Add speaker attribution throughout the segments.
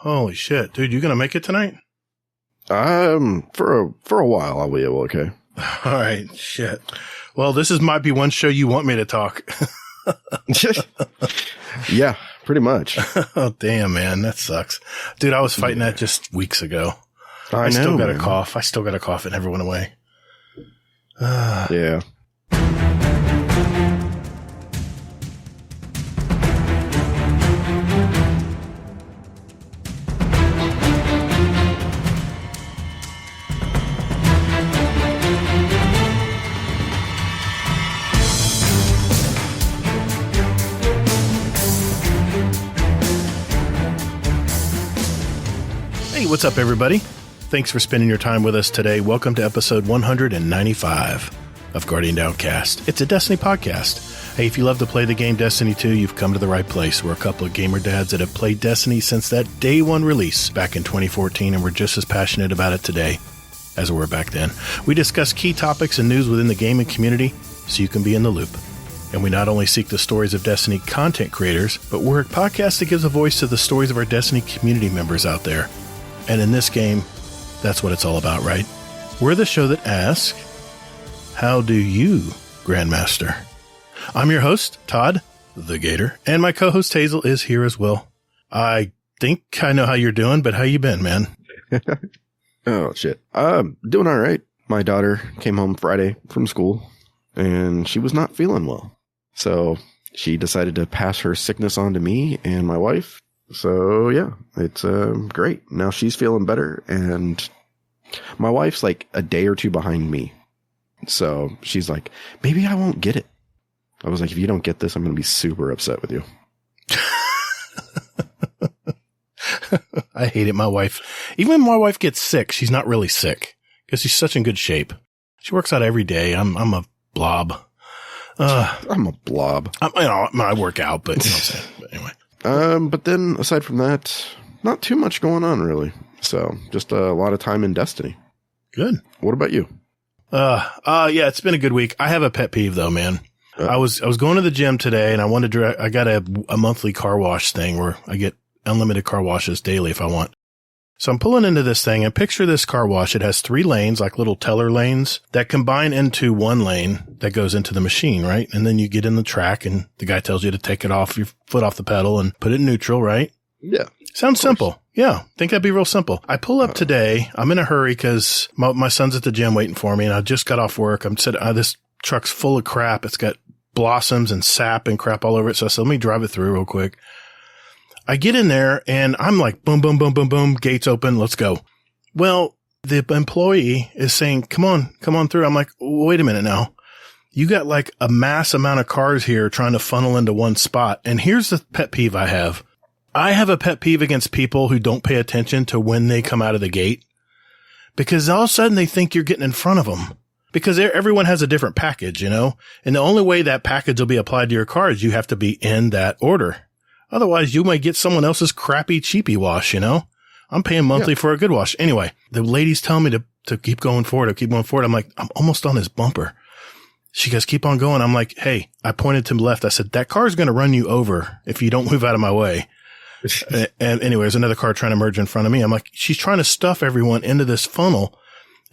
Speaker 1: Holy shit. Dude, you going to make it tonight?
Speaker 2: For a while, I'll be able, okay.
Speaker 1: All right. Shit. Well, might be one show you want me to talk.
Speaker 2: Yeah, pretty much.
Speaker 1: Oh, damn, man. That sucks. Dude, I was fighting that just weeks ago.
Speaker 2: I
Speaker 1: still got a cough. It never went away.
Speaker 2: Yeah.
Speaker 1: Hey, what's up, everybody? Thanks for spending your time with us today. Welcome to episode 195 of Guardian Outcast. It's a Destiny podcast. Hey, if you love to play the game Destiny 2, you've come to the right place. We're a couple of gamer dads that have played Destiny since that day one release back in 2014, and we're just as passionate about it today as we were back then. We discuss key topics and news within the gaming community so you can be in the loop. And we not only seek the stories of Destiny content creators, but we're a podcast that gives a voice to the stories of our Destiny community members out there. And in this game, that's what it's all about, right? We're the show that asks, how do you, Grandmaster? I'm your host, Todd, the Gator, and my co-host Hazel is here as well. I think I know how you're doing, but how you been, man?
Speaker 2: Oh, shit. Doing all right. My daughter came home Friday from school, and she was not feeling well. So she decided to pass her sickness on to me and my wife. So yeah, it's great. Now she's feeling better, and my wife's like a day or two behind me. So she's like, maybe I won't get it. I was like, if you don't get this, I'm going to be super upset with you.
Speaker 1: I hate it. My wife, even when my wife gets sick, she's not really sick because she's such in good shape. She works out every day. I'm a blob.
Speaker 2: I'm a blob.
Speaker 1: I work out, but you know what I'm saying. But anyway.
Speaker 2: But then aside from that, not too much going on really. So just a lot of time in Destiny.
Speaker 1: Good.
Speaker 2: What about you?
Speaker 1: Yeah, it's been a good week. I have a pet peeve though, man. I was going to the gym today, and I got a monthly car wash thing where I get unlimited car washes daily if I want. So I'm pulling into this thing, and picture this car wash. It has 3 lanes, like little teller lanes that combine into one lane that goes into the machine, right? And then you get in the track, and the guy tells you to take your foot off the pedal and put it in neutral, right?
Speaker 2: Yeah.
Speaker 1: Sounds simple. Yeah. Think that'd be real simple. I pull up today. I'm in a hurry because my son's at the gym waiting for me, and I just got off work. I'm said, this truck's full of crap. It's got blossoms and sap and crap all over it. So I said, let me drive it through real quick. I get in there and I'm like, boom, boom, boom, boom, boom. Gates open. Let's go. Well, the employee is saying, come on through. I'm like, wait a minute now. You got like a mass amount of cars here trying to funnel into one spot. And here's the pet peeve I have. I have a pet peeve against people who don't pay attention to when they come out of the gate, because all of a sudden they think you're getting in front of them because everyone has a different package, you know, and the only way that package will be applied to your car is you have to be in that order. Otherwise, you might get someone else's crappy cheapy wash, you know? I'm paying monthly for a good wash. Anyway, the lady's telling me to keep going forward. I'm like, I'm almost on his bumper. She goes, keep on going. I'm like, hey, I pointed to the left. I said, that car's going to run you over if you don't move out of my way. And anyway, there's another car trying to merge in front of me. I'm like, she's trying to stuff everyone into this funnel.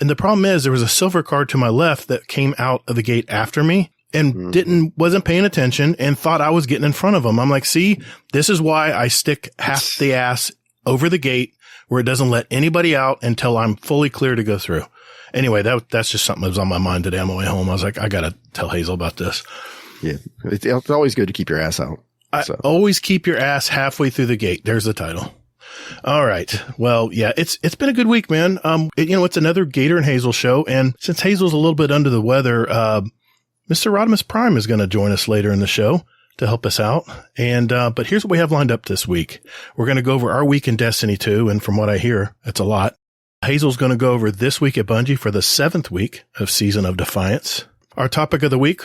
Speaker 1: And the problem is there was a silver car to my left that came out of the gate after me. And wasn't paying attention and thought I was getting in front of him. I'm like, see, this is why I stick half the ass over the gate where it doesn't let anybody out until I'm fully clear to go through. Anyway, that's just something that was on my mind today on my way home. I was like, I got to tell Hazel about this.
Speaker 2: Yeah. It's always good to keep your ass out.
Speaker 1: Always keep your ass halfway through the gate. There's the title. All right. Well, yeah, it's been a good week, man. It's another Gator and Hazel show. And since Hazel's a little bit under the weather, Mr. Rodimus Prime is going to join us later in the show to help us out. And, but here's what we have lined up this week. We're going to go over our week in Destiny 2. And from what I hear, it's a lot. Hazel's going to go over this week at Bungie for the 7th week of Season of Defiance. Our topic of the week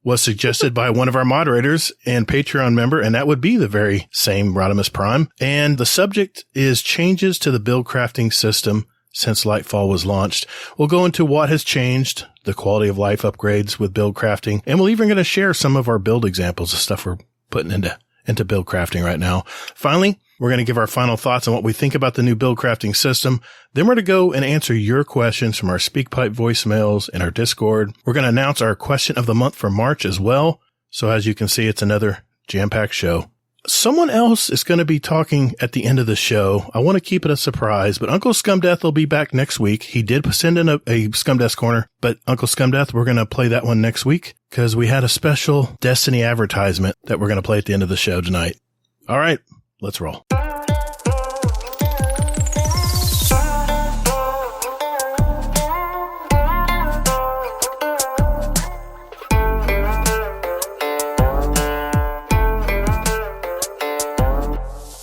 Speaker 1: was suggested by one of our moderators and Patreon member, and that would be the very same Rodimus Prime. And the subject is changes to the build crafting system since Lightfall was launched. We'll go into what has changed, the quality of life upgrades with build crafting, and we're even going to share some of our build examples of stuff we're putting into build crafting right now. Finally, We're going to give our final thoughts on what we think about the new build crafting system. Then we're going to go and answer your questions from our SpeakPipe voicemails and our Discord. We're going to announce our question of the month for March as well. So as you can see, it's another jam-packed show. Someone else is going to be talking at the end of the show. I want to keep it a surprise, but Uncle Scumdeath will be back next week. He did send in a Scumdeath corner, but Uncle Scumdeath, we're going to play that one next week because we had a special Destiny advertisement that we're going to play at the end of the show tonight. All right, let's roll.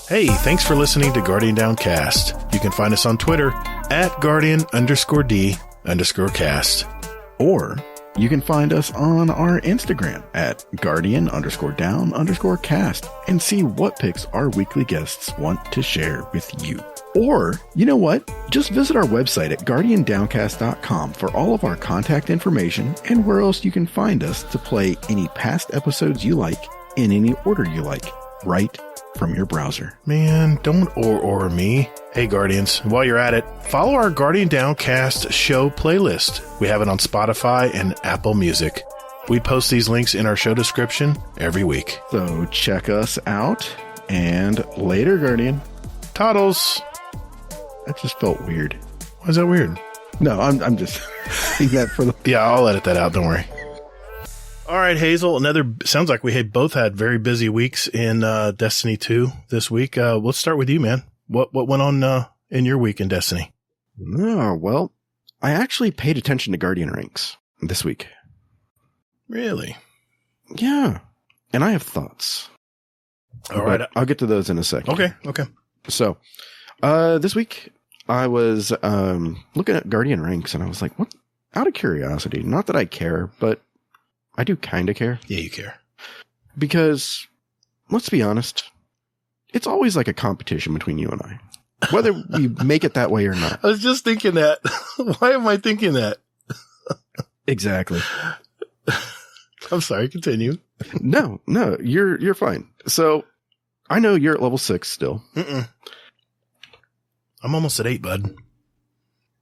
Speaker 1: Hey, thanks for listening to Guardian Downcast. You can find us on Twitter at Guardian_D_cast.
Speaker 3: Or you can find us on our Instagram at Guardian_Down_cast and see what picks our weekly guests want to share with you. Or, you know what? Just visit our website at guardiandowncast.com for all of our contact information and where else you can find us to play any past episodes you like in any order you like, right from your browser.
Speaker 1: Man, don't or me. Hey, Guardians, while you're at it, follow our Guardian Downcast show playlist. We have it on Spotify and Apple Music. We post these links in our show description every week.
Speaker 3: So check us out, and later, Guardian.
Speaker 1: Toddles.
Speaker 3: That just felt weird.
Speaker 1: Why is that weird?
Speaker 3: No, I'm just saying that for the...
Speaker 1: Yeah, I'll edit that out. Don't worry. All right, Hazel, sounds like we had both had very busy weeks in Destiny 2 this week. Let's start with you, man. What went on in your week in Destiny?
Speaker 2: Oh, well, I actually paid attention to Guardian ranks this week.
Speaker 1: Really?
Speaker 2: Yeah. And I have thoughts.
Speaker 1: All right.
Speaker 2: I'll get to those in a second.
Speaker 1: Okay.
Speaker 2: So, this week I was looking at Guardian ranks and I was like, what? Out of curiosity, not that I care, but I do kind of care.
Speaker 1: Yeah, you care.
Speaker 2: Because, let's be honest, it's always like a competition between you and I. Whether we make it that way or not.
Speaker 1: I was just thinking that. Why am I thinking that?
Speaker 2: Exactly.
Speaker 1: I'm sorry, continue.
Speaker 2: No, you're fine. So, I know you're at level 6 still.
Speaker 1: Mm-mm. I'm almost at 8, bud.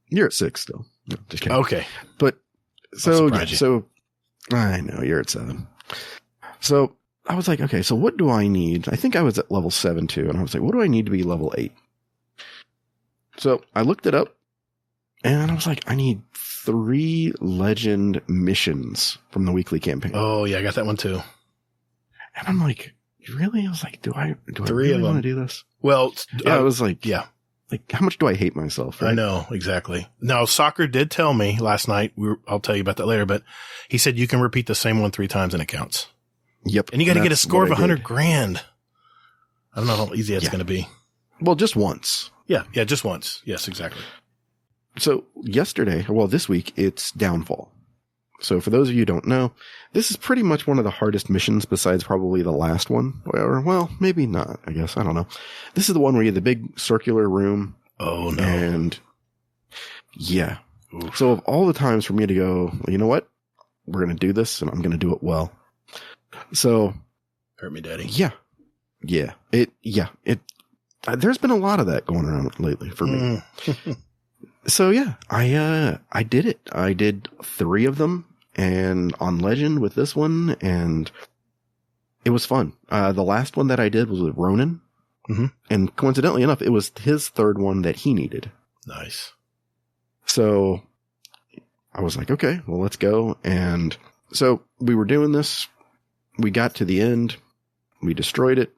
Speaker 2: You're at 6 still. No, just kidding.
Speaker 1: Okay.
Speaker 2: But, so I know you're at 7. So I was like, okay, so what do I need? I think I was at level 7 too. And I was like, what do I need to be level 8? So I looked it up and I was like, I need 3 legend missions from the weekly campaign.
Speaker 1: Oh yeah, I got that one too.
Speaker 2: And I'm like, really? I was like, do I
Speaker 1: 3
Speaker 2: really
Speaker 1: of them
Speaker 2: want to do this?
Speaker 1: Well,
Speaker 2: yeah, I was like,
Speaker 1: yeah.
Speaker 2: Like, how much do I hate myself? Right?
Speaker 1: I know, exactly. Now, Soccer did tell me last night, I'll tell you about that later, but he said you can repeat the same one 3 times and it counts.
Speaker 2: Yep.
Speaker 1: And you got to get a score of 100 grand. I don't know how easy that's going to be.
Speaker 2: Well, just once.
Speaker 1: Yeah, just once. Yes, exactly.
Speaker 2: So this week, it's Downfall. So for those of you who don't know, this is pretty much one of the hardest missions besides probably the last one. Or, well, maybe not, I guess. I don't know. This is the one where you have the big circular room.
Speaker 1: Oh, no.
Speaker 2: And yeah.
Speaker 1: Oof.
Speaker 2: So of all the times for me to go, well, you know what? We're going to do this and I'm going to do it well. So.
Speaker 1: Hurt me, Daddy.
Speaker 2: Yeah. There's been a lot of that going around lately for me. So yeah, I did it. I did 3 of them and on Legend with this one and it was fun. The last one that I did was with Ronan.
Speaker 1: Mm-hmm.
Speaker 2: And coincidentally enough, it was his 3rd one that he needed.
Speaker 1: Nice.
Speaker 2: So I was like, okay, well, let's go. And so we were doing this. We got to the end. We destroyed it.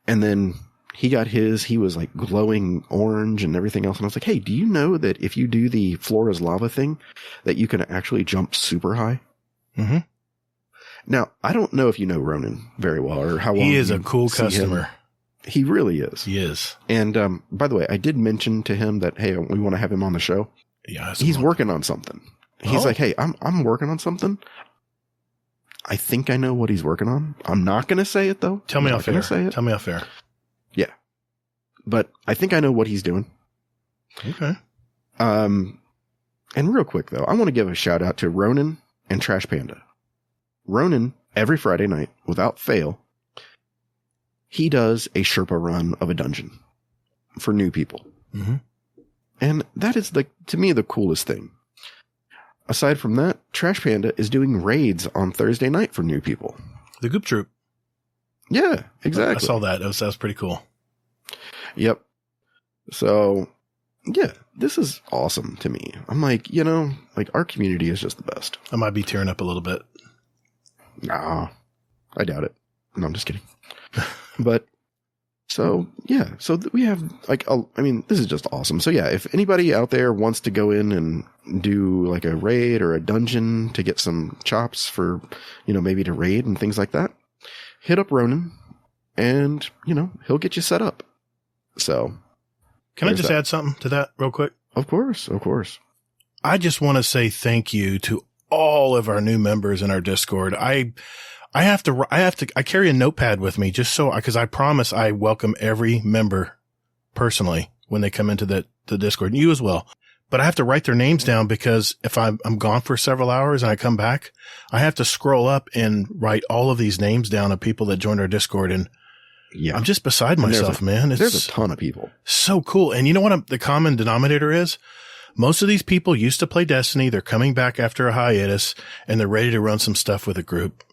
Speaker 2: And then he got he was like glowing orange and everything else. And I was like, hey, do you know that if you do the floor is lava thing, that you can actually jump super high?
Speaker 1: Mm-hmm.
Speaker 2: Now, I don't know if you know Ronan very well or how long
Speaker 1: he is a cool customer.
Speaker 2: He really is.
Speaker 1: He is.
Speaker 2: And by the way, I did mention to him that, hey, we want to have him on the show.
Speaker 1: Yeah,
Speaker 2: he's working on something. He's like, hey, I'm working on something. I think I know what he's working on. I'm not going to say it though.
Speaker 1: Tell me how fair.
Speaker 2: Yeah. But I think I know what he's doing.
Speaker 1: Okay.
Speaker 2: And real quick though, I want to give a shout out to Ronan and Trash Panda. Ronan, every Friday night, without fail, he does a Sherpa run of a dungeon for new people.
Speaker 1: Mm-hmm.
Speaker 2: And that is, to me, the coolest thing. Aside from that, Trash Panda is doing raids on Thursday night for new people.
Speaker 1: The Goop Troop.
Speaker 2: Yeah, exactly.
Speaker 1: I saw that. That was pretty cool.
Speaker 2: Yep. So, yeah, this is awesome to me. I'm like, our community is just the best.
Speaker 1: I might be tearing up a little bit.
Speaker 2: Nah, I doubt it. No, I'm just kidding. But, so, yeah. So we have, this is just awesome. So, yeah, if anybody out there wants to go in and do, like, a raid or a dungeon to get some chops for, maybe to raid and things like that, hit up Ronan and, he'll get you set up. So.
Speaker 1: Can I just add something to that real quick?
Speaker 2: Of course.
Speaker 1: I just want to say thank you to all of our new members in our Discord. I carry a notepad with me because I promise I welcome every member personally when they come into the Discord, and you as well. But I have to write their names down because if I'm gone for several hours and I come back, I have to scroll up and write all of these names down of people that joined our Discord. And yeah, I'm just beside myself, man.
Speaker 2: There's a ton of people.
Speaker 1: So cool. And you know what the common denominator is? Most of these people used to play Destiny. They're coming back after a hiatus and they're ready to run some stuff with a group.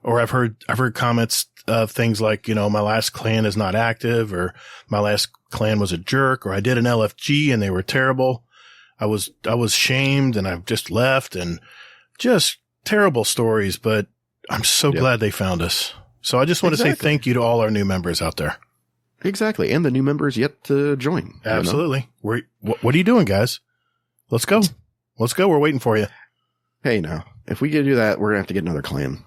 Speaker 1: Or I've heard comments of things like, my last clan is not active, or my last clan was a jerk, or I did an LFG and they were terrible. I was shamed and I've just left, and just terrible stories, but I'm so glad they found us. So I just want to say thank you to all our new members out there.
Speaker 2: Exactly. And the new members yet to join.
Speaker 1: Absolutely. What are you doing, guys? Let's go. We're waiting for you.
Speaker 2: Hey, now, if we can do that, we're going to have to get another clan.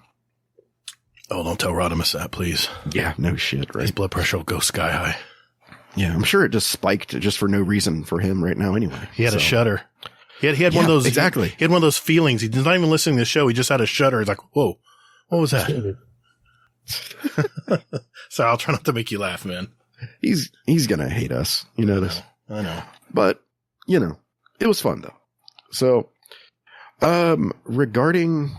Speaker 1: Oh, don't tell Rodimus that, please.
Speaker 2: Yeah, no shit, right?
Speaker 1: His blood pressure will go sky high.
Speaker 2: Yeah, I'm sure it just spiked just for no reason for him right now anyway.
Speaker 1: He had a shudder. He had one of those.
Speaker 2: Exactly.
Speaker 1: He had one of those feelings. He's not even listening to the show. He just had a shudder. He's like, whoa, what was that? So I'll try not to make you laugh, man.
Speaker 2: He's going to hate us. You know this.
Speaker 1: I know.
Speaker 2: But, it was fun though. So, regarding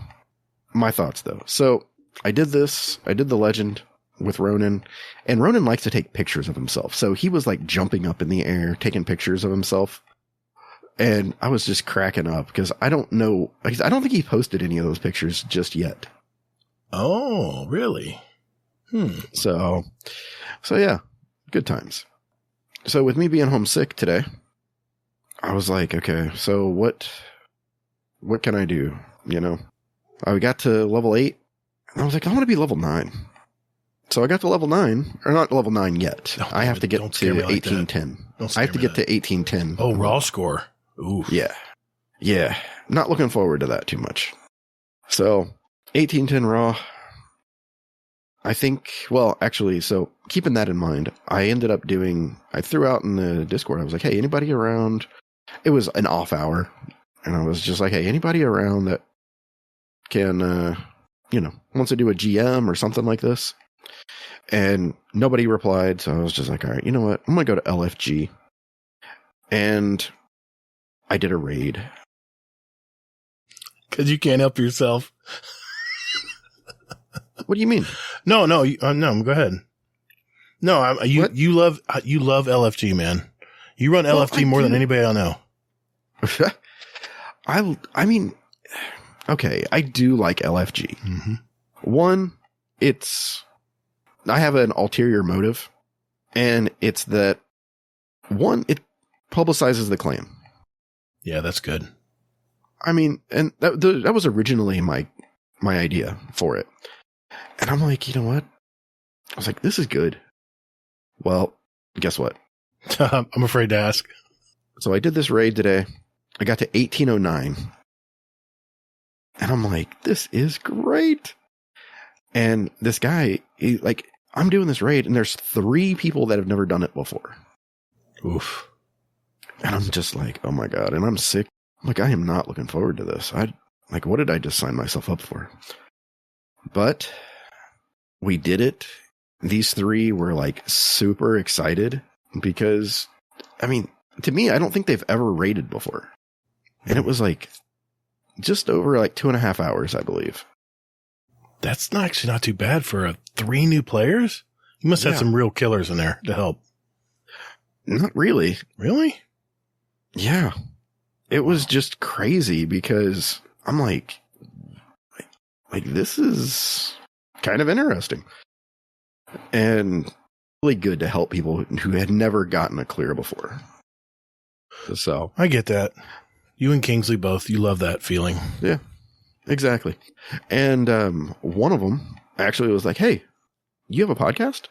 Speaker 2: my thoughts though. So I did the legend with Ronan, and Ronan likes to take pictures of himself. So he was like jumping up in the air, taking pictures of himself. And I was just cracking up because I don't think he posted any of those pictures just yet.
Speaker 1: Oh, really?
Speaker 2: So yeah, good times. So with me being homesick today, I was like, okay, so what can I do? I got to level 8 and I was like, I want to be level 9. So I got to level 9, or not level 9 yet. I have to get to 1810. I have to get to 1810.
Speaker 1: Oh, raw score. Ooh.
Speaker 2: Yeah. Yeah. Not looking forward to that too much. So 1810 raw. I think, well, actually, so keeping that in mind, I threw out in the Discord, I was like, hey, anybody around? It was an off hour. And I was just like, hey, anybody around that can, wants to do a GM or something like this? And nobody replied. So I was just like, all right, you know what? I'm going to go to LFG. And I did a raid.
Speaker 1: Because you can't help yourself.
Speaker 2: What do you mean?
Speaker 1: No, go ahead. No, you love LFG, man. You run LFG more than anybody I know.
Speaker 2: I mean, okay, I do like LFG.
Speaker 1: Mm-hmm.
Speaker 2: One, I have an ulterior motive, and it's that it publicizes the clan.
Speaker 1: Yeah, that's good.
Speaker 2: I mean, and that was originally my idea for it. And I'm like, you know what? I was like, this is good. Well, guess what?
Speaker 1: I'm afraid to ask.
Speaker 2: So I did this raid today. I got to 1809. And I'm like, this is great. And this guy, I'm doing this raid, and there's 3 people that have never done it before.
Speaker 1: Oof.
Speaker 2: And I'm just like, oh my God. And I'm sick. I'm like, I am not looking forward to this. What did I just sign myself up for? But we did it. These 3 were like super excited because, I mean, to me, I don't think they've ever raided before. And it was like just over 2.5 hours, I believe.
Speaker 1: That's actually not too bad for 3 new players. You must have some real killers in there to help.
Speaker 2: Not really.
Speaker 1: Really?
Speaker 2: Yeah. It was just crazy because I'm like this is kind of interesting and really good to help people who had never gotten a clear before. So
Speaker 1: I get that. You and Kingsley both, you love that feeling.
Speaker 2: Yeah, exactly. And one of them actually was like, "Hey, you have a podcast?"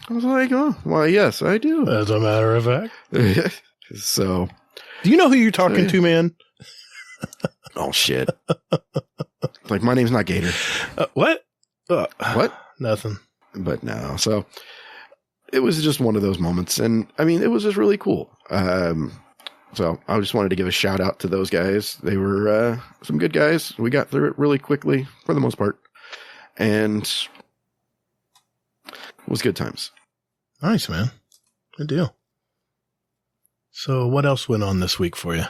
Speaker 2: I was like, "Oh, well, yes, I do."
Speaker 1: As a matter of fact.
Speaker 2: So,
Speaker 1: do you know who you're talking to, man?
Speaker 2: Oh shit! Like, my name's not Gatr.
Speaker 1: What?
Speaker 2: What?
Speaker 1: Nothing.
Speaker 2: But no. So it was just one of those moments, and I mean, it was just really cool. So I just wanted to give a shout out to those guys. They were some good guys. We got through it really quickly for the most part, and it was good times.
Speaker 1: Nice, man. Good deal. So what else went on this week for you?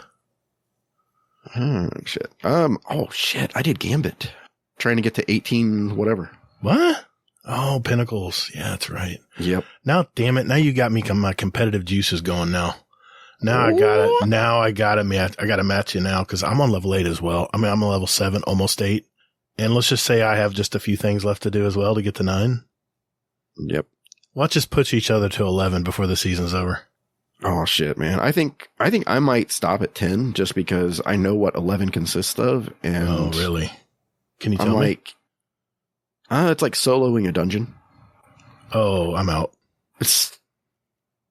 Speaker 2: Shit. Oh shit. I did Gambit. Trying to get to 18 whatever.
Speaker 1: What? Oh, Pinnacles. Yeah, that's right.
Speaker 2: Yep.
Speaker 1: Now, damn it. Now you got me. My competitive juices going now. Now I got it. Now I got to match you now because I'm on level 8 as well. I mean, I'm on level 7, almost 8. And let's just say I have just a few things left to do as well to get to 9.
Speaker 2: Yep.
Speaker 1: Let's just push each other to 11 before the season's over.
Speaker 2: Oh shit, man. I think I might stop at 10 just because I know what 11 consists of. And
Speaker 1: oh, really? Can you tell me?
Speaker 2: It's like soloing a dungeon.
Speaker 1: Oh, I'm out.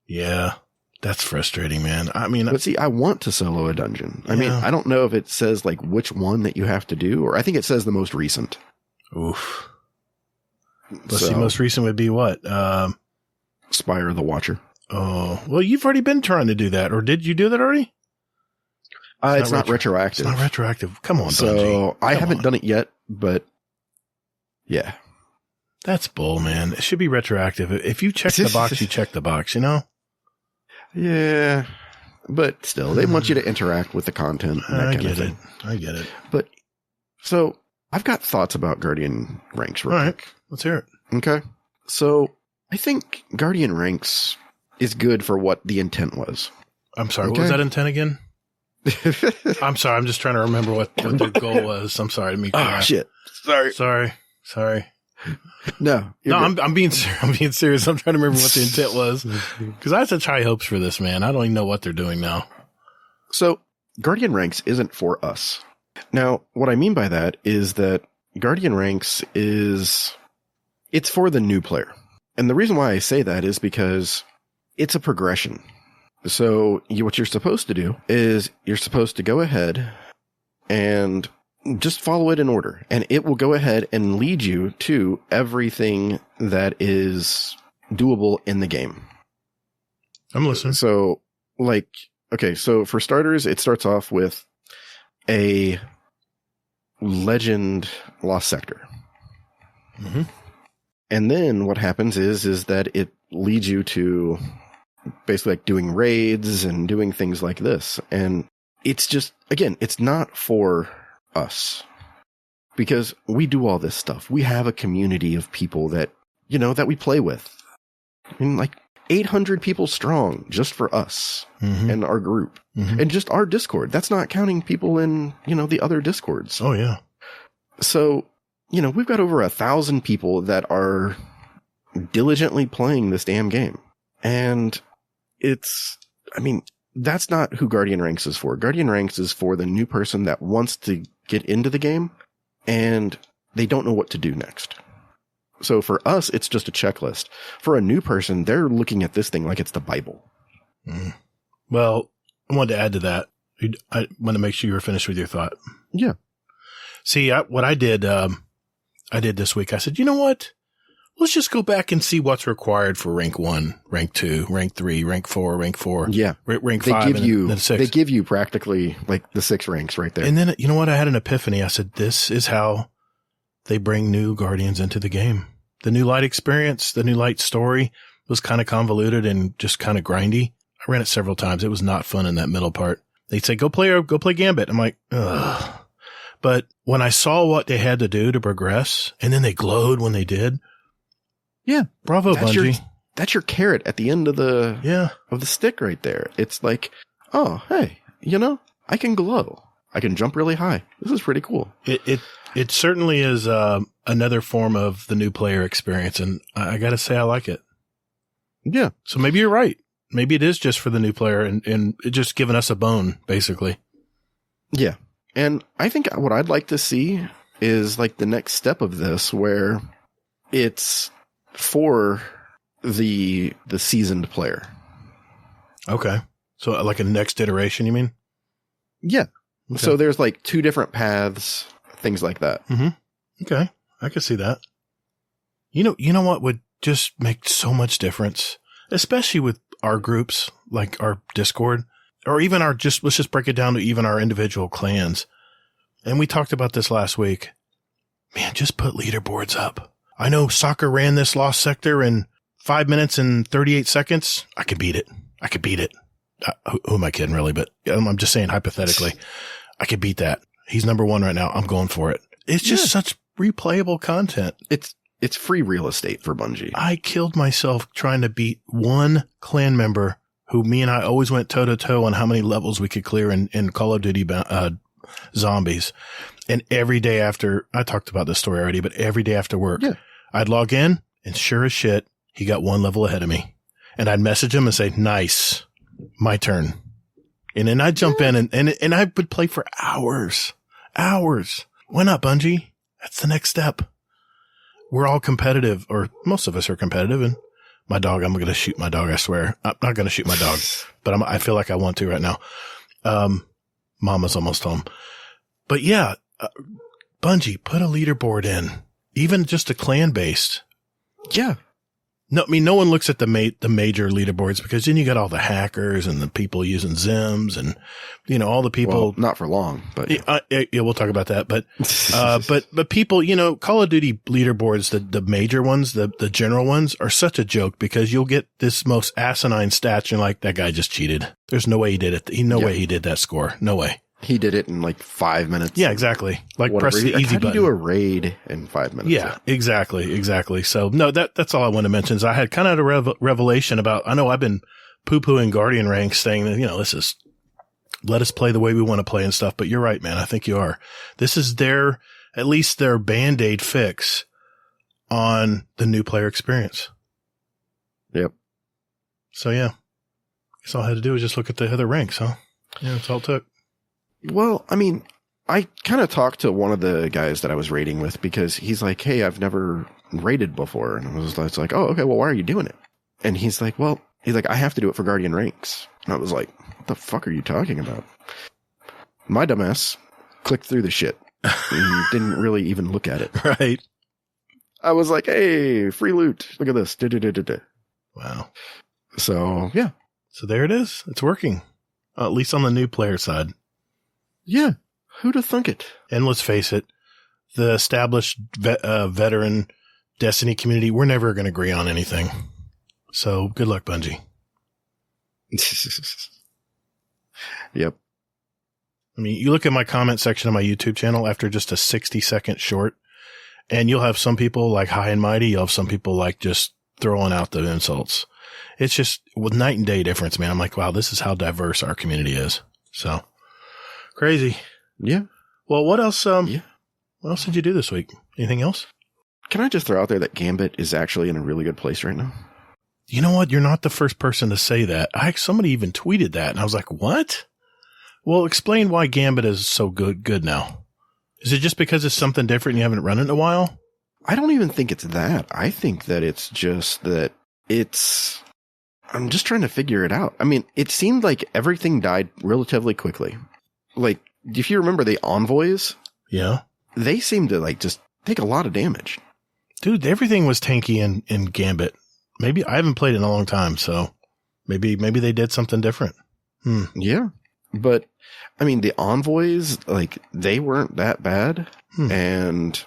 Speaker 1: Yeah. That's frustrating, man. I mean,
Speaker 2: but see, I want to solo a dungeon. I mean, I don't know if it says like which one that you have to do, or I think it says the most recent.
Speaker 1: Oof. Let's see, most recent would be what?
Speaker 2: Spire the Watcher.
Speaker 1: Oh, well, you've already been trying to do that, or did you do that already?
Speaker 2: It's not retroactive.
Speaker 1: It's not retroactive. Come on,
Speaker 2: so
Speaker 1: Bungie.
Speaker 2: I haven't done it yet, but yeah.
Speaker 1: That's bull, man. It should be retroactive. If you check the box, you check the box, you know?
Speaker 2: Yeah, but still, they want you to interact with the content. And that
Speaker 1: I
Speaker 2: kind
Speaker 1: get
Speaker 2: of thing.
Speaker 1: I get it.
Speaker 2: But so I've got thoughts about Guardian ranks.
Speaker 1: All right, let's hear it.
Speaker 2: Okay, so I think Guardian ranks is good for what the intent was.
Speaker 1: I'm sorry. What was that intent again? I'm sorry. I'm just trying to remember what their goal was. I'm sorry.
Speaker 2: Oh shit.
Speaker 1: Sorry.
Speaker 2: No,
Speaker 1: I'm being serious. I'm trying to remember what the intent was because I had such high hopes for this, man. I don't even know what they're doing now.
Speaker 2: So Guardian ranks isn't for us. Now, what I mean by that is that Guardian ranks it's for the new player. And the reason why I say that is because it's a progression. So what you're supposed to do is you're supposed to go ahead and just follow it in order, and it will go ahead and lead you to everything that is doable in the game.
Speaker 1: I'm listening.
Speaker 2: So, so for starters, it starts off with a legend lost sector.
Speaker 1: Mm-hmm.
Speaker 2: And then what happens is that it leads you to basically like doing raids and doing things like this. And it's just, again, it's not for us because we do all this stuff. We have a community of people that, that we play with. I mean, like 800 people strong just for us and our group and just our Discord. That's not counting people in, the other Discords.
Speaker 1: Oh yeah. So,
Speaker 2: we've got over 1,000 people that are diligently playing this damn game. And that's not who Guardian Ranks is for. Guardian Ranks is for the new person that wants to get into the game and they don't know what to do next. So for us, it's just a checklist. For a new person, they're looking at this thing like it's the Bible.
Speaker 1: Mm. Well, I wanted to add to that. I want to make sure you were finished with your thought.
Speaker 2: Yeah.
Speaker 1: See, what I did this week, I said, you know what? Let's just go back and see what's required for rank 1, rank 2, rank 3, rank 4, rank 4.
Speaker 2: Yeah.
Speaker 1: Rank 5 and then 6.
Speaker 2: They give you practically like the 6 ranks right there.
Speaker 1: And then, you know what? I had an epiphany. I said, this is how they bring new Guardians into the game. The new light experience, the new light story was kind of convoluted and just kind of grindy. I ran it several times. It was not fun in that middle part. They'd say, go play Gambit. I'm like, ugh. But when I saw what they had to do to progress, and then they glowed when they did,
Speaker 2: Yeah.
Speaker 1: Bravo, Bungie.
Speaker 2: That's your carrot at the end of the stick right there. It's like, oh, hey, I can glow. I can jump really high. This is pretty cool.
Speaker 1: It certainly is another form of the new player experience, and I got to say I like it.
Speaker 2: Yeah.
Speaker 1: So maybe you're right. Maybe it is just for the new player and it just giving us a bone, basically.
Speaker 2: Yeah. And I think what I'd like to see is like the next step of this where it's for the seasoned player.
Speaker 1: Okay. So like a next iteration, you mean?
Speaker 2: Yeah.
Speaker 1: Okay.
Speaker 2: So there's like 2 different paths, things like that.
Speaker 1: Mm-hmm. Okay. I could see that. You know what would just make so much difference, especially with our groups, like our Discord, or even let's just break it down to even our individual clans. And we talked about this last week. Man, just put leaderboards up. I know soccer ran this lost sector in 5 minutes and 38 seconds. I could beat it. Who am I kidding, really? But I'm just saying hypothetically, I could beat that. He's number 1 right now. I'm going for it. It's just such replayable content.
Speaker 2: It's free real estate for Bungie.
Speaker 1: I killed myself trying to beat one clan member who me and I always went toe to toe on how many levels we could clear in Call of Duty zombies. And every day after, I talked about this story already, but every day after work, I'd log in and sure as shit, he got 1 level ahead of me. And I'd message him and say, nice, my turn. And then I'd jump in and I would play for hours. Why not, Bungie? That's the next step. We're all competitive, or most of us are competitive. And my dog, I'm going to shoot my dog, I swear. I'm not going to shoot my dog, but I feel like I want to right now. Mama's almost home. But yeah, Bungie, put a leaderboard in, even just a clan-based.
Speaker 2: Yeah.
Speaker 1: No, I mean, no one looks at the major leaderboards because then you got all the hackers and the people using Zims and, all the people.
Speaker 2: Well, not for long, but
Speaker 1: yeah, we'll talk about that. But, but people, Call of Duty leaderboards, the major ones, the general ones are such a joke because you'll get this most asinine stats. And you're like, that guy just cheated. There's no way he did it. No way he did that score. No way.
Speaker 2: He did it in like 5 minutes.
Speaker 1: Yeah, exactly. Like
Speaker 2: whatever.
Speaker 1: Press the easy button.
Speaker 2: How do you do a raid in 5 minutes?
Speaker 1: Yeah, exactly. So no, that's all I want to mention is I had kind of a revelation about, I know I've been poo-pooing Guardian ranks saying that, let us play the way we want to play and stuff. But you're right, man. I think you are. This is at least their Band-Aid fix on the new player experience.
Speaker 2: Yep.
Speaker 1: So yeah, I guess all I had to do was just look at the other ranks, huh? Yeah, that's all it took.
Speaker 2: Well, I mean, I kind of talked to one of the guys that I was raiding with because he's like, hey, I've never raided before. And I was like, oh, okay, well, why are you doing it? And he's like, I have to do it for Guardian ranks. And I was like, what the fuck are you talking about? My dumbass clicked through the shit and didn't really even look at it.
Speaker 1: Right.
Speaker 2: I was like, hey, free loot. Look at this.
Speaker 1: Wow.
Speaker 2: So, yeah.
Speaker 1: So there it is. It's working. At least on the new player side.
Speaker 2: Yeah. Who'd have thunk it?
Speaker 1: And let's face it, the established veteran Destiny community, we're never going to agree on anything. So good luck, Bungie.
Speaker 2: Yep.
Speaker 1: I mean, you look at my comment section on my YouTube channel after just a 60-second short, and you'll have some people like high and mighty. You'll have some people like just throwing out the insults. It's just with night and day difference, man. I'm like, wow, this is how diverse our community is. So crazy.
Speaker 2: Yeah.
Speaker 1: Well, what else? What else did you do this week? Anything else?
Speaker 2: Can I just throw out there that Gambit is actually in a really good place right now?
Speaker 1: You know what? You're not the first person to say that. Somebody even tweeted that, and I was like, what? Well, explain why Gambit is so good now. Is it just because it's something different and you haven't run it in a while?
Speaker 2: I don't even think it's that. I think that it's just that I'm just trying to figure it out. I mean, it seemed like everything died relatively quickly. Like, if you remember the envoys?
Speaker 1: Yeah.
Speaker 2: They seemed to like just take a lot of damage.
Speaker 1: Dude, everything was tanky in Gambit. Maybe I haven't played it in a long time, so maybe they did something different.
Speaker 2: Yeah. But I mean, the envoys, like, they weren't that bad. And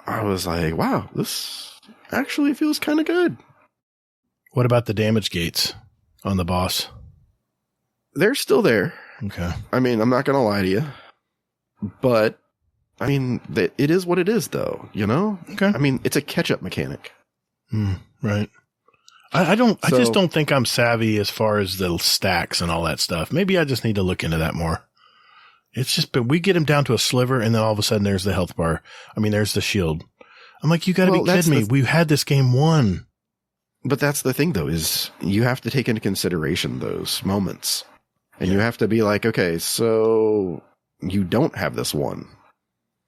Speaker 2: I was like, wow, this actually feels kind of good.
Speaker 1: What about the damage gates on the boss?
Speaker 2: They're still there.
Speaker 1: Okay.
Speaker 2: I mean, I'm not going to lie to you, but I mean, it is what it is though, you know?
Speaker 1: Okay.
Speaker 2: I mean, it's a catch-up mechanic.
Speaker 1: Right. I just don't think I'm savvy as far as the stacks and all that stuff. Maybe I just need to look into that more. It's just, but we get him down to a sliver and then all of a sudden there's the health bar. I mean, there's the shield. I'm like, you gotta be kidding me. We had this game won. But
Speaker 2: that's the thing though, is you have to take into consideration those moments and you have to be like, okay, so you don't have this one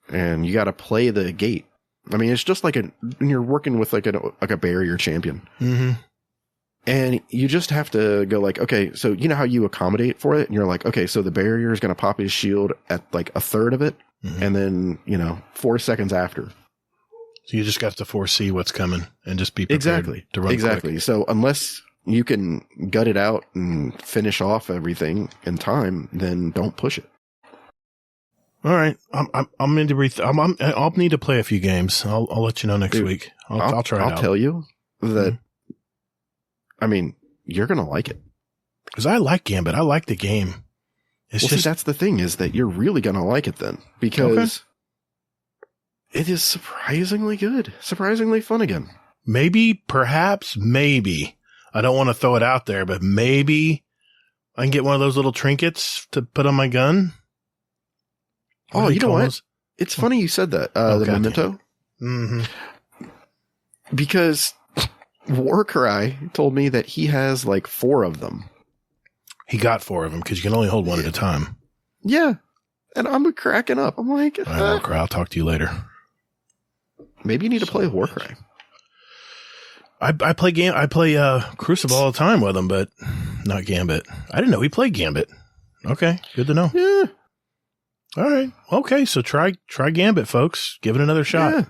Speaker 2: and you got to play the gate. I mean, it's just like when you're working with like a barrier champion.
Speaker 1: Mm-hmm.
Speaker 2: And you just have to go like, okay, so you know how you accommodate for it? And you're like, okay, so the barrier is going to pop his shield at like a third of it. Mm-hmm. And then, 4 seconds after.
Speaker 1: So you just got to foresee what's coming and just be prepared to run quick.
Speaker 2: So unless you can gut it out and finish off everything in time, then don't push it.
Speaker 1: All right. I'm into I'll need to play a few games. I'll let you know next week. I'll try it out.
Speaker 2: I'll tell you that, I mean, you're going to like it.
Speaker 1: Because I like Gambit. I like the game.
Speaker 2: See, that's the thing is that you're really going to like it then. Because it is surprisingly good. Surprisingly fun again.
Speaker 1: Maybe. I don't want to throw it out there, but maybe I can get one of those little trinkets to put on my gun.
Speaker 2: Oh, you know what? It's funny you said that. The memento.
Speaker 1: Mm-hmm.
Speaker 2: Because Warcry told me that he has like 4 of them.
Speaker 1: He got 4 of them because you can only hold one at a time.
Speaker 2: Yeah. And I'm cracking up. I'm like,
Speaker 1: all right, Warcry, I'll talk to you later.
Speaker 2: Maybe you need to play Warcry.
Speaker 1: I play Crucible all the time with him, but not Gambit. I didn't know he played Gambit. Okay, good to know.
Speaker 2: Yeah.
Speaker 1: All right. Okay, so try Gambit, folks. Give it another shot. Yeah.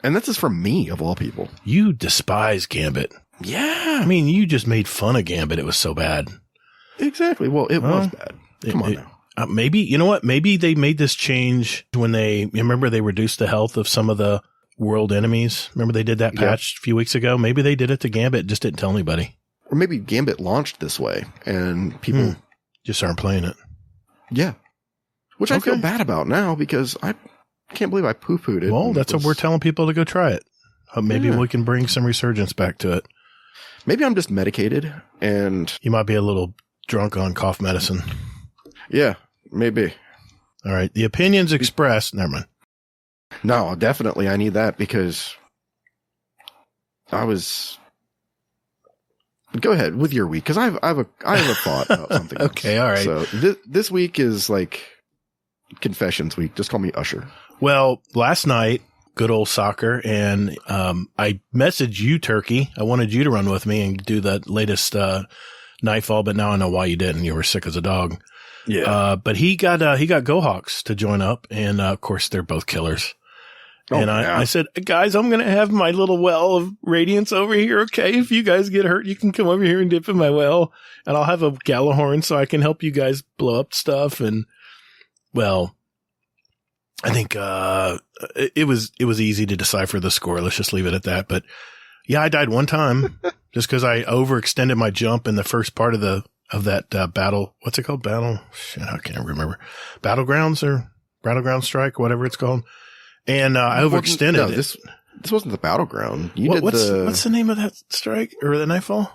Speaker 2: And this is from me, of all people.
Speaker 1: You despise Gambit.
Speaker 2: Yeah.
Speaker 1: I mean, you just made fun of Gambit. It was so bad.
Speaker 2: Exactly. Well, it was bad. Come on now.
Speaker 1: Maybe, you know what? Maybe they made this change when remember they reduced the health of some of the world enemies. Remember they did that patch a few weeks ago? Maybe they did it to Gambit, just didn't tell anybody.
Speaker 2: Or maybe Gambit launched this way and people
Speaker 1: just aren't playing it.
Speaker 2: Yeah. Which I feel bad about now because I can't believe I poo-pooed it.
Speaker 1: Well, that's what we're telling people to go try it. Maybe we can bring some resurgence back to it.
Speaker 2: Maybe I'm just medicated and...
Speaker 1: You might be a little drunk on cough medicine.
Speaker 2: Yeah, maybe.
Speaker 1: All right. The opinions expressed... Never mind.
Speaker 2: No, definitely I need that because I was... Go ahead with your week because I have a thought about something else.
Speaker 1: Okay, all right.
Speaker 2: So this week is like confessions week. Just call me Usher.
Speaker 1: Well, last night, good old soccer, and I messaged you, Turkey. I wanted you to run with me and do the latest Nightfall, but now I know why you didn't. You were sick as a dog.
Speaker 2: Yeah.
Speaker 1: But he got GoHawks to join up, and of course they're both killers. And I said, guys, I'm going to have my little well of radiance over here. Okay. If you guys get hurt, you can come over here and dip in my well, and I'll have a Galahorn so I can help you guys blow up stuff. And well, I think, it was easy to decipher the score. Let's just leave it at that. But yeah, I died one time just because I overextended my jump in the first part of that battle. What's it called? Shit, I can't remember. Battlegrounds or Battleground Strike, whatever it's called. And I overextended it.
Speaker 2: This wasn't the Battleground.
Speaker 1: What's the name of that strike or the Nightfall?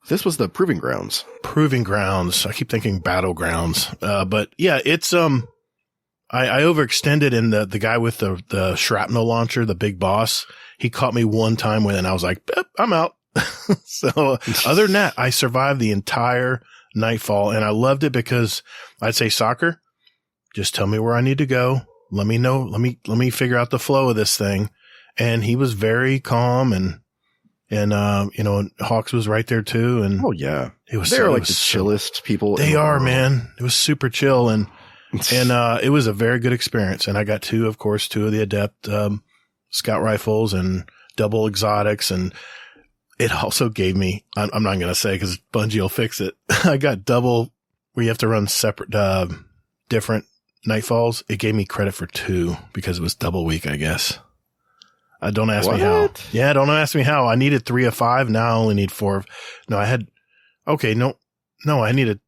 Speaker 2: This was the Proving Grounds.
Speaker 1: Proving Grounds. I keep thinking Battlegrounds. But yeah, it's I overextended, and the guy with the shrapnel launcher, the big boss, he caught me one time with it, and I was like, I'm out. So other than that, I survived the entire Nightfall, and I loved it because I'd say, soccer, just tell me where I need to go. Let me know. Let me figure out the flow of this thing. And he was very calm and Hawks was right there too. And
Speaker 2: oh yeah,
Speaker 1: they're
Speaker 2: like the chillest people.
Speaker 1: They are, man. It was super chill. And it was a very good experience. And I got two of the Adept, scout rifles and double exotics. And it also gave me, I'm not going to say cause Bungie will fix it. I got double where you have to run separate, different Nightfalls. It gave me credit for 2 because it was double week, I guess. Don't ask me how. Yeah, don't ask me how. I needed 3 of 5. Now I only need 4. No, I had, I needed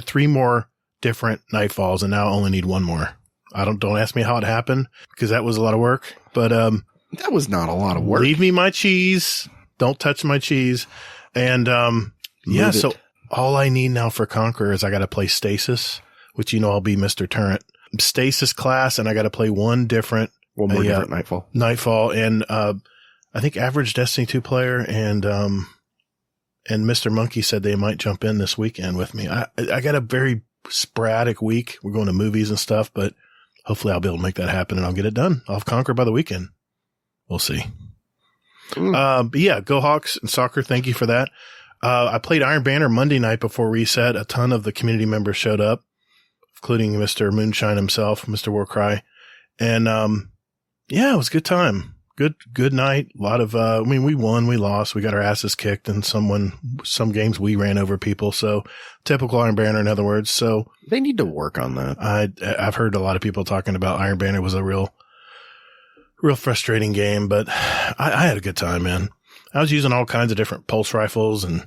Speaker 1: 3 more different Nightfalls and now I only need 1 more. Don't ask me how it happened because that was a lot of work, but,
Speaker 2: that was not a lot of work.
Speaker 1: Leave me my cheese. Don't touch my cheese. And, yeah, so all I need now for Conqueror is I got to play Stasis, which, I'll be Mr. Turret. Stasis class, and I got to play one more different
Speaker 2: Nightfall.
Speaker 1: Nightfall, and, I think average Destiny 2 player and Mr. Monkey said they might jump in this weekend with me. I got a very sporadic week. We're going to movies and stuff, but hopefully I'll be able to make that happen and I'll get it done. I'll have Conquer by the weekend. We'll see. But yeah, go Hawks and soccer. Thank you for that. I played Iron Banner Monday night before reset. A ton of the community members showed up, including Mr. Moonshine himself, Mr. Warcry. And, yeah, it was a good time. Good night. A lot of, we won, we lost, we got our asses kicked, and some games we ran over people. So typical Iron Banner, in other words. So
Speaker 2: they need to work on that.
Speaker 1: I've heard a lot of people talking about Iron Banner was a real frustrating game, but I had a good time, man. I was using all kinds of different pulse rifles and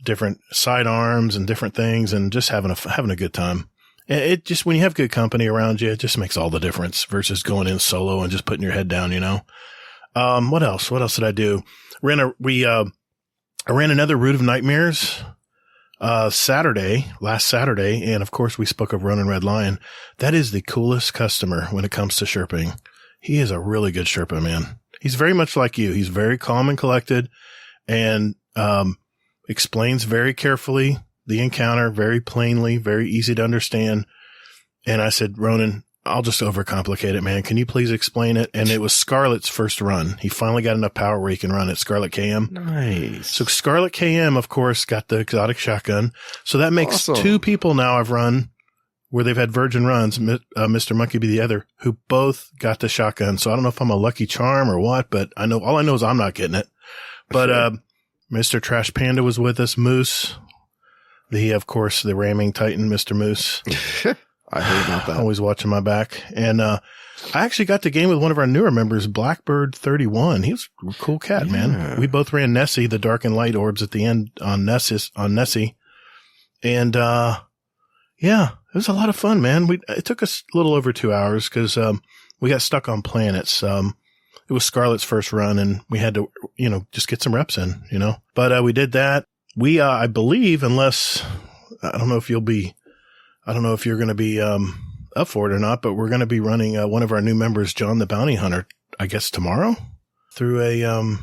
Speaker 1: different sidearms and different things and just having a good time. It just, when you have good company around you, it just makes all the difference versus going in solo and just putting your head down, What else? What else did I do? I ran another Root of Nightmares, last Saturday. And of course we spoke of Ronin Red Lion. That is the coolest customer when it comes to Sherping. He is a really good Sherpa, man. He's very much like you. He's very calm and collected and, explains very carefully the encounter, very plainly, very easy to understand. And I said, Ronan, I'll just overcomplicate it, man. Can you please explain it? And it was Scarlet's first run. He finally got enough power where he can run it. Scarlet KM.
Speaker 2: Nice.
Speaker 1: So Scarlet KM, of course, got the exotic shotgun. So that makes two people now I've run where they've had virgin runs, Mr. Monkey be the other, who both got the shotgun. So I don't know if I'm a lucky charm or what, but all I know is I'm not getting it. But, Mr. Trash Panda was with us. Moose. Of course, the ramming titan, Mr. Moose.
Speaker 2: I heard about that.
Speaker 1: Always watching my back. And, I actually got to game with one of our newer members, Blackbird 31. He was a cool cat, man. We both ran Nessie, the dark and light orbs at the end on Nessie. And, yeah, it was a lot of fun, man. It took us a little over 2 hours because, we got stuck on planets. It was Scarlet's first run and we had to, just get some reps in, but, we did that. We, I believe, unless I don't know if you're going to be, up for it or not, but we're going to be running, one of our new members, John the Bounty Hunter, I guess tomorrow through a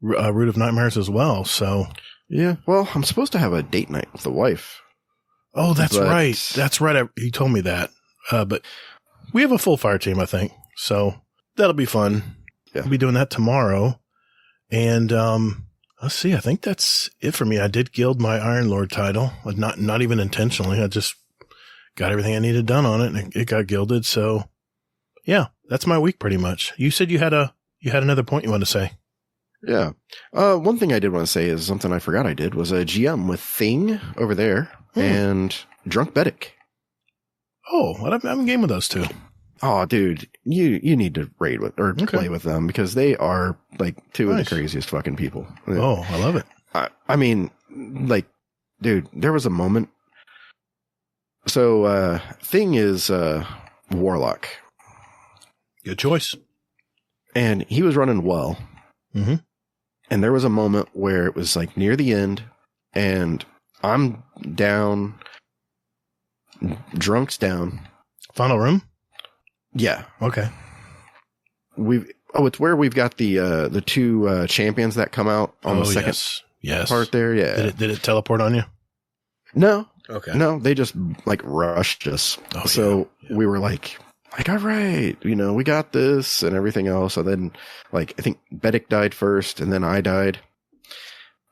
Speaker 1: Root of Nightmares as well. So
Speaker 2: yeah, well, I'm supposed to have a date night with the wife.
Speaker 1: Oh, that's right. That's right. He told me that. But we have a full fire team, I think. So that'll be fun. Yeah. We'll be doing that tomorrow. And, let's see. I think that's it for me. I did gild my Iron Lord title, not even intentionally. I just got everything I needed done on it and it got gilded. So yeah, that's my week pretty much. You said you had another point you wanted to say.
Speaker 2: Yeah. One thing I did want to say is something I forgot I did was a GM with Thing over there and Drunk Bedic.
Speaker 1: Oh, I haven't game with those two.
Speaker 2: Oh, dude, you need to raid with or play with them because they are like two of the craziest fucking people.
Speaker 1: Oh, I love it.
Speaker 2: I mean, like, dude, there was a moment. So, Thing is Warlock.
Speaker 1: Good choice.
Speaker 2: And he was running well.
Speaker 1: Mm-hmm.
Speaker 2: And there was a moment where it was like near the end and I'm down, Drunk's down.
Speaker 1: Final room?
Speaker 2: Yeah.
Speaker 1: Okay.
Speaker 2: It's where we've got the two champions that come out on the second part there. Yeah.
Speaker 1: Did it teleport on you?
Speaker 2: No.
Speaker 1: Okay.
Speaker 2: No, they just like rushed us. Oh, so we were like, all right, we got this and everything else. And then like, I think Bedic died first and then I died.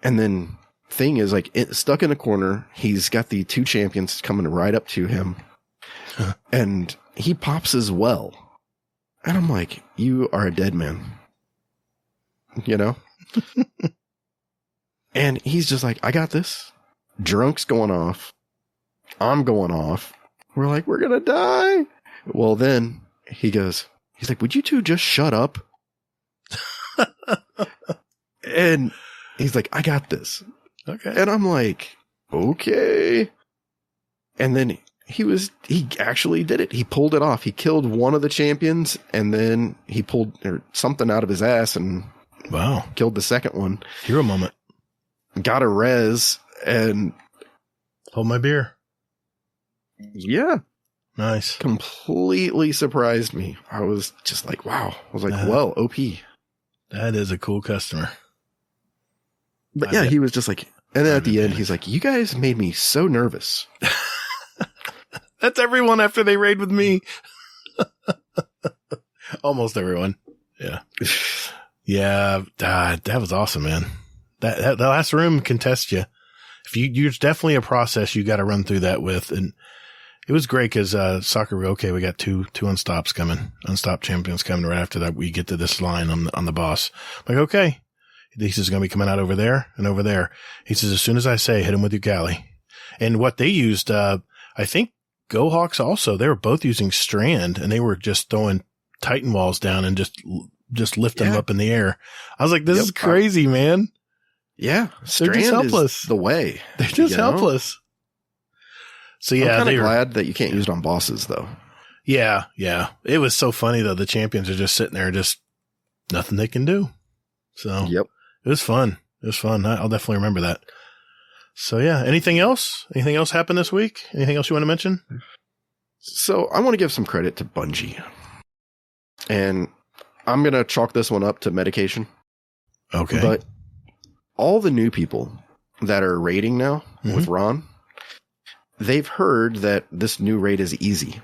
Speaker 2: And then Thing is like stuck in a corner. He's got the two champions coming right up to him and he pops as well. And I'm like, you are a dead man, and he's just like, I got this. Drunk's going off. I'm going off. We're like, we're going to die. Well, then he's like, would you two just shut up? And he's like, I got this.
Speaker 1: Okay.
Speaker 2: And I'm like, okay. And then he actually did it. He pulled it off. He killed one of the champions and then he pulled something out of his ass and
Speaker 1: Wow.
Speaker 2: Killed the second one.
Speaker 1: Hero moment.
Speaker 2: Got a res, and
Speaker 1: Hold my beer.
Speaker 2: yeah,
Speaker 1: Nice.
Speaker 2: completely surprised me. I was just like, wow. I was like, well, OP.
Speaker 1: That is a cool customer.
Speaker 2: But yeah, he was just like, and then at the end, he's like, you guys made me so nervous.
Speaker 1: That's everyone after they raid with me. Almost everyone. Yeah. Yeah. That was awesome, man. That last room can test you. If you're definitely a process you got to run through that with. And it was great because, soccer, okay, we got two unstops coming, unstopped champions coming right after that. We get to this line on the boss. I'm like, okay. He says, going to be coming out over there and over there. He says, as soon as I say, hit him with your galley. And what they used, I think GoHawks also, they were both using Strand, and they were just throwing Titan walls down and just lifting them up in the air. I was like, this is crazy, man.
Speaker 2: Yeah.
Speaker 1: They're just helpless.
Speaker 2: Is the way.
Speaker 1: They're just helpless. So yeah,
Speaker 2: I'm kind of glad that you can't use it on bosses though.
Speaker 1: Yeah. Yeah. It was so funny though. The champions are just sitting there, just nothing they can do. So
Speaker 2: yep.
Speaker 1: It was fun. It was fun. I'll definitely remember that. So yeah. Anything else? Anything else happened this week? Anything else you want to mention?
Speaker 2: So I want to give some credit to Bungie. And I'm going to chalk this one up to medication.
Speaker 1: Okay.
Speaker 2: But all the new people that are raiding now with Ron, they've heard that this new raid is easy.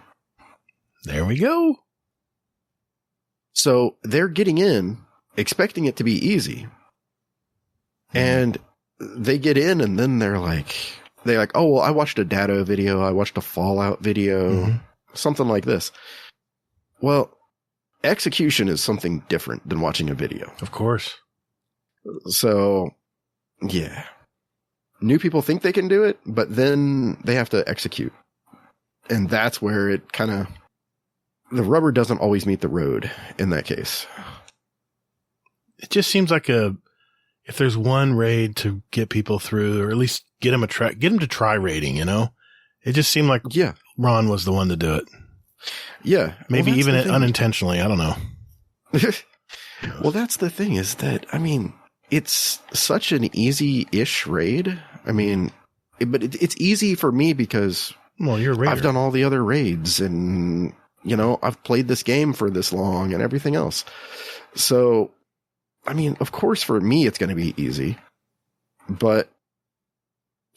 Speaker 1: There we go.
Speaker 2: So they're getting in, expecting it to be easy. And they get in and then they're like, oh, well, I watched a Dado video. I watched a Fallout video, something like this. Well, execution is something different than watching a video.
Speaker 1: Of course.
Speaker 2: So, yeah. New people think they can do it, but then they have to execute. And that's where it kind of, the rubber doesn't always meet the road in that case.
Speaker 1: It just seems like if there's one raid to get people through, or at least get them to try raiding, you know, it just seemed like Ron was the one to do it.
Speaker 2: Yeah.
Speaker 1: Maybe even unintentionally. I don't know.
Speaker 2: Well, that's the thing is that, I mean, it's such an easy-ish raid. I mean, but it's easy for me because
Speaker 1: you're a raider.
Speaker 2: I've done all the other raids and, you know, I've played this game for this long and everything else. So, I mean, of course, for me, it's going to be easy. But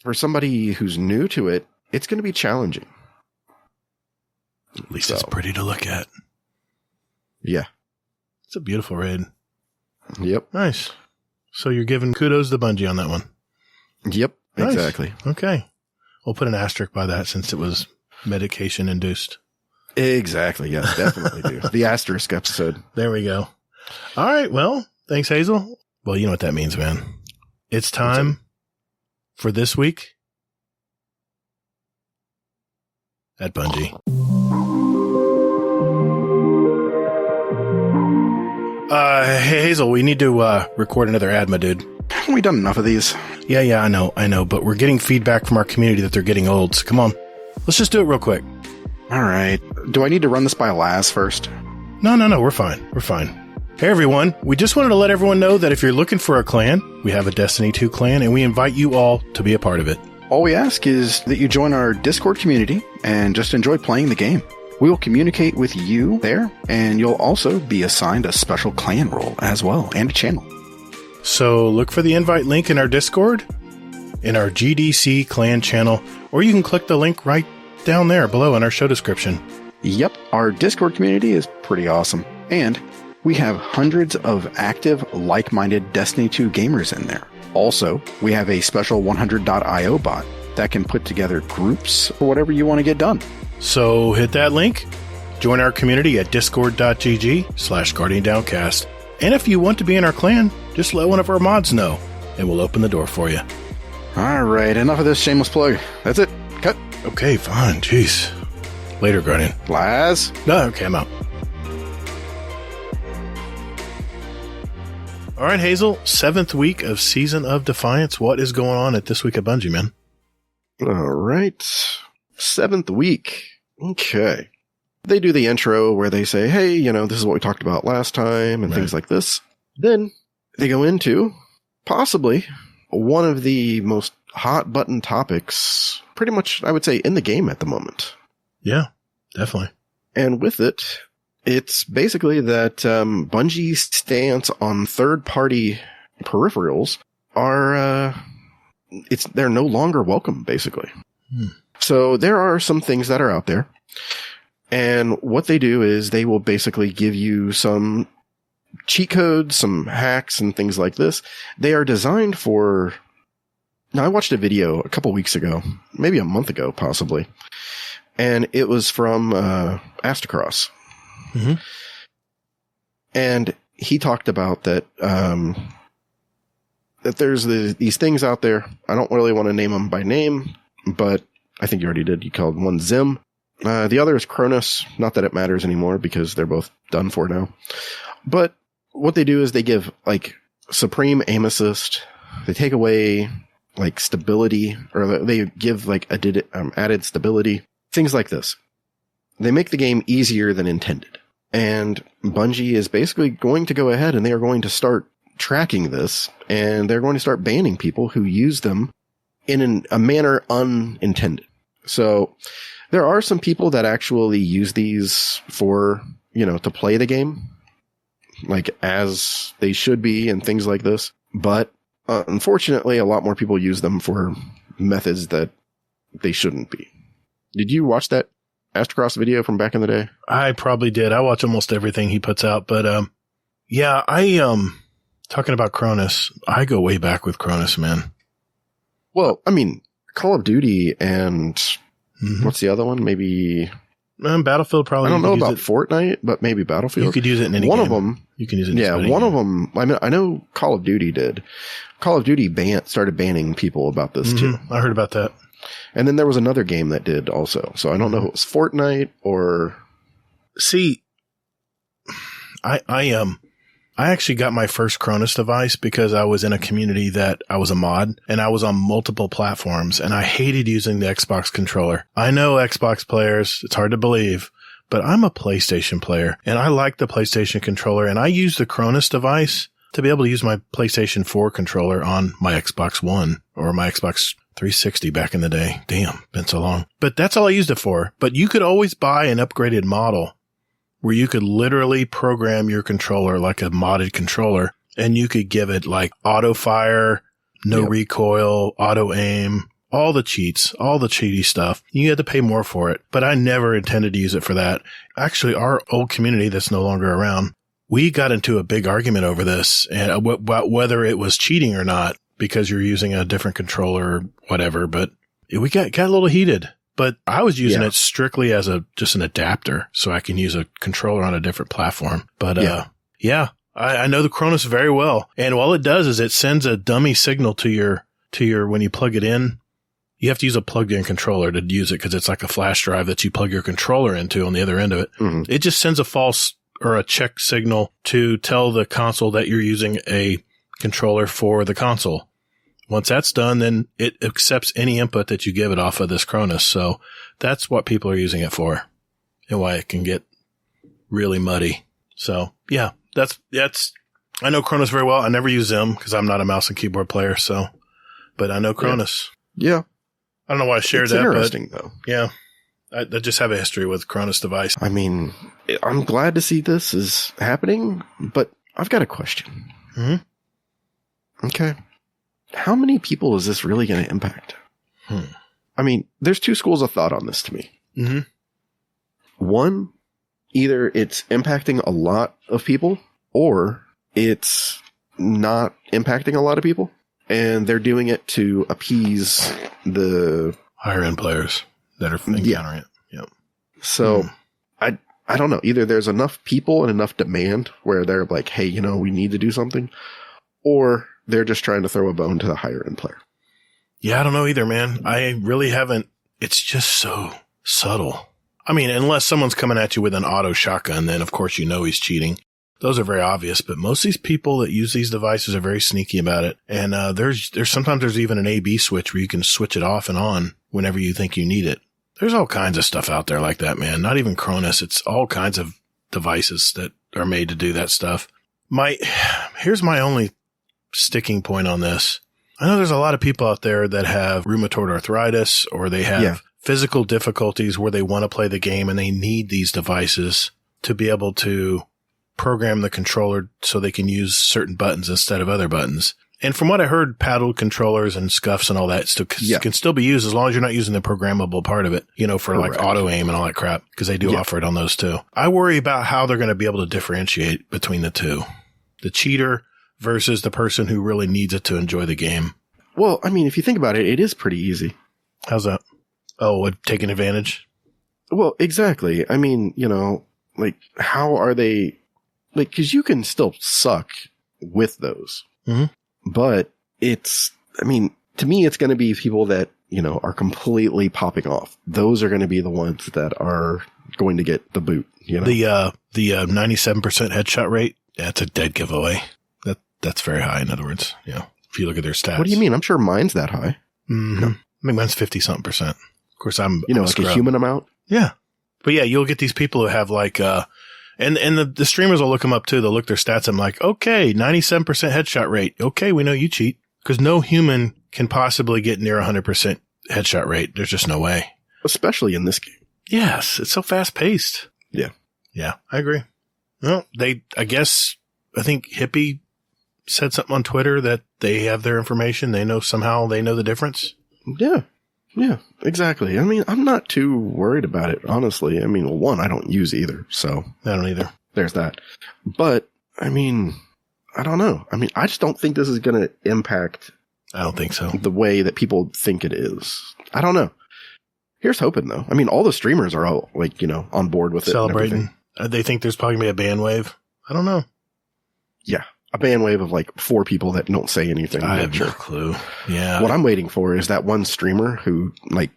Speaker 2: for somebody who's new to it, it's going to be challenging.
Speaker 1: At least it's pretty to look at.
Speaker 2: Yeah.
Speaker 1: It's a beautiful raid.
Speaker 2: Yep.
Speaker 1: Nice. So you're giving kudos to Bungie on that one.
Speaker 2: Yep. Nice. Exactly.
Speaker 1: Okay. We'll put an asterisk by that since it was medication induced.
Speaker 2: Exactly. Yes, definitely do. The asterisk episode.
Speaker 1: There we go. All right. Well, thanks, Hazel. Well, you know what that means, man. It's time for This Week at Bungie. Hey, Hazel, we need to record another ad, my dude.
Speaker 3: Haven't we done enough of these?
Speaker 1: Yeah, I know, but we're getting feedback from our community that they're getting old, so come on. Let's just do it real quick.
Speaker 3: All right. Do I need to run this by Laz first?
Speaker 1: No, we're fine. Hey, everyone. We just wanted to let everyone know that if you're looking for a clan, we have a Destiny 2 clan, and we invite you all to be a part of it.
Speaker 3: All we ask is that you join our Discord community and just enjoy playing the game. We will communicate with you there, and you'll also be assigned a special clan role as well, and a channel.
Speaker 1: So look for the invite link in our Discord, in our GDC clan channel, or you can click the link right down there below in our show description.
Speaker 3: Yep, our Discord community is pretty awesome, and we have hundreds of active, like-minded Destiny 2 gamers in there. Also, we have a special 100.io bot that can put together groups or whatever you want to get done.
Speaker 1: So hit that link, join our community at discord.gg/GuardianDowncast. And if you want to be in our clan, just let one of our mods know, and we'll open the door for you.
Speaker 3: All right, enough of this shameless plug. That's it. Cut.
Speaker 1: Okay, fine. Jeez. Later, Guardian.
Speaker 3: Laz?
Speaker 1: No, okay, I'm out. All right, Hazel, 7th week of Season of Defiance. What is going on at This Week at Bungie, man?
Speaker 2: All right. 7th week. Okay. They do the intro where they say, hey, you know, this is what we talked about last time and things like this. Then they go into possibly one of the most hot button topics, pretty much, I would say, in the game at the moment.
Speaker 1: Yeah, definitely.
Speaker 2: And with it, it's basically that Bungie's stance on third-party peripherals are, they're no longer welcome, basically. So there are some things that are out there. And what they do is they will basically give you some cheat codes, some hacks, and things like this. They are designed for... Now, I watched a video a couple weeks ago, maybe a month ago, possibly. And it was from Astacross.
Speaker 1: Mm-hmm.
Speaker 2: And he talked about that that there's these things out there. I don't really want to name them by name, but I think you already did. You called one Zim. The other is Cronus. Not that it matters anymore because they're both done for now. But what they do is they give like supreme aim assist. They take away like stability, or they give like added stability. Things like this. They make the game easier than intended. And Bungie is basically going to go ahead and they are going to start tracking this, and they're going to start banning people who use them in a manner unintended. So there are some people that actually use these for, to play the game, like as they should be and things like this. But unfortunately, a lot more people use them for methods that they shouldn't be. Did you watch that Astacross video from back in the day?
Speaker 1: I probably did. I watch almost everything he puts out, but yeah, talking about Cronus, I go way back with Cronus, man.
Speaker 2: Well, I mean, Call of Duty and what's the other one? Maybe
Speaker 1: Battlefield. Probably.
Speaker 2: I don't know about Fortnite, but maybe Battlefield.
Speaker 1: You could use it in any
Speaker 2: one
Speaker 1: game.
Speaker 2: Of them.
Speaker 1: You can use it.
Speaker 2: Yeah, one of them. I mean, I know Call of Duty did. Call of Duty started banning people about this too.
Speaker 1: I heard about that.
Speaker 2: And then there was another game that did also. So I don't know if it was Fortnite or.
Speaker 1: See, I actually got my first Cronus device because I was in a community that I was a mod, and I was on multiple platforms, and I hated using the Xbox controller. I know Xbox players, it's hard to believe, but I'm a PlayStation player, and I like the PlayStation controller, and I use the Cronus device to be able to use my PlayStation 4 controller on my Xbox One or my Xbox 360 back in the day. Damn, been so long. But that's all I used it for. But you could always buy an upgraded model where you could literally program your controller like a modded controller, and you could give it like auto fire, no recoil, auto aim, all the cheats, all the cheaty stuff. You had to pay more for it, but I never intended to use it for that. Actually, our old community that's no longer around, we got into a big argument over this and about whether it was cheating or not because you're using a different controller or whatever, but we got a little heated. But I was using it strictly as just an adapter so I can use a controller on a different platform. But I know the Cronus very well. And all it does is it sends a dummy signal to your when you plug it in. You have to use a plugged in controller to use it because it's like a flash drive that you plug your controller into on the other end of it. Mm-hmm. It just sends a false or a check signal to tell the console that you're using a controller for the console. Once that's done, then it accepts any input that you give it off of this Cronus. So that's what people are using it for and why it can get really muddy. So yeah, that's, I know Cronus very well. I never use Zim because I'm not a mouse and keyboard player. So, but I know Cronus.
Speaker 2: Yeah.
Speaker 1: I don't know why I shared
Speaker 2: it's
Speaker 1: that.
Speaker 2: Interesting though.
Speaker 1: Yeah. I just have a history with Cronus device.
Speaker 2: I mean, I'm glad to see this is happening, but I've got a question.
Speaker 1: Mm-hmm.
Speaker 2: Okay. How many people is this really going to impact? I mean, there's two schools of thought on this to me.
Speaker 1: Mm-hmm.
Speaker 2: One, either it's impacting a lot of people or it's not impacting a lot of people and they're doing it to appease the
Speaker 1: higher end players that are encountering it. Yep.
Speaker 2: So I don't know. Either there's enough people and enough demand where they're like, hey, we need to do something, or they're just trying to throw a bone to the higher end player.
Speaker 1: Yeah, I don't know either, man. I really haven't. It's just so subtle. I mean, unless someone's coming at you with an auto shotgun, then of course he's cheating. Those are very obvious, but most of these people that use these devices are very sneaky about it. And there's sometimes even an A/B switch where you can switch it off and on whenever you think you need it. There's all kinds of stuff out there like that, man. Not even Cronus. It's all kinds of devices that are made to do that stuff. Here's my only sticking point on this. I know there's a lot of people out there that have rheumatoid arthritis or they have physical difficulties where they want to play the game and they need these devices to be able to program the controller so they can use certain buttons instead of other buttons. And from what I heard, paddle controllers and scuffs and all that can still be used as long as you're not using the programmable part of it, for like auto aim and all that crap, because they do offer it on those too. I worry about how they're going to be able to differentiate between the two. The cheater versus the person who really needs it to enjoy the game.
Speaker 2: Well, I mean, if you think about it, it is pretty easy.
Speaker 1: How's that? Oh, what, taking advantage?
Speaker 2: Well, exactly. I mean, like, how are they, like, because you can still suck with those. Mm-hmm. But to me, it's going to be people that, are completely popping off. Those are going to be the ones that are going to get the boot, The
Speaker 1: 97% headshot rate, that's a dead giveaway. That's very high, in other words, if you look at their stats.
Speaker 2: What do you mean? I'm sure mine's that high.
Speaker 1: Mm-hmm. I think mine's 50-something%. Of course, I'm
Speaker 2: like a human amount?
Speaker 1: Yeah. But yeah, you'll get these people who have like, and the streamers will look them up too. They'll look their stats. I'm like, okay, 97% headshot rate. Okay, we know you cheat. Because no human can possibly get near 100% headshot rate. There's just no way.
Speaker 2: Especially in this game.
Speaker 1: Yes, it's so fast paced.
Speaker 2: Yeah.
Speaker 1: Yeah, I agree. Well, I think Hippie said something on Twitter that they have their information. They know the difference.
Speaker 2: Yeah. Yeah, exactly. I mean, I'm not too worried about it, honestly. I mean, one, I don't use either. So
Speaker 1: I don't either.
Speaker 2: There's that. But I mean, I don't know. I mean, I just don't think this is going to impact.
Speaker 1: I don't think so.
Speaker 2: The way that people think it is. I don't know. Here's hoping though. I mean, all the streamers are all like, on board with it.
Speaker 1: Celebrating. They think there's probably going to be a ban wave. I don't know.
Speaker 2: Yeah. A ban wave of like 4 people that don't say anything.
Speaker 1: I have no clue. Yeah.
Speaker 2: What I'm waiting for is that one streamer who like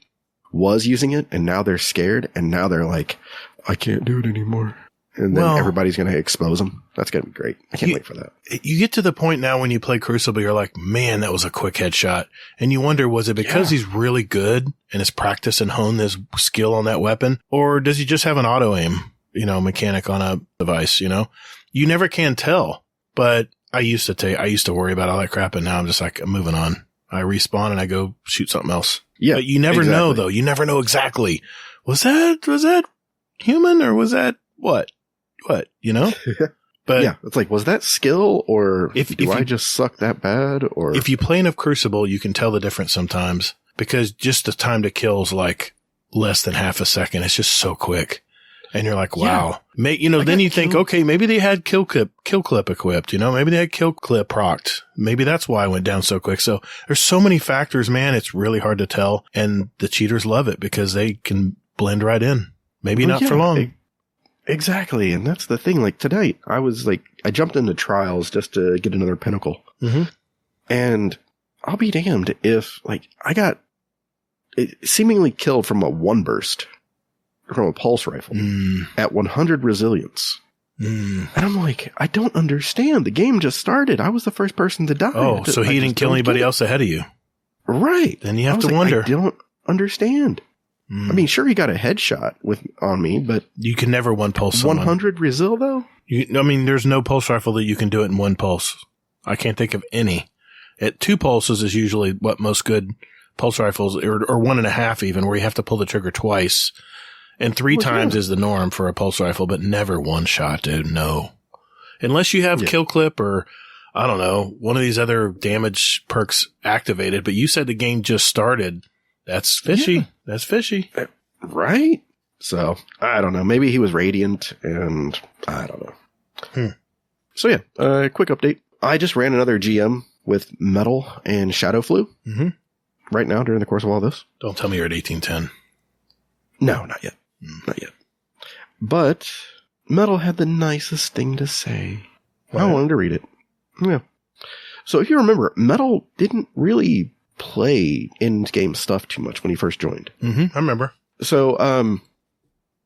Speaker 2: was using it and now they're scared and now they're like, I can't do it anymore. And then everybody's going to expose them. That's going to be great. I can't wait for that.
Speaker 1: You get to the point now when you play Crucible, you're like, man, that was a quick headshot. And you wonder, was it because he's really good and has practiced and honed his skill on that weapon? Or does he just have an auto aim, mechanic on a device, You never can tell. But I used to worry about all that crap. And now I'm just like, I'm moving on. I respawn and I go shoot something else. Yeah. But you never know though. You never know exactly. Was that human or was that what? But yeah, it's like, was that skill or do I just suck that bad? Or if you play enough Crucible, you can tell the difference sometimes because just the time to kill is like less than half a second. It's just so quick. And you're like, wow. Yeah. Then you think, okay, maybe they had kill clip equipped, maybe they had kill clip procced. Maybe that's why I went down so quick. So there's so many factors, man. It's really hard to tell. And the cheaters love it because they can blend right in. Maybe not for long.
Speaker 2: Exactly. And that's the thing. Like tonight, I jumped into trials just to get another pinnacle. Mm-hmm. And I'll be damned if I got seemingly killed from a one burst from a pulse rifle at 100 resilience. And I'm like, I don't understand. The game just started. I was the first person to die.
Speaker 1: Oh, so he didn't kill anybody else ahead of you.
Speaker 2: Right.
Speaker 1: Then you have to wonder.
Speaker 2: I don't understand. I mean, sure, he got a headshot on me, but
Speaker 1: you can never one pulse someone.
Speaker 2: 100 resil though?
Speaker 1: There's no pulse rifle that you can do it in one pulse. I can't think of any. At 2 pulses is usually what most good pulse rifles, or 1.5 even, where you have to pull the trigger twice. And 3 times is the norm for a pulse rifle, but never one shot, dude. No. Unless you have kill clip or, I don't know, one of these other damage perks activated. But you said the game just started. That's fishy. Yeah. That's fishy.
Speaker 2: Right? So, I don't know. Maybe he was radiant and I don't know. So yeah, quick update. I just ran another GM with Metal and Shadow Flu right now during the course of all this.
Speaker 1: Don't tell me you're at 1810.
Speaker 2: No, not yet. Not yet. But Metal had the nicest thing to say. Right. I wanted to read it. Yeah. So if you remember, Metal didn't really play in-game stuff too much when he first joined.
Speaker 1: I remember.
Speaker 2: So,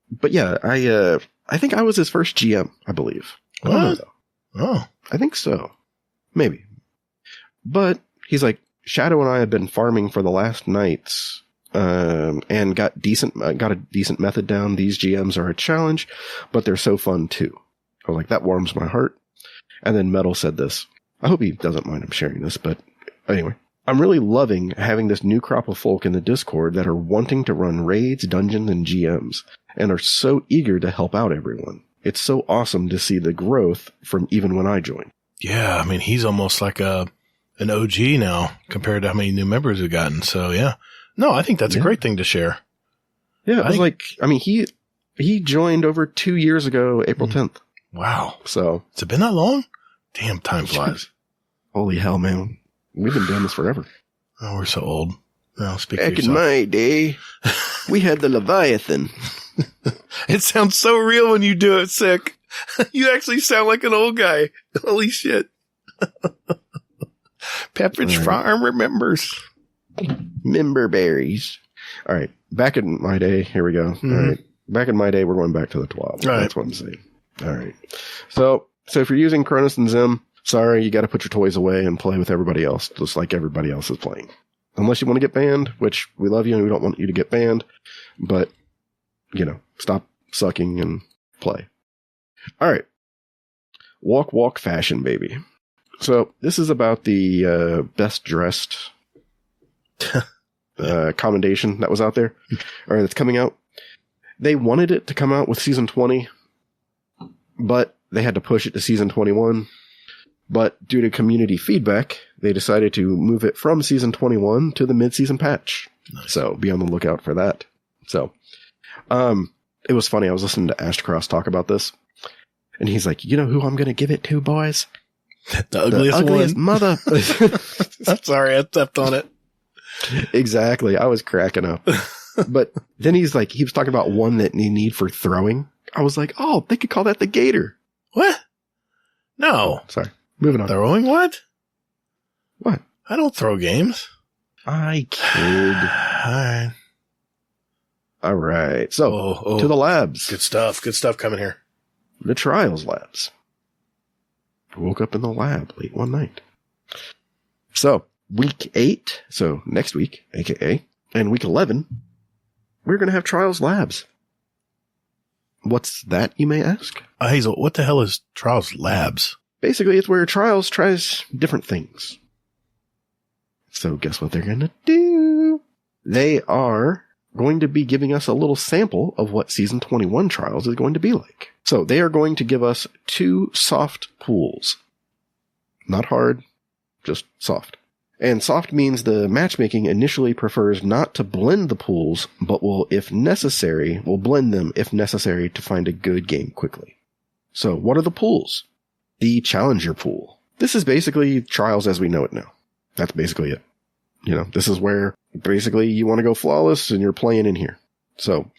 Speaker 2: but yeah, I think I was his first GM, I believe. I don't know though.
Speaker 1: Oh.
Speaker 2: I think so. Maybe. But he's like, Shadow and I have been farming for the last nights. And got a decent method down. These GMs are a challenge, but they're so fun too. I was like, that warms my heart. And then Metal said this. I hope he doesn't mind I'm sharing this, but anyway. I'm really loving having this new crop of folk in the Discord that are wanting to run raids, dungeons, and GMs, and are so eager to help out everyone. It's so awesome to see the growth from even when I joined.
Speaker 1: Yeah, I mean, he's almost like an OG now compared to how many new members we've gotten. So, yeah. No, I think that's a great thing to share.
Speaker 2: Yeah, he joined over 2 years ago, April 10th.
Speaker 1: Wow.
Speaker 2: So.
Speaker 1: Has it been that long? Damn, time flies.
Speaker 2: Holy hell, man. We've been doing this forever.
Speaker 1: Oh, we're so old. Well, speak
Speaker 2: Back in my day, we had the Leviathan.
Speaker 1: It sounds so real when you do it, Sick. You actually sound like an old guy. Holy shit. Pepperidge Farm remembers.
Speaker 2: Member berries. All right. Back in my day, here we go. Mm-hmm. All right. Back in my day, we're going back to the 12.
Speaker 1: Right.
Speaker 2: That's what I'm saying. All right. So if you're using Cronus and Zim, sorry, you got to put your toys away and play with everybody else, just like everybody else is playing. Unless you want to get banned, which we love you and we don't want you to get banned, but, stop sucking and play. All right. Walk fashion, baby. So this is about the best dressed commendation that was out there, or that's coming out. They wanted it to come out with season 20, but they had to push it to season 21. But due to community feedback, they decided to move it from season 21 to the mid-season patch. Nice. So be on the lookout for that. So, it was funny. I was listening to Ashcross talk about this, and he's like, "You know who I'm going to give it to, boys?
Speaker 1: The ugliest one.
Speaker 2: Mother."
Speaker 1: I'm sorry, I stepped on it.
Speaker 2: Exactly. I was cracking up. But then he was talking about one that you need for throwing. I was like, oh, they could call that the Gatr.
Speaker 1: What? No.
Speaker 2: Sorry. Moving on.
Speaker 1: Throwing what?
Speaker 2: What?
Speaker 1: I don't throw games.
Speaker 2: I kid. All right. So, to the labs.
Speaker 1: Good stuff. Good stuff coming here.
Speaker 2: The Trials labs. I woke up in the lab late one night. So, week 8, so next week, aka, and week 11, we're going to have Trials labs. What's that, you may ask?
Speaker 1: Hazel, what the hell is Trials labs?
Speaker 2: Basically, it's where Trials tries different things. So guess what they're going to do? They are going to be giving us a little sample of what Season 21 Trials is going to be like. So they are going to give us 2 soft pools. Not hard, just soft. And soft means the matchmaking initially prefers not to blend the pools, but will blend them if necessary to find a good game quickly. So what are the pools? The Challenger pool. This is basically Trials as we know it now. That's basically it. This is where basically you want to go flawless and you're playing in here. So,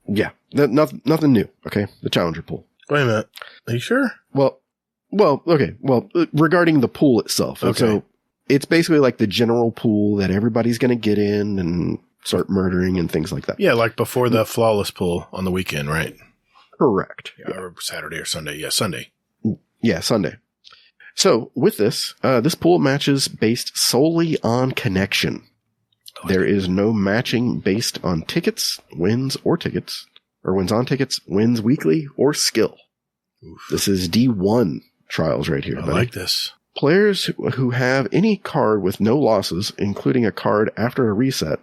Speaker 2: yeah, nothing new. Okay. The Challenger pool.
Speaker 1: Wait a minute. Are you sure?
Speaker 2: Well, okay. Well, regarding the pool itself. Okay. So it's basically like the general pool that everybody's going to get in and start murdering and things like that.
Speaker 1: Yeah. Like before the flawless pool on the weekend, right?
Speaker 2: Correct.
Speaker 1: Yeah, or Saturday or Sunday. Yeah. Sunday.
Speaker 2: Yeah. Sunday. So with this pool matches based solely on connection. There is no matching based on tickets, wins on tickets, wins weekly, or skill. Oof. This is D1 Trials right here.
Speaker 1: I like this.
Speaker 2: Players who have any card with no losses, including a card after a reset,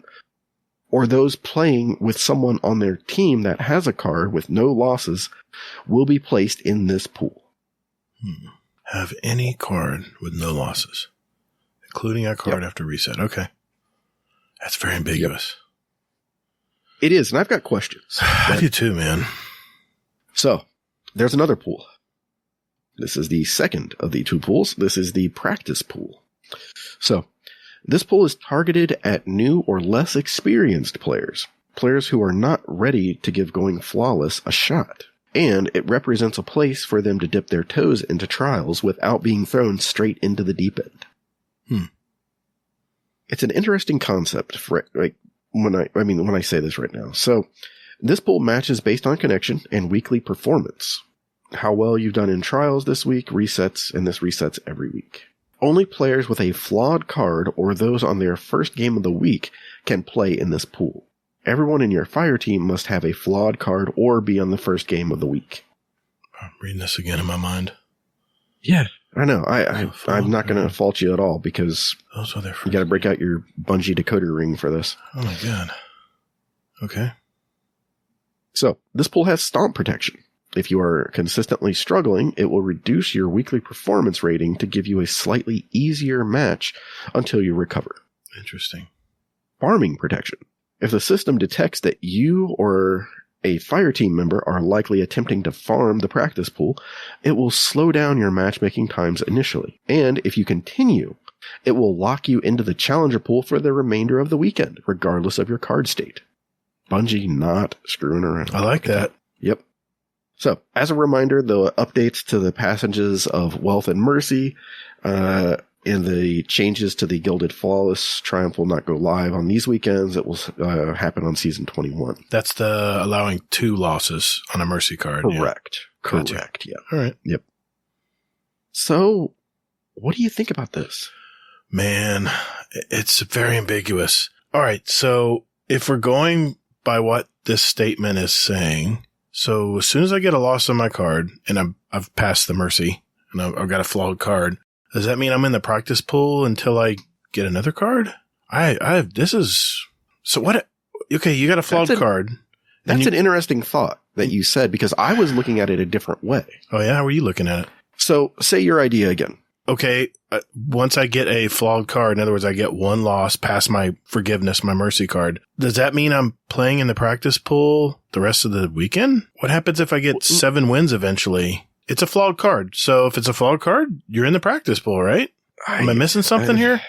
Speaker 2: or those playing with someone on their team that has a card with no losses, will be placed in this pool.
Speaker 1: Have any card with no losses, including a card after reset. Okay. That's very ambiguous.
Speaker 2: Yep. It is, and I've got questions.
Speaker 1: I do too, man.
Speaker 2: So, there's another pool. This is the second of the 2 pools. This is the practice pool. So, this pool is targeted at new or less experienced players who are not ready to give going flawless a shot. And it represents a place for them to dip their toes into Trials without being thrown straight into the deep end. It's an interesting concept for when I say this right now. So this pool matches based on connection and weekly performance. How well you've done in Trials this week resets, and this resets every week. Only players with a flawed card or those on their first game of the week can play in this pool. Everyone in your fire team must have a flawed card or be on the first game of the week.
Speaker 1: I'm reading this again in my mind.
Speaker 2: Yeah. I know. I'm not going to fault you at all because
Speaker 1: those are
Speaker 2: you got to break out your Bungie decoder ring for this.
Speaker 1: Oh my God. Okay.
Speaker 2: So this pool has stomp protection. If you are consistently struggling, it will reduce your weekly performance rating to give you a slightly easier match until you recover.
Speaker 1: Interesting.
Speaker 2: Farming protection. If the system detects that you or a fire team member are likely attempting to farm the practice pool, it will slow down your matchmaking times initially. And if you continue, it will lock you into the challenger pool for the remainder of the weekend, regardless of your card state. Bungie not screwing around.
Speaker 1: I like that.
Speaker 2: Yep. So, as a reminder, the updates to the passages of Wealth and Mercy, and the changes to the Gilded Flawless Triumph will not go live on these weekends. It will happen on Season 21.
Speaker 1: That's the allowing 2 losses on a Mercy card.
Speaker 2: Correct.
Speaker 1: Yeah.
Speaker 2: Correct,
Speaker 1: Gotcha.
Speaker 2: yeah.
Speaker 1: All right.
Speaker 2: Yep. So, what do you think about this?
Speaker 1: Man, it's very ambiguous. All right, so if we're going by what this statement is saying, so as soon as I get a loss on my card and I've passed the Mercy and I've got a flawed card, does that mean I'm in the practice pool until I get another card? So what? Okay, you got a flawed card.
Speaker 2: That's an interesting thought that you said, because I was looking at it a different way.
Speaker 1: Oh yeah? How were you looking at it?
Speaker 2: So say your idea again.
Speaker 1: Okay, once I get a flawed card, in other words, I get one loss past my forgiveness, my Mercy card, does that mean I'm playing in the practice pool the rest of the weekend? What happens if I get 7 wins eventually? It's a flawed card. So if it's a flawed card, you're in the practice pool, right? Am I missing something here?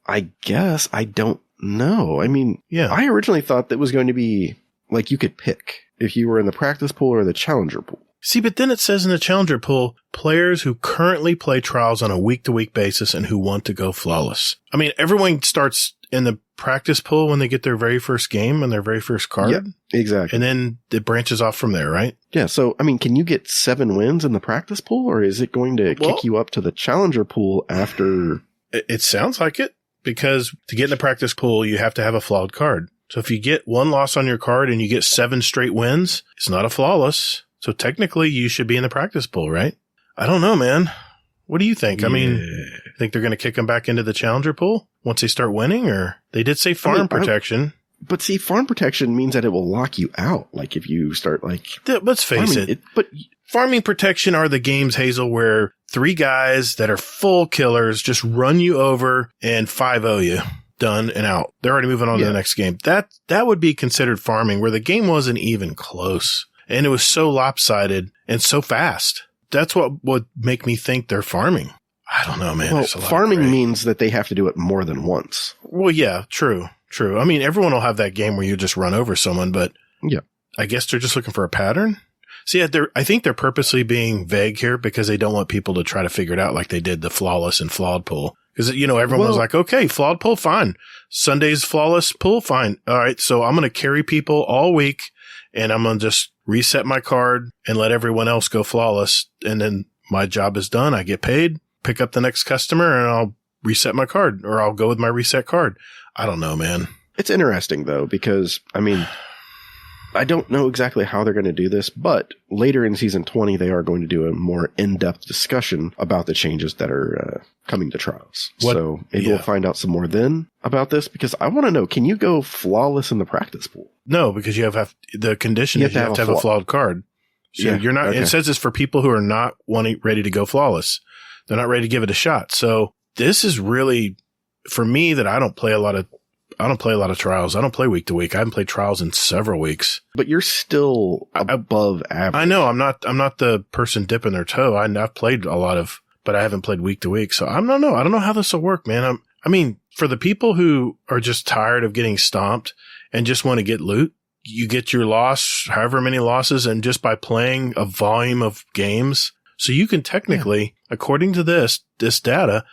Speaker 2: I guess. I don't know. I mean,
Speaker 1: yeah.
Speaker 2: I originally thought that was going to be like you could pick if you were in the practice pool or the challenger pool.
Speaker 1: See, but then it says in the challenger pool, players who currently play trials on a week-to-week basis and who want to go flawless. I mean, everyone starts in the practice pool when they get their very first game and their very first card.
Speaker 2: Yeah, exactly.
Speaker 1: And then it branches off from there, right?
Speaker 2: Yeah. So, I mean, can you get 7 wins in the practice pool, or is it going to kick you up to the challenger pool after?
Speaker 1: It sounds like it, because to get in the practice pool, you have to have a flawed card. So if you get 1 loss on your card and you get 7 straight wins, it's not a flawless. So technically, you should be in the practice pool, right? I don't know, man. What do you think?
Speaker 2: Yeah.
Speaker 1: I mean, think they're going to kick them back into the challenger pool once they start winning? Or they did say farm protection.
Speaker 2: But see, farm protection means that it will lock you out. Like if you start
Speaker 1: let's face it. But farming protection are the games, Hazel, where 3 guys that are full killers just run you over and 5-0 you. Done and out. They're already moving on to the next game. That would be considered farming, where the game wasn't even close. And it was so lopsided and so fast. That's what would make me think they're farming. I don't know, man.
Speaker 2: Well, farming means that they have to do it more than once.
Speaker 1: Well, yeah, true. I mean, everyone will have that game where you just run over someone, but yeah, I guess they're just looking for a pattern. See, I think they're purposely being vague here because they don't want people to try to figure it out like they did the flawless and flawed pool. Because, everyone was like, okay, flawed pool, fine. Sunday's flawless pool, fine. All right, so I'm going to carry people all week, and I'm going to just reset my card and let everyone else go flawless. And then my job is done. I get paid, pick up the next customer, and I'll reset my card, or I'll go with my reset card. I don't know, man.
Speaker 2: It's interesting, though, because, I mean, I don't know exactly how they're going to do this, but later in Season 20, they are going to do a more in-depth discussion about the changes that are coming to trials. So maybe we'll find out some more then about this, because I want to know, can you go flawless in the practice pool?
Speaker 1: No, because you have the condition is you have to have a flawed card. So you're not, it says it's for people who are not ready to go flawless. They're not ready to give it a shot. So this is really, for me, that I don't play a lot of trials. I don't play week to week. I haven't played trials in several weeks.
Speaker 2: But you're still above average.
Speaker 1: I know. I'm not the person dipping their toe. I've played a lot of, but I haven't played week to week. So I don't know. I don't know how this will work, man. I mean, for the people who are just tired of getting stomped and just want to get loot, you get your loss, however many losses, and just by playing a volume of games. So you can technically, according to this data,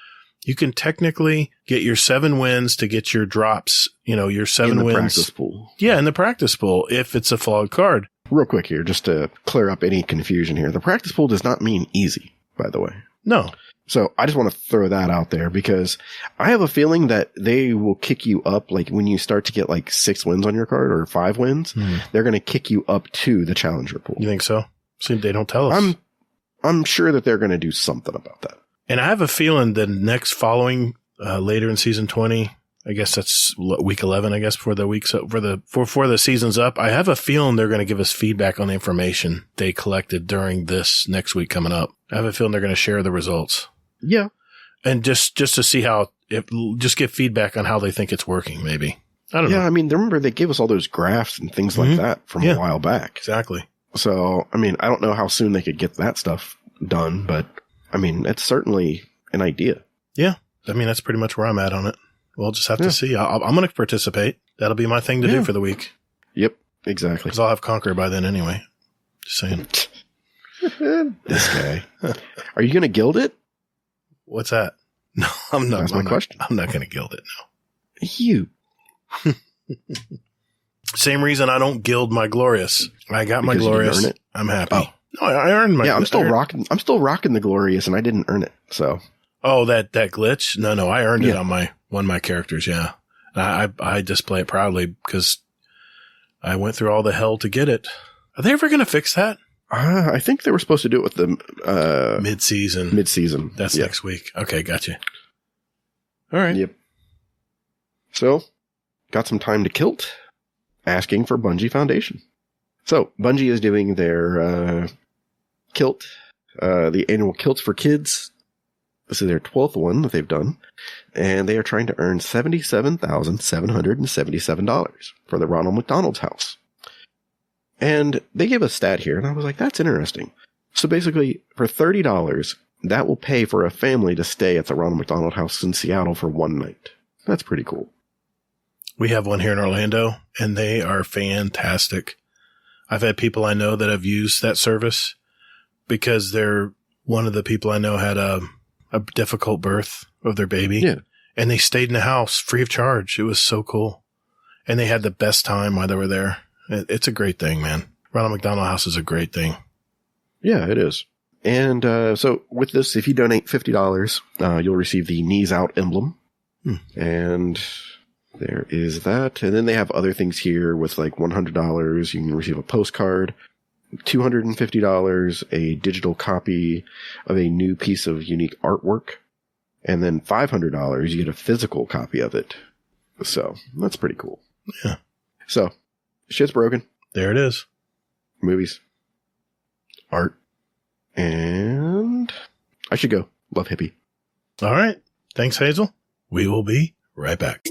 Speaker 1: you can technically get your 7 wins to get your drops, your 7 wins. In the
Speaker 2: practice pool.
Speaker 1: Yeah, in the practice pool, if it's a flawed card.
Speaker 2: Real quick here, just to clear up any confusion here. The practice pool does not mean easy, by the way.
Speaker 1: No.
Speaker 2: So I just want to throw that out there, because I have a feeling that they will kick you up, like when you start to get like 6 wins on your card or 5 wins, they're going to kick you up to the challenger pool.
Speaker 1: You think so? See, they don't tell us.
Speaker 2: I'm sure that they're going to do something about that.
Speaker 1: And I have a feeling the next following, later in season 20, I guess that's week 11, I guess, before the season's up. I have a feeling they're going to give us feedback on the information they collected during this next week coming up. I have a feeling they're going to share the results.
Speaker 2: Yeah.
Speaker 1: And just to see just give feedback on how they think it's working, maybe. I don't know.
Speaker 2: Yeah, I mean, remember they gave us all those graphs and things like that from a while back.
Speaker 1: Exactly.
Speaker 2: So, I mean, I don't know how soon they could get that stuff done, but I mean, it's certainly an idea.
Speaker 1: Yeah. I mean, that's pretty much where I'm at on it. We'll just have to see. I'm going to participate. That'll be my thing to do for the week.
Speaker 2: Yep, exactly.
Speaker 1: Because I'll have Conqueror by then anyway. Just saying.
Speaker 2: This guy. Are you going to guild it?
Speaker 1: What's that? No, I'm not.
Speaker 2: That's my question.
Speaker 1: I'm not going to guild it, no.
Speaker 2: You.
Speaker 1: Same reason I don't guild my Glorious. I got my Glorious.
Speaker 2: You didn't earn it?
Speaker 1: I'm happy.
Speaker 2: Oh.
Speaker 1: No, I earned my.
Speaker 2: Yeah, I'm still rocking the Glorious, and I didn't earn it. So.
Speaker 1: Oh, that glitch? No, I earned it on one of my characters. Yeah, I display it proudly because I went through all the hell to get it. Are they ever going to fix that?
Speaker 2: I think they were supposed to do it with the
Speaker 1: mid-season.
Speaker 2: Mid-season.
Speaker 1: That's next week. Okay, gotcha. All right.
Speaker 2: Yep. So, got some time to kilt. Asking for Bungie Foundation. So, Bungie is doing their kilt, the annual Kilts for Kids. This is their 12th one that they've done. And they are trying to earn $77,777 for the Ronald McDonald's house. And they gave a stat here, and I was like, that's interesting. So basically, for $30, that will pay for a family to stay at the Ronald McDonald house in Seattle for one night. That's pretty cool.
Speaker 1: We have one here in Orlando, and they are fantastic. I've had people I know that have used that service because one of the people I know had a difficult birth of their baby.
Speaker 2: Yeah.
Speaker 1: And they stayed in the house free of charge. It was so cool. And they had the best time while they were there. It's a great thing, man. Ronald McDonald House is a great thing.
Speaker 2: Yeah, it is. And so with this, if you donate $50, you'll receive the Knees Out emblem. And there is that. And then they have other things here with like $100. You can receive a postcard. $250, a digital copy of a new piece of unique artwork. And then $500, you get a physical copy of it. So that's pretty cool.
Speaker 1: Yeah.
Speaker 2: So shit's broken.
Speaker 1: There it is.
Speaker 2: Movies. Art. And I should go. Love Hippie.
Speaker 1: All right. Thanks, Hazel. We will be right back.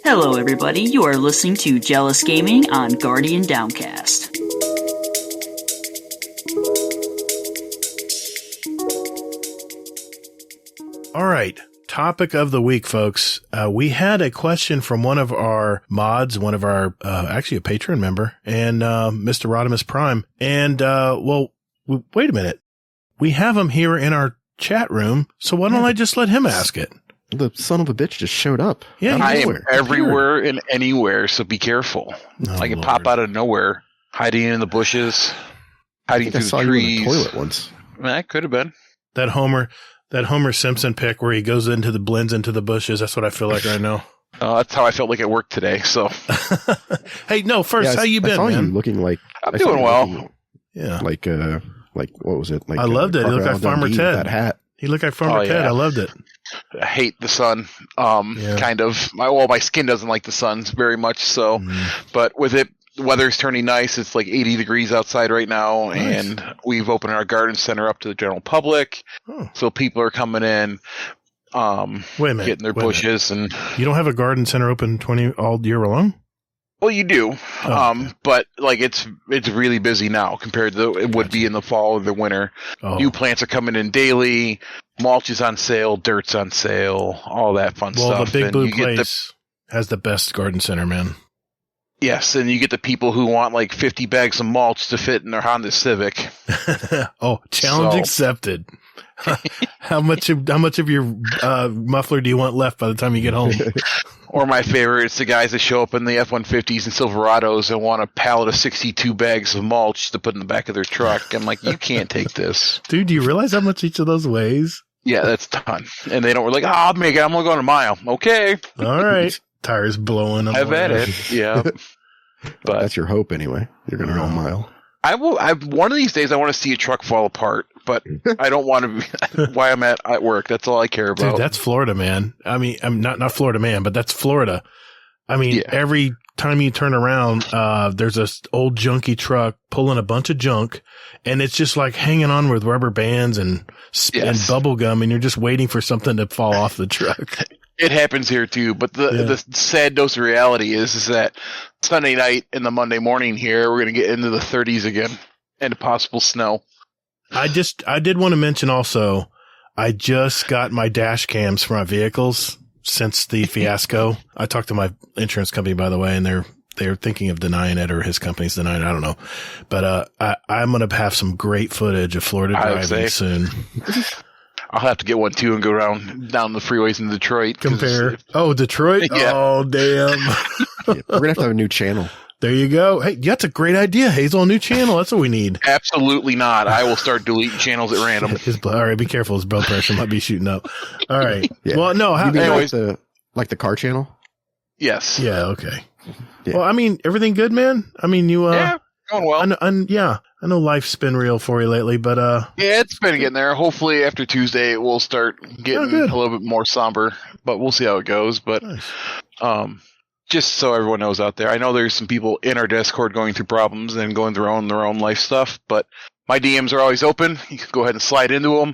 Speaker 4: Hello, everybody. You are listening to Jealous Gaming on Guardian Downcast.
Speaker 1: All right. Topic of the week, folks. We had a question from one of our mods, actually a Patreon member, and Mr. Rodimus Prime. And, wait a minute. We have him here in our chat room, so why don't I just let him ask it?
Speaker 2: The son of a bitch just showed up.
Speaker 1: Yeah,
Speaker 5: I am everywhere and anywhere, so be careful. I can pop out of nowhere, hiding in the bushes, hiding through the trees.
Speaker 2: You in the toilet once.
Speaker 5: That could have been
Speaker 1: that Homer Simpson pick where he goes blends into the bushes. That's what I feel like right now.
Speaker 5: That's how I felt like at work today. So,
Speaker 1: hey, no, first, how you been, man?
Speaker 2: You looking like
Speaker 5: I'm doing well.
Speaker 1: Yeah,
Speaker 2: like what was it? Like
Speaker 1: I loved it. He looked like Farmer Ted.
Speaker 2: That hat.
Speaker 1: He looked like Farmer Ted. I loved it.
Speaker 5: I hate the sun. Kind of. My skin doesn't like the sun very much. So, but with it, the weather's turning nice. It's like 80 degrees outside right now, nice. And we've opened our garden center up to the general public. So people are coming in, getting their bushes, and
Speaker 1: you don't have a garden center open all year long.
Speaker 5: Well, you do, but like it's really busy now compared to it would be in the fall or the winter. New plants are coming in daily. Mulch is on sale, dirt's on sale, all that fun stuff.
Speaker 1: Well, the Big Blue Place has the best garden center, man.
Speaker 5: Yes, and you get the people who want like 50 bags of mulch to fit in their Honda Civic.
Speaker 1: Challenge accepted. How much of your muffler do you want left by the time you get home?
Speaker 5: Or my favorite, it's the guys that show up in the F-150s and Silverados and want a pallet of 62 bags of mulch to put in the back of their truck. I'm like, you can't take this.
Speaker 1: Dude, do you realize how much each of those weighs?
Speaker 5: Yeah, that's a ton. And they don't like, I'll make it. I'm going to go a mile. Okay.
Speaker 1: All right. Tires blowing.
Speaker 5: I've had it. Yeah.
Speaker 2: But that's your hope anyway. You're going to go a mile.
Speaker 5: One of these days, I want to see a truck fall apart, but I don't want to. Why I'm at work. That's all I care about.
Speaker 1: Dude, that's Florida, man. I mean, I'm not Florida, man, but that's Florida. I mean, every time you turn around, there's this old junky truck pulling a bunch of junk, and it's just like hanging on with rubber bands and bubble gum, and you're just waiting for something to fall off the truck.
Speaker 5: It happens here too, but the sad dose of reality is that Sunday night and the Monday morning here, we're going to get into the 30s again and possible snow.
Speaker 1: I did want to mention also, I just got my dash cams for my vehicles since the fiasco. I talked to my insurance company, by the way, and they're thinking of denying it, or his company's denying it. I don't know, but I'm going to have some great footage of Florida driving soon.
Speaker 5: I'll have to get one too and go down the freeways in Detroit.
Speaker 1: Compare. Detroit?
Speaker 5: Yeah.
Speaker 1: Oh, damn.
Speaker 2: We're going to have a new channel.
Speaker 1: There you go. Hey, that's a great idea, Hazel. A new channel. That's what we need.
Speaker 5: Absolutely not. I will start deleting channels at random.
Speaker 1: All right, be careful. His blood pressure might be shooting up. All right.
Speaker 2: Yeah.
Speaker 1: Well, no.
Speaker 2: Anyways, like the car channel?
Speaker 5: Yes.
Speaker 1: Yeah, okay.
Speaker 2: Yeah.
Speaker 1: Well, I mean, everything good, man? I mean, you...
Speaker 5: yeah, going well.
Speaker 1: I know life's been real for you lately, but...
Speaker 5: yeah, it's been getting there. Hopefully after Tuesday, it will start getting a little bit more somber, but we'll see how it goes. But
Speaker 1: nice.
Speaker 5: Just so everyone knows out there, I know there's some people in our Discord going through problems and going through their own life stuff, but my DMs are always open. You can go ahead and slide into them.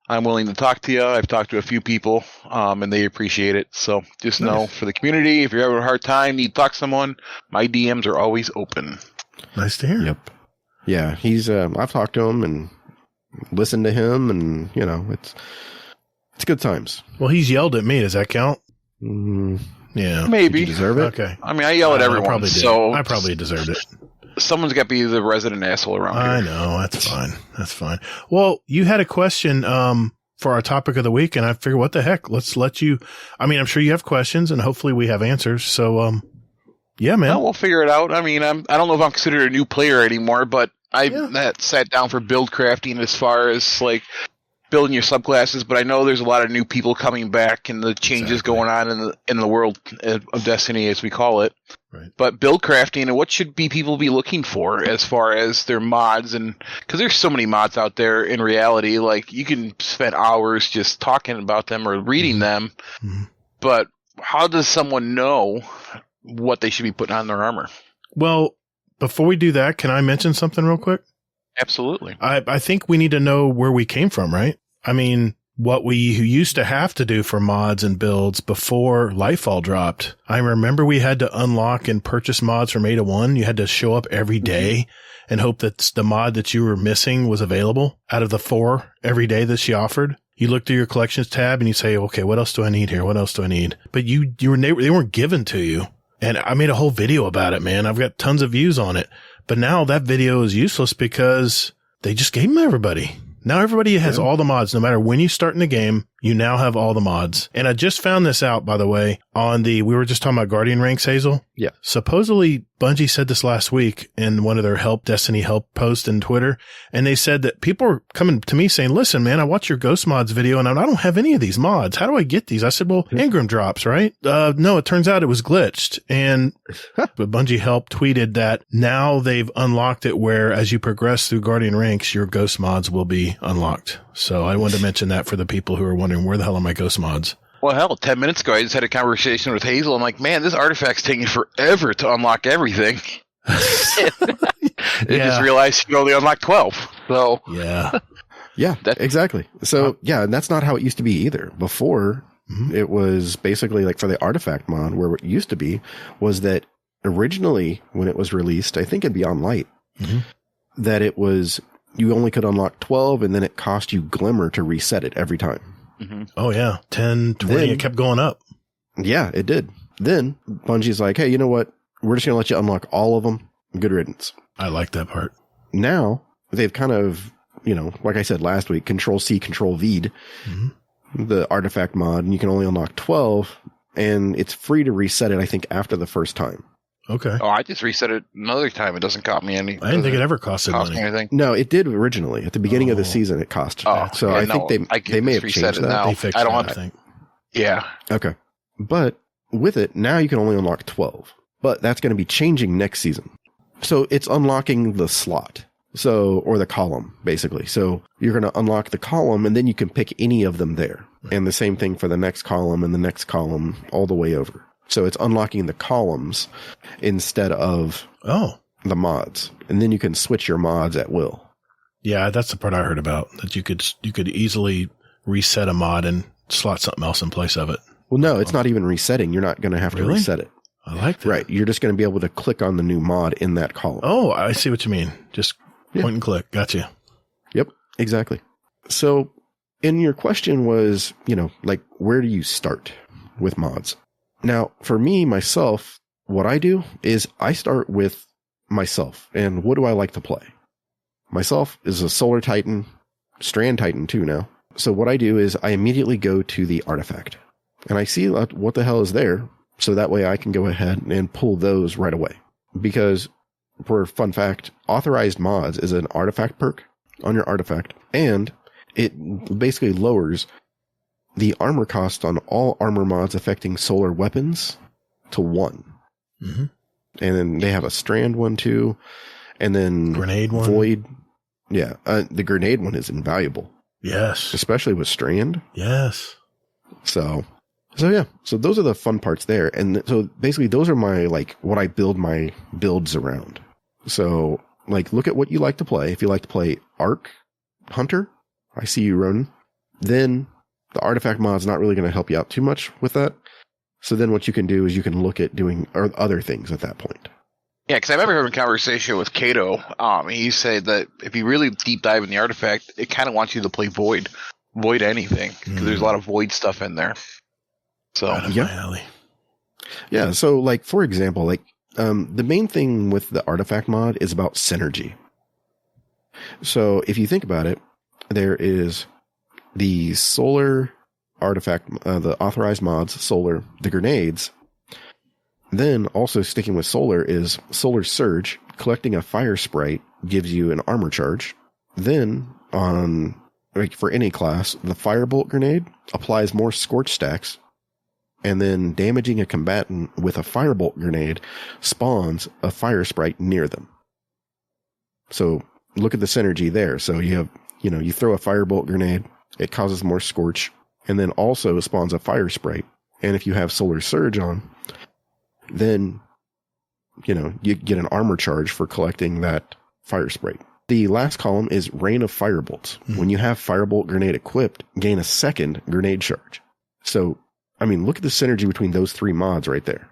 Speaker 5: I'm willing to talk to you. I've talked to a few people, and they appreciate it. So just know, for the community, if you're having a hard time, need to talk to someone, my DMs are always open.
Speaker 1: Nice to hear.
Speaker 2: Yep. Yeah, he's. I've talked to him and listened to him, and it's good times.
Speaker 1: Well, he's yelled at me. Does that count?
Speaker 2: Yeah,
Speaker 5: maybe.
Speaker 2: Did you deserve it?
Speaker 1: Okay.
Speaker 5: I mean, I yell at everyone,
Speaker 1: I probably deserved it.
Speaker 5: Someone's got to be the resident asshole around here.
Speaker 1: I know. That's fine. That's fine. Well, you had a question for our topic of the week, and I figured, what the heck? Let's let you. I mean, I'm sure you have questions, and hopefully we have answers. So, yeah, man.
Speaker 5: Well, we'll figure it out. I mean, I don't know if I'm considered a new player anymore, but I sat down for build crafting as far as like building your subclasses, but I know there's a lot of new people coming back and the changes going on in the world of Destiny, as we call it.
Speaker 1: Right.
Speaker 5: But build crafting, and what should people be looking for as far as their mods? And because there's so many mods out there in reality, like you can spend hours just talking about them or reading them, but how does someone know what they should be putting on their armor?
Speaker 1: Well, before we do that, can I mention something real quick?
Speaker 5: Absolutely.
Speaker 1: I think we need to know where we came from, right? I mean, what we used to have to do for mods and builds before Lightfall dropped. I remember we had to unlock and purchase mods from A to 1. You had to show up every day and hope that the mod that you were missing was available out of the 4 every day that she offered. You look through your collections tab and you say, okay, what else do I need here? What else do I need? But they weren't given to you. And I made a whole video about it, man. I've got tons of views on it. But now that video is useless because they just gave them to everybody. Now everybody has all the mods. No matter when you start in the game, you now have all the mods. And I just found this out, by the way, we were just talking about Guardian ranks, Hazel.
Speaker 2: Yeah.
Speaker 1: Supposedly, Bungie said this last week in one of their Destiny help posts in Twitter. And they said that people are coming to me saying, listen, man, I watched your Ghost Mods video and I don't have any of these mods. How do I get these? I said, well, Ingram drops, right? No, it turns out it was glitched. And Bungie help tweeted that now they've unlocked it where as you progress through Guardian ranks, your Ghost Mods will be unlocked. So I wanted to mention that for the people who are wondering, where the hell are my Ghost Mods?
Speaker 5: Well, hell, 10 minutes ago, I just had a conversation with Hazel. I'm like, man, this artifact's taking forever to unlock everything. I just realized you only unlocked 12. So
Speaker 2: yeah, exactly. So and that's not how it used to be either. Before, it was basically like for the artifact mod, where it used to be was that originally when it was released, I think in Beyond Light, that it was you only could unlock 12, and then it cost you Glimmer to reset it every time.
Speaker 1: Oh, yeah. 10, 20, then, it kept going up.
Speaker 2: Yeah, it did. Then Bungie's like, hey, you know what? We're just going to let you unlock all of them. Good riddance.
Speaker 1: I like that part.
Speaker 2: Now, they've kind of, like I said last week, Control-C, Control-V'd the artifact mod, and you can only unlock 12, and it's free to reset it, I think, after the first time.
Speaker 1: Okay.
Speaker 5: Oh, I just reset it another time. It doesn't cost me any.
Speaker 1: I didn't think it ever costed money.
Speaker 5: Anything.
Speaker 2: No, it did originally. At the beginning of the season, it cost. So I think they may have changed that.
Speaker 1: They fixed that, I think.
Speaker 5: Yeah.
Speaker 2: Okay. But with it, now you can only unlock 12. But that's going to be changing next season. So it's unlocking the slot. So, or the column, basically. So you're going to unlock the column and then you can pick any of them there. And the same thing for the next column and the next column all the way over. So it's unlocking the columns instead of the mods. And then you can switch your mods at will.
Speaker 1: Yeah, that's the part I heard about, that you could easily reset a mod and slot something else in place of it.
Speaker 2: Well, no, it's not even resetting. You're not going to have to reset it.
Speaker 1: I like that.
Speaker 2: Right. You're just going to be able to click on the new mod in that column.
Speaker 1: Oh, I see what you mean. Just point and click. Gotcha.
Speaker 2: Yep, exactly. So, and your question was, like, where do you start with mods? Now, for me, myself, what I do is I start with myself. And what do I like to play? Myself is a Solar Titan, Strand Titan too now. So what I do is I immediately go to the artifact. And I see what the hell is there. So that way I can go ahead and pull those right away. Because, for a fun fact, authorized mods is an artifact perk on your artifact. And it basically lowers the armor cost on all armor mods affecting solar weapons to 1. Mm-hmm. And then they have a strand one too. And then
Speaker 1: grenade one.
Speaker 2: Void. Yeah. The grenade one is invaluable.
Speaker 1: Yes.
Speaker 2: Especially with strand.
Speaker 1: Yes.
Speaker 2: So yeah. So those are the fun parts there. And so basically those are my, like, what I build my builds around. So, like, look at what you like to play. If you like to play Arc Hunter, I see you, Ronan. Then the artifact mod's not really going to help you out too much with that. So then what you can do is you can look at doing other things at that point.
Speaker 5: Yeah, because I've ever heard a conversation with Kato. He said that if you really deep dive in the artifact, it kind of wants you to play Void anything, because there's a lot of Void stuff in there. So
Speaker 2: yeah. So, like, for example, like, the main thing with the artifact mod is about synergy. So if you think about it, there is the solar artifact, the authorized mods, solar, the grenades. Then also sticking with solar is Solar Surge. Collecting a fire sprite gives you an armor charge. Then on, like, for any class, the firebolt grenade applies more scorch stacks. And then damaging a combatant with a firebolt grenade spawns a fire sprite near them. So look at the synergy there. So you have, you throw a firebolt grenade, it causes more scorch, and then also spawns a fire sprite. And if you have Solar Surge on, then, you get an armor charge for collecting that fire sprite. The last column is Rain of Firebolts. Mm-hmm. When you have firebolt grenade equipped, gain a second grenade charge. So, I mean, look at the synergy between those 3 mods right there.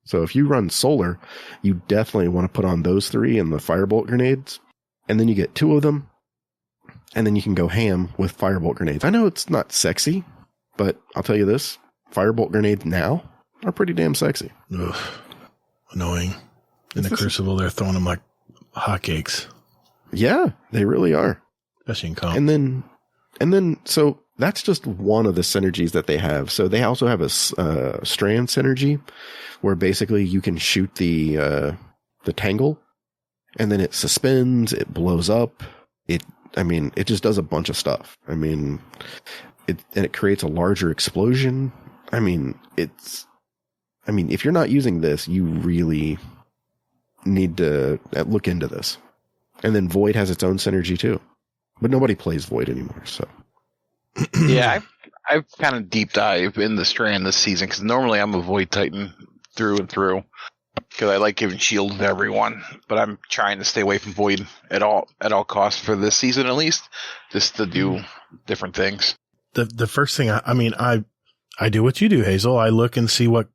Speaker 2: So if you run solar, you definitely want to put on those 3 and the firebolt grenades. And then you get 2 of them. And then you can go ham with firebolt grenades. I know it's not sexy, but I'll tell you this. Firebolt grenades now are pretty damn sexy.
Speaker 1: Ugh. Annoying. In the Crucible, they're throwing them like hotcakes.
Speaker 2: Yeah, they really are.
Speaker 1: Especially in comp.
Speaker 2: And then, so that's just one of the synergies that they have. So they also have a strand synergy where basically you can shoot the tangle and then it suspends, it blows up. It just does a bunch of stuff. It creates a larger explosion. If you're not using this, you really need to look into this. And then Void has its own synergy too, but nobody plays Void anymore. So
Speaker 5: yeah, I've kind of deep dive in the strand this season, because normally I'm a Void Titan through and through, because I like giving shield to everyone, but I'm trying to stay away from Void at all costs for this season, at least, just to do different things.
Speaker 1: The first thing, I do what you do, Hazel. I look and see what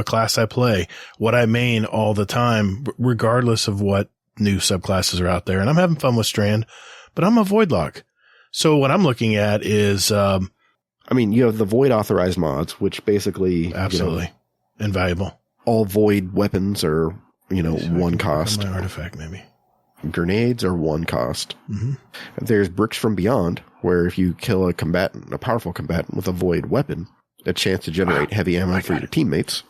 Speaker 1: class I play, what I main all the time, regardless of what new subclasses are out there. And I'm having fun with Strand, but I'm a Voidlock. So what I'm looking at is, you
Speaker 2: have the Void authorized mods, which basically
Speaker 1: absolutely invaluable.
Speaker 2: All Void weapons are, one cost.
Speaker 1: My artifact, maybe.
Speaker 2: Grenades are 1 cost. Mm-hmm. There's Bricks from Beyond, where if you kill a powerful combatant with a Void weapon, a chance to generate heavy ammo for your teammates.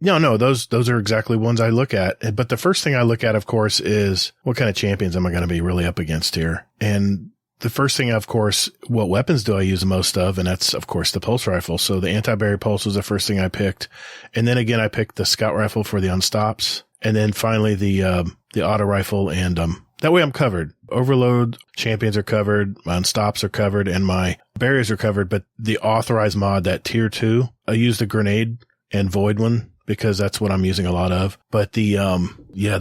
Speaker 1: No, those are exactly ones I look at. But the first thing I look at, of course, is what kind of champions am I going to be really up against here? And the first thing, of course, what weapons do I use the most of? And that's, of course, the pulse rifle. So the anti-barrier pulse was the first thing I picked. And then again, I picked the scout rifle for the unstops. And then finally the the auto rifle, and that way I'm covered. Overload champions are covered, my unstops are covered, and my barriers are covered. But the authorized mod, that tier 2, I use the grenade and void one because that's what I'm using a lot of. But the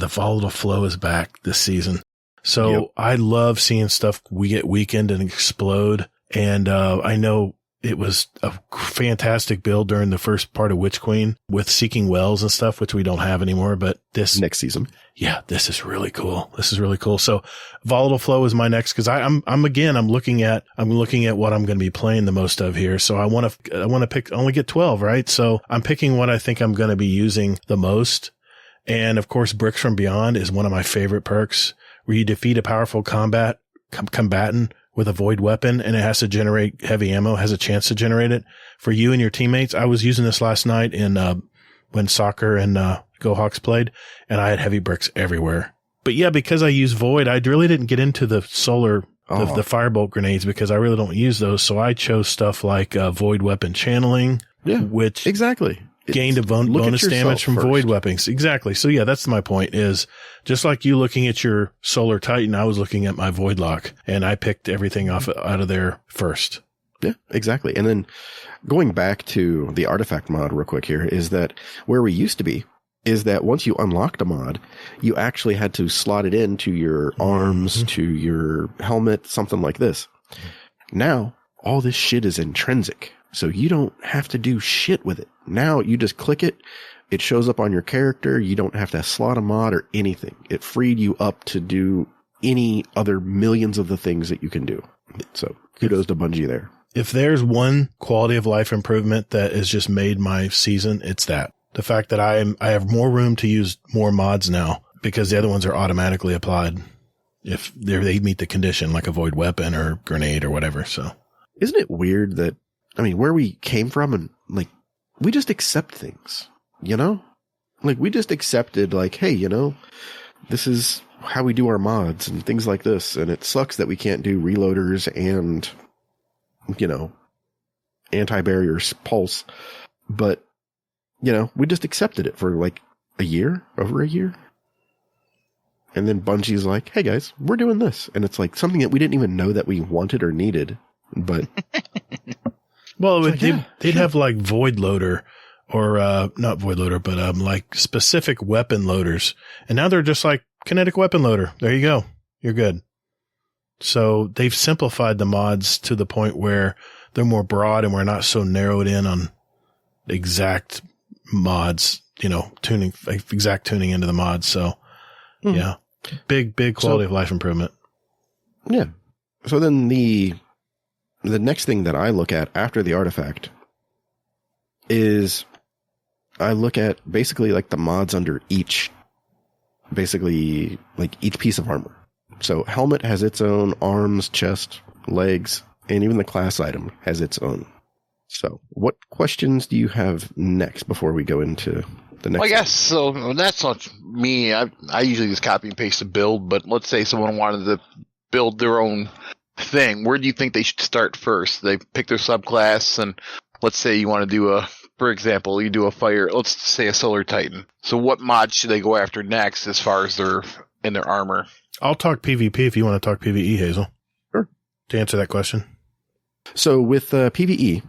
Speaker 1: volatile flow is back this season. So I love seeing stuff we get weakened and explode. And I know it was a fantastic build during the first part of Witch Queen with Seeking Wells and stuff, which we don't have anymore. But this
Speaker 2: next season,
Speaker 1: this is really cool. This is really cool. So volatile flow is my next, because I'm looking at what I'm going to be playing the most of here. So I want to pick, only get 12, right? So I'm picking what I think I'm going to be using the most. And of course, Bricks from Beyond is one of my favorite perks, where you defeat a powerful combatant with a void weapon, and it has to generate heavy ammo, has a chance to generate it for you and your teammates. I was using this last night in when Soccer and Go Hawks played, and I had heavy bricks everywhere. But yeah, because I use void, I really didn't get into the solar, the firebolt grenades, because I really don't use those. So I chose stuff like void weapon channeling, which
Speaker 2: exactly
Speaker 1: gained a bonus damage from void weapons. Exactly. So yeah, that's my point, is just like you looking at your Solar Titan, I was looking at my Void Lock, and I picked everything out of there first.
Speaker 2: Yeah, exactly. And then going back to the artifact mod real quick here, is that where we used to be is that once you unlocked a mod, you actually had to slot it into your arms, to your helmet, something like this. Now, all this shit is intrinsic. So you don't have to do shit with it. Now you just click it. It shows up on your character. You don't have to slot a mod or anything. It freed you up to do any other millions of the things that you can do. So kudos to Bungie there.
Speaker 1: If there's one quality of life improvement that has just made my season, it's that. The fact that I have more room to use more mods now, because the other ones are automatically applied if they meet the condition, like a void weapon or grenade or whatever. So
Speaker 2: isn't it weird that, I mean, where we came from, and like, we just accept things, you know? Like, we just accepted, like, hey, you know, this is how we do our mods and things like this. And it sucks that we can't do reloaders and, you know, anti-barriers pulse. But, you know, we just accepted it for like over a year. And then Bungie's like, hey guys, we're doing this. And it's like something that we didn't even know that we wanted or needed. But
Speaker 1: well, they'd have like void loader, or not void loader, but like specific weapon loaders. And now they're just like kinetic weapon loader. There you go. You're good. So they've simplified the mods to the point where they're more broad, and we're not so narrowed in on exact mods, you know, exact tuning into the mods. So yeah, big quality of life improvement.
Speaker 2: Yeah. So then the next thing that I look at after the artifact is I look at basically like the mods under each piece of armor. So helmet has its own, arms, chest, legs, and even the class item has its own. So what questions do you have next before we go into the next?
Speaker 5: Well, I guess so. That's not me. I usually just copy and paste a build, but let's say someone wanted to build their own thing. Where do you think they should start first? They pick their subclass, and let's say you want to do for example, you do a fire, let's say a Solar Titan. So what mod should they go after next as far as in their armor?
Speaker 1: I'll talk PvP if you want to talk PvE, Hazel.
Speaker 2: Sure.
Speaker 1: To answer that question.
Speaker 2: So with PvE,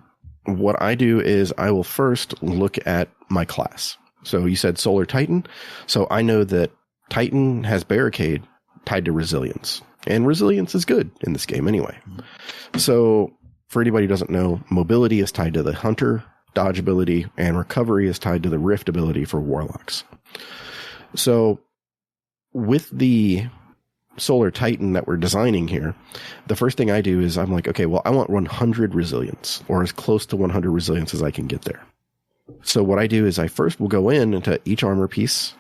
Speaker 2: what I do is I will first look at my class. So you said Solar Titan. So I know that Titan has Barricade tied to Resilience. And Resilience is good in this game anyway. So for anybody who doesn't know, Mobility is tied to the Hunter, Dodge ability, and Recovery is tied to the Rift ability for Warlocks. So with the Solar Titan that we're designing here, the first thing I do is I'm like, okay, well, I want 100 Resilience, or as close to 100 Resilience as I can get there. So what I do is I first will go into each armor piece.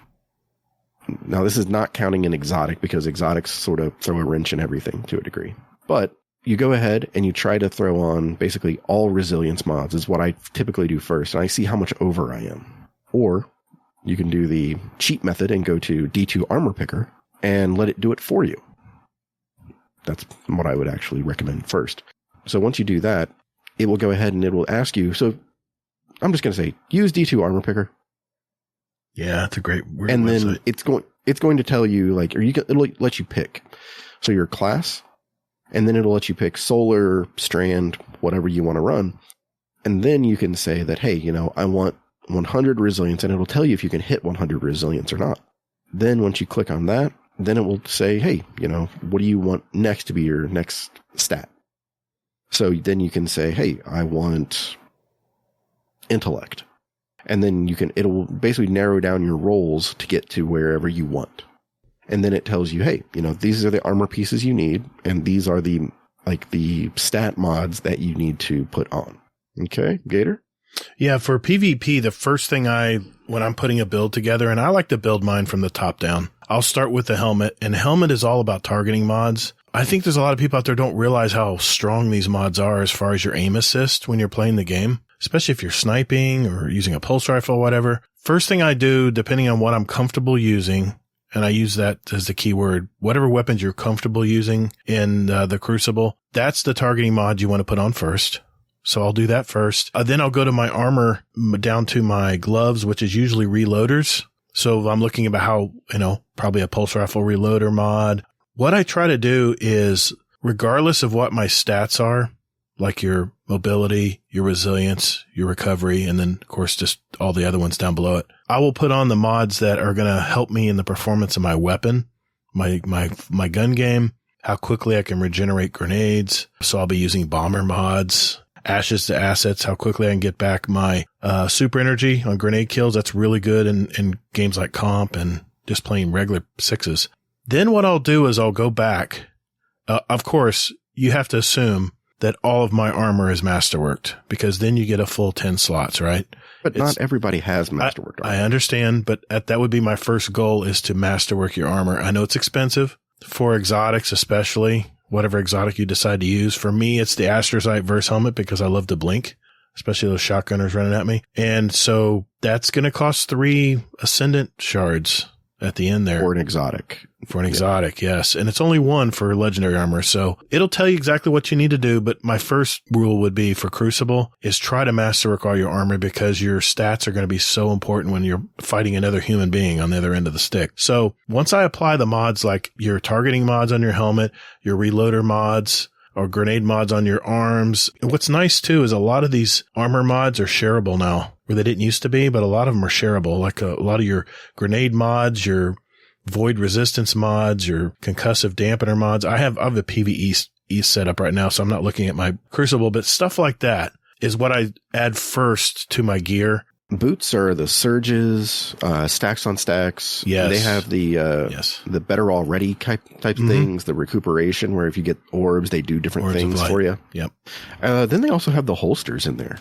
Speaker 2: Now, this is not counting an exotic, because exotics sort of throw a wrench in everything to a degree. But you go ahead and you try to throw on basically all Resilience mods is what I typically do first. And I see how much over I am. Or you can do the cheat method and go to D2 Armor Picker and let it do it for you. That's what I would actually recommend first. So once you do that, it will go ahead and it will ask you. So I'm just going to say, use D2 Armor Picker.
Speaker 1: Yeah, it's a great website.
Speaker 2: And then it's going to tell you, like, it'll let you pick. So your class, and then it'll let you pick solar, strand, whatever you want to run. And then you can say that, hey, I want 100 resilience, and it'll tell you if you can hit 100 resilience or not. Then once you click on that, then it will say, hey, what do you want next to be your next stat? So then you can say, hey, I want intellect. And then it will basically narrow down your rolls to get to wherever you want. And then it tells you, hey, these are the armor pieces you need, and these are the stat mods that you need to put on. Okay, Gatr?
Speaker 1: Yeah, for PvP, the first thing when I'm putting a build together, and I like to build mine from the top down, I'll start with the helmet, and helmet is all about targeting mods. I think there's a lot of people out there don't realize how strong these mods are as far as your aim assist when you're playing the game, especially if you're sniping or using a pulse rifle or whatever. First thing I do, depending on what I'm comfortable using, and I use that as the keyword, whatever weapons you're comfortable using in the Crucible, that's the targeting mod you want to put on first. So I'll do that first. Then I'll go to my armor down to my gloves, which is usually reloaders. So I'm looking about how, probably a pulse rifle reloader mod. What I try to do is, regardless of what my stats are, like your mobility, your resilience, your recovery, and then, of course, just all the other ones down below it, I will put on the mods that are going to help me in the performance of my weapon, my gun game, how quickly I can regenerate grenades. So I'll be using bomber mods, ashes to assets, how quickly I can get back my super energy on grenade kills. That's really good in games like Comp and just playing regular sixes. Then what I'll do is I'll go back. Of course, you have to assume that all of my armor is masterworked, because then you get a full 10 slots, right?
Speaker 2: But not everybody has masterworked armor.
Speaker 1: I understand, but that would be my first goal, is to masterwork your armor. I know it's expensive for exotics, especially whatever exotic you decide to use. For me, it's the Astrocyte Verse helmet, because I love to blink, especially those shotgunners running at me. And so that's going to cost 3 Ascendant shards at the end there.
Speaker 2: For an exotic.
Speaker 1: For an exotic, yes. And it's only 1 for legendary armor. So it'll tell you exactly what you need to do. But my first rule would be for Crucible is try to masterwork all your armor, because your stats are going to be so important when you're fighting another human being on the other end of the stick. So once I apply the mods, like your targeting mods on your helmet, your reloader mods, or grenade mods on your arms. What's nice too is a lot of these armor mods are shareable now, where they didn't used to be, but a lot of them are shareable. Like a lot of your grenade mods, your void resistance mods, your concussive dampener mods. I have a PvE set up right now, so I'm not looking at my Crucible, but stuff like that is what I add first to my gear.
Speaker 2: Boots are the surges, stacks on stacks.
Speaker 1: Yes.
Speaker 2: They have the better already type things, the recuperation, where if you get orbs, they do different things for you.
Speaker 1: Yep.
Speaker 2: Then they also have the holsters in there.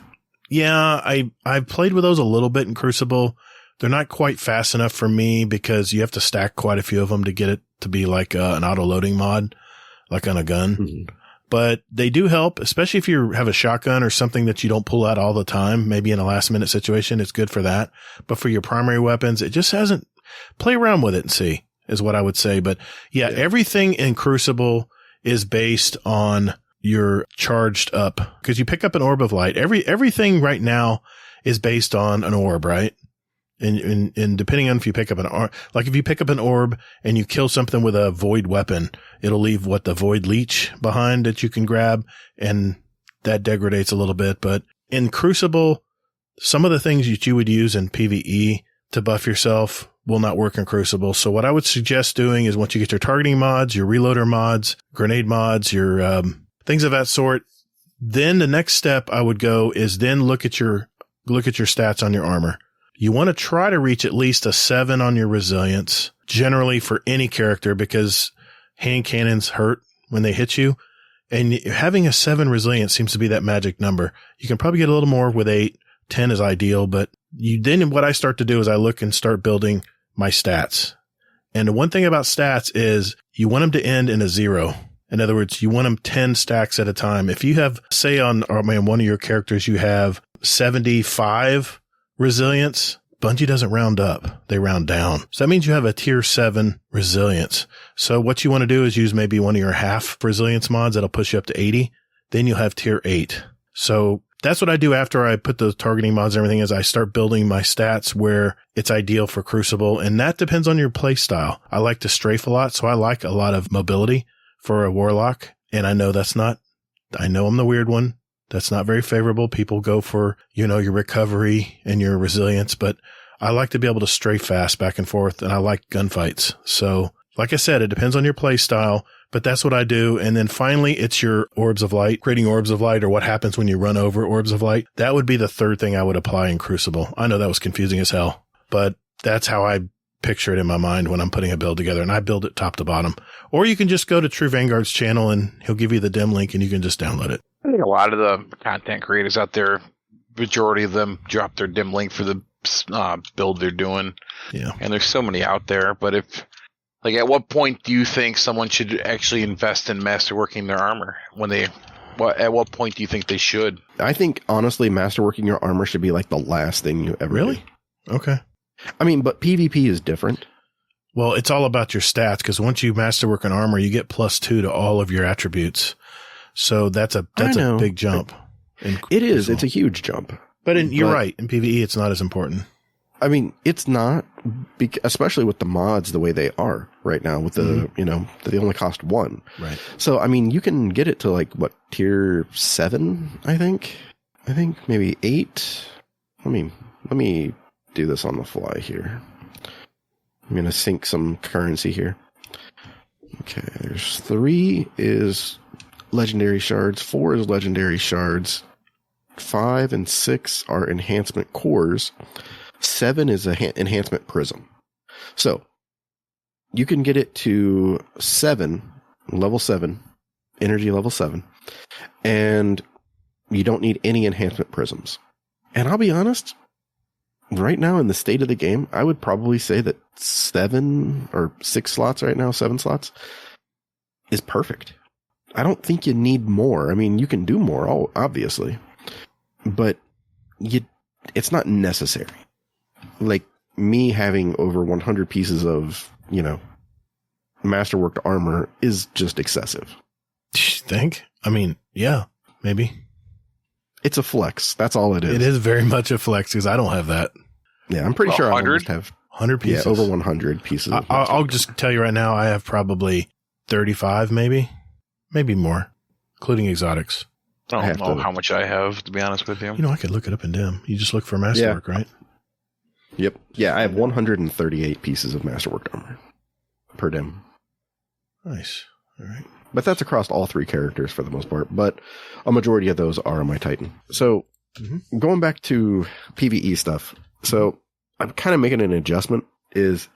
Speaker 1: Yeah, I've played with those a little bit in Crucible. They're not quite fast enough for me, because you have to stack quite a few of them to get it to be like an auto-loading mod, like on a gun. Mm-hmm. But they do help, especially if you have a shotgun or something that you don't pull out all the time. Maybe in a last-minute situation, it's good for that. But for your primary weapons, it just hasn't. Play around with it and see, is what I would say. But yeah, everything in Crucible is based on your charged up, because you pick up an orb of light. Everything right now is based on an orb, right? And depending on if you pick up if you pick up an orb and you kill something with a void weapon, it'll leave the void leech behind that you can grab, and that degradates a little bit. But in Crucible, some of the things that you would use in PvE to buff yourself will not work in Crucible. So what I would suggest doing is, once you get your targeting mods, your reloader mods, grenade mods, your things of that sort, then the next step I would go is then look at your stats on your armor. You want to try to reach at least a 7 on your resilience, generally for any character, because hand cannons hurt when they hit you. And having a 7 resilience seems to be that magic number. You can probably get a little more with 8. 10 is ideal, but what I start to do is I look and start building my stats. And the one thing about stats is you want them to end in a 0. In other words, you want them 10 stacks at a time. If you have, say on one of your characters, you have 75 resilience, Bungie doesn't round up. They round down. So that means you have a tier 7 resilience. So what you want to do is use maybe one of your half resilience mods that'll push you up to 80. Then you'll have tier 8. So That's what I do after I put the targeting mods and everything is I start building my stats where it's ideal for Crucible. And that depends on your play style. I like to strafe a lot. So I like a lot of mobility for a Warlock. And I know I know I'm the weird one. That's not very favorable. People go for, your recovery and your resilience, but I like to be able to strafe fast back and forth. And I like gunfights. So like I said, it depends on your play style. But that's what I do. And then finally, it's your orbs of light, creating orbs of light, or what happens when you run over orbs of light. That would be the third thing I would apply in Crucible. I know that was confusing as hell, but that's how I picture it in my mind when I'm putting a build together, and I build it top to bottom. Or you can just go to True Vanguard's channel and he'll give you the dim link and you can just download it.
Speaker 5: I think a lot of the content creators out there, majority of them drop their dim link for the build they're doing.
Speaker 1: Yeah. And
Speaker 5: there's so many out there, but at what point do you think someone should actually invest in masterworking their armor? At what point do you think they should?
Speaker 2: I think, honestly, masterworking your armor should be like the last thing you ever
Speaker 1: Really?
Speaker 2: do.
Speaker 1: Okay.
Speaker 2: I mean, but PvP is different.
Speaker 1: Well, it's all about your stats, because once you masterwork an armor, you get +2 to all of your attributes. So that's a big jump.
Speaker 2: It is. It's a huge jump.
Speaker 1: But you're right. In PvE, it's not as important.
Speaker 2: I mean, it's not, especially with the mods the way they are right now with the, they only cost 1.
Speaker 1: Right.
Speaker 2: So, I mean, you can get it to tier 7, I think. I think maybe 8. Let me do this on the fly here. I'm going to sync some currency here. Okay, there's 3 is legendary shards, 4 is legendary shards, 5 and 6 are enhancement cores. 7 is a enhancement prism. So you can get it to 7, level 7, energy level 7, and you don't need any enhancement prisms. And I'll be honest, right now in the state of the game, I would probably say that 7 or 6 slots right now, 7 slots is perfect. I don't think you need more. I mean, you can do more, obviously, but it's not necessary. Like me having over 100 pieces of, masterworked armor is just excessive.
Speaker 1: You think? I mean, yeah, maybe.
Speaker 2: It's a flex. That's all it is.
Speaker 1: It is very much a flex because I don't have that.
Speaker 2: Yeah, I'm pretty sure I almost have
Speaker 1: 100 pieces.
Speaker 2: Yeah, over 100 pieces.
Speaker 1: I'll just tell you right now, I have probably 35, maybe more, including exotics.
Speaker 5: I don't know how much I have, to be honest with you.
Speaker 1: I could look it up in dim. You just look for masterwork, right?
Speaker 2: Yep. Yeah, I have 138 pieces of masterworked armor per dim.
Speaker 1: Nice. All right.
Speaker 2: But that's across all 3 characters for the most part. But a majority of those are on my Titan. So going back to PvE stuff. So I'm kind of making an adjustment is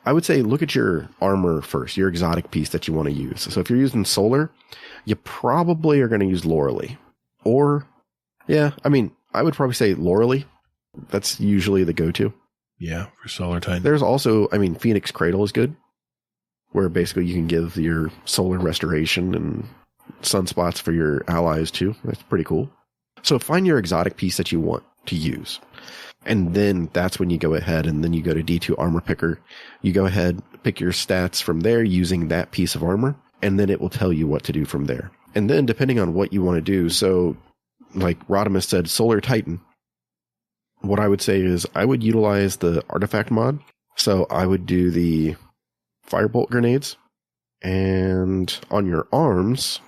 Speaker 2: I would say look at your armor first, your exotic piece that you want to use. So if you're using solar, you probably are going to use Lorelei. Or, I would probably say Lorelei. That's usually the go-to.
Speaker 1: Yeah, for solar Titan.
Speaker 2: There's also, Phoenix Cradle is good, where basically you can give your solar restoration and sunspots for your allies too. That's pretty cool. So find your exotic piece that you want to use. And then that's when you go ahead and then you go to D2 Armor Picker. You go ahead, pick your stats from there using that piece of armor, and then it will tell you what to do from there. And then depending on what you want to do, so like Rodimus said, Solar Titan, what I would say is I would utilize the artifact mod. So I would do the firebolt grenades, and on your arms,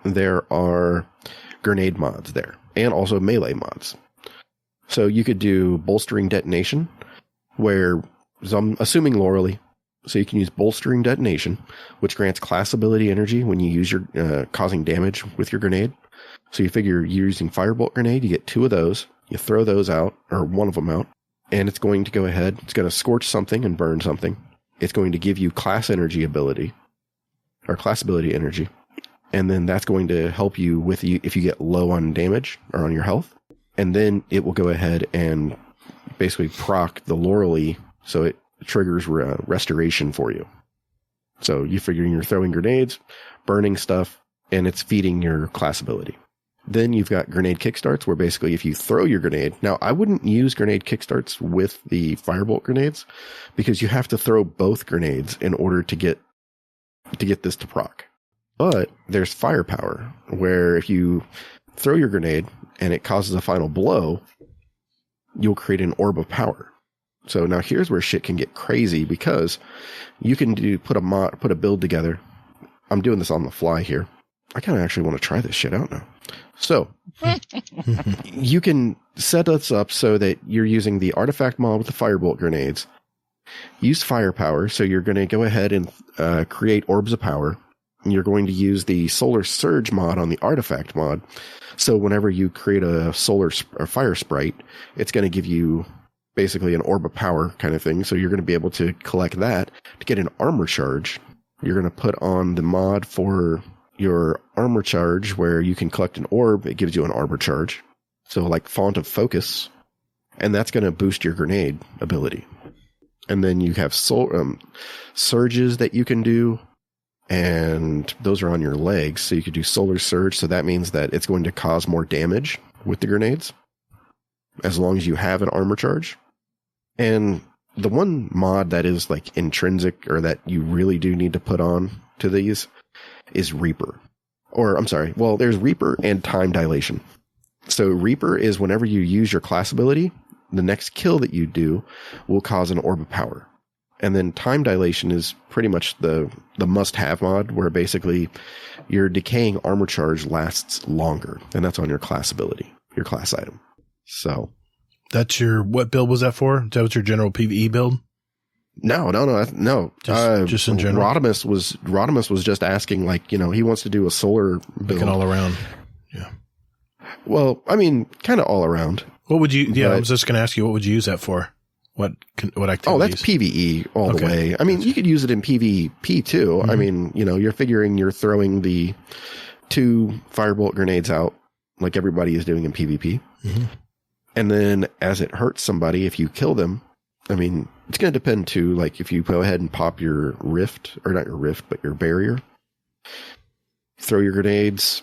Speaker 2: there are grenade mods there, and also melee mods. So you could do bolstering detonation, where I'm assuming Lorelei. So you can use bolstering detonation, which grants class ability energy when you use your causing damage with your grenade. So you figure you're using firebolt grenade, you get 2 of those, you throw those out, or 1 of them out, and it's going to go ahead. It's going to scorch something and burn something. It's going to give you class energy ability, or class ability energy, and then that's going to help you with if you get low on damage or on your health. And then it will go ahead and basically proc the Lorelei, so it triggers restoration for you. So you figure you're throwing grenades, burning stuff, and it's feeding your class ability. Then you've got grenade kickstarts, where basically if you throw your grenade, now I wouldn't use grenade kickstarts with the firebolt grenades, because you have to throw both grenades in order to get this to proc. But there's firepower, where if you throw your grenade and it causes a final blow, you'll create an orb of power. So now here's where shit can get crazy, because you can put a build together. I'm doing this on the fly here. I kind of actually want to try this shit out now. So you can set us up so that you're using the artifact mod with the firebolt grenades. Use firepower. So you're going to go ahead and create orbs of power. And you're going to use the solar surge mod on the artifact mod. So whenever you create a fire sprite, it's going to give you basically an orb of power kind of thing. So you're going to be able to collect that to get an armor charge. You're going to put on the mod for your armor charge where you can collect an orb. It gives you an armor charge. So like Font of Focus. And that's going to boost your grenade ability. And then you have surges that you can do. And those are on your legs. So you could do solar surge. So that means that it's going to cause more damage with the grenades, as long as you have an armor charge. And the one mod that is like intrinsic, or that you really do need to put on to these, is Reaper. Or I'm sorry. Well, there's Reaper and Time Dilation. So Reaper is whenever you use your class ability, the next kill that you do will cause an orb of power. And then Time Dilation is pretty much the must-have mod, where basically your decaying armor charge lasts longer. And that's on your class ability, your class item. So
Speaker 1: that's what build was that for? Is that what your general PvE build?
Speaker 2: No.
Speaker 1: Just in general.
Speaker 2: Rodimus was just asking, like, he wants to do a solar build.
Speaker 1: Like an all around. Yeah.
Speaker 2: Well, I mean, kind of all around.
Speaker 1: What would you? Yeah, I was just going to ask you, what would you use that for? What activities?
Speaker 2: Oh, that's PvE all the way. I mean, you could use it in PvP too. Mm-hmm. I mean, you're figuring you're throwing the 2 firebolt grenades out like everybody is doing in PvP. Mm-hmm. And then as it hurts somebody, if you kill them, I mean, it's going to depend too. Like if you go ahead and pop your rift, or not your rift, but your barrier, throw your grenades,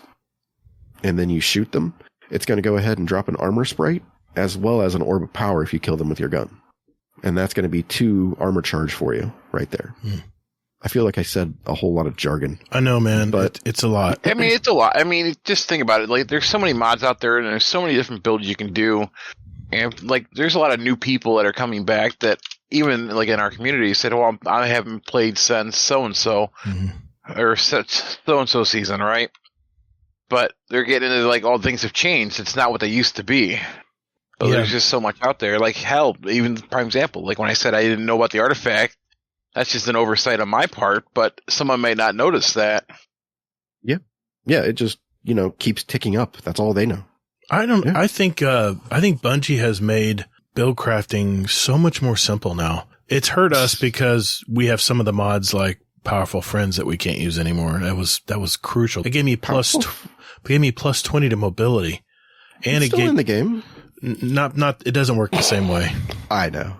Speaker 2: and then you shoot them, it's going to go ahead and drop an armor sprite as well as an orb of power if you kill them with your gun. And that's going to be 2 armor charge for you right there. Mm. I feel like I said a whole lot of jargon.
Speaker 1: I know, man, but it's a lot.
Speaker 5: I mean, it's a lot. I mean, just think about it. Like, there's so many mods out there, and there's so many different builds you can do. And like, there's a lot of new people that are coming back that even like in our community said, "Well, I haven't played since so and so, or so and so season, right?" But they're getting into like, all things have changed. It's not what they used to be. But there's just so much out there. Like, hell, even prime example, like when I said I didn't know about the artifact, that's just an oversight on my part, but someone may not notice that.
Speaker 2: Yeah. Yeah, it just, keeps ticking up. That's all they know.
Speaker 1: I think Bungie has made build crafting so much more simple now. It's hurt us because we have some of the mods like Powerful Friends that we can't use anymore. That was crucial. It gave me plus 20 to mobility. And
Speaker 2: it's still in the game.
Speaker 1: Not, it doesn't work the same way.
Speaker 2: I know.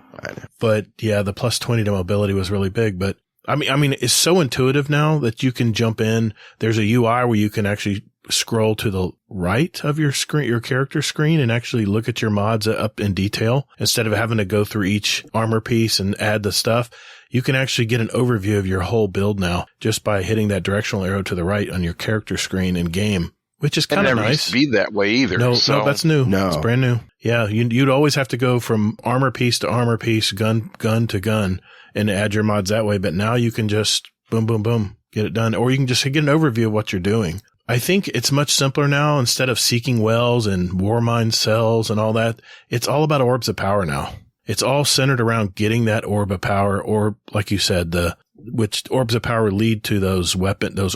Speaker 1: But yeah, the plus 20 to mobility was really big. But I mean, it's so intuitive now that you can jump in. There's a UI where you can actually scroll to the right of your screen, your character screen, and actually look at your mods up in detail instead of having to go through each armor piece and add the stuff. You can actually get an overview of your whole build now just by hitting that directional arrow to the right on your character screen in game. Which is kind of nice.
Speaker 5: Used to be that way either.
Speaker 1: No, that's new. No, it's brand new. Yeah, you'd always have to go from armor piece to armor piece, gun to gun, and add your mods that way. But now you can just boom, boom, boom, get it done, or you can just get an overview of what you're doing. I think it's much simpler now. Instead of seeking wells and war mine cells and all that, it's all about orbs of power now. It's all centered around getting that orb of power, or like you said, which orbs of power lead to those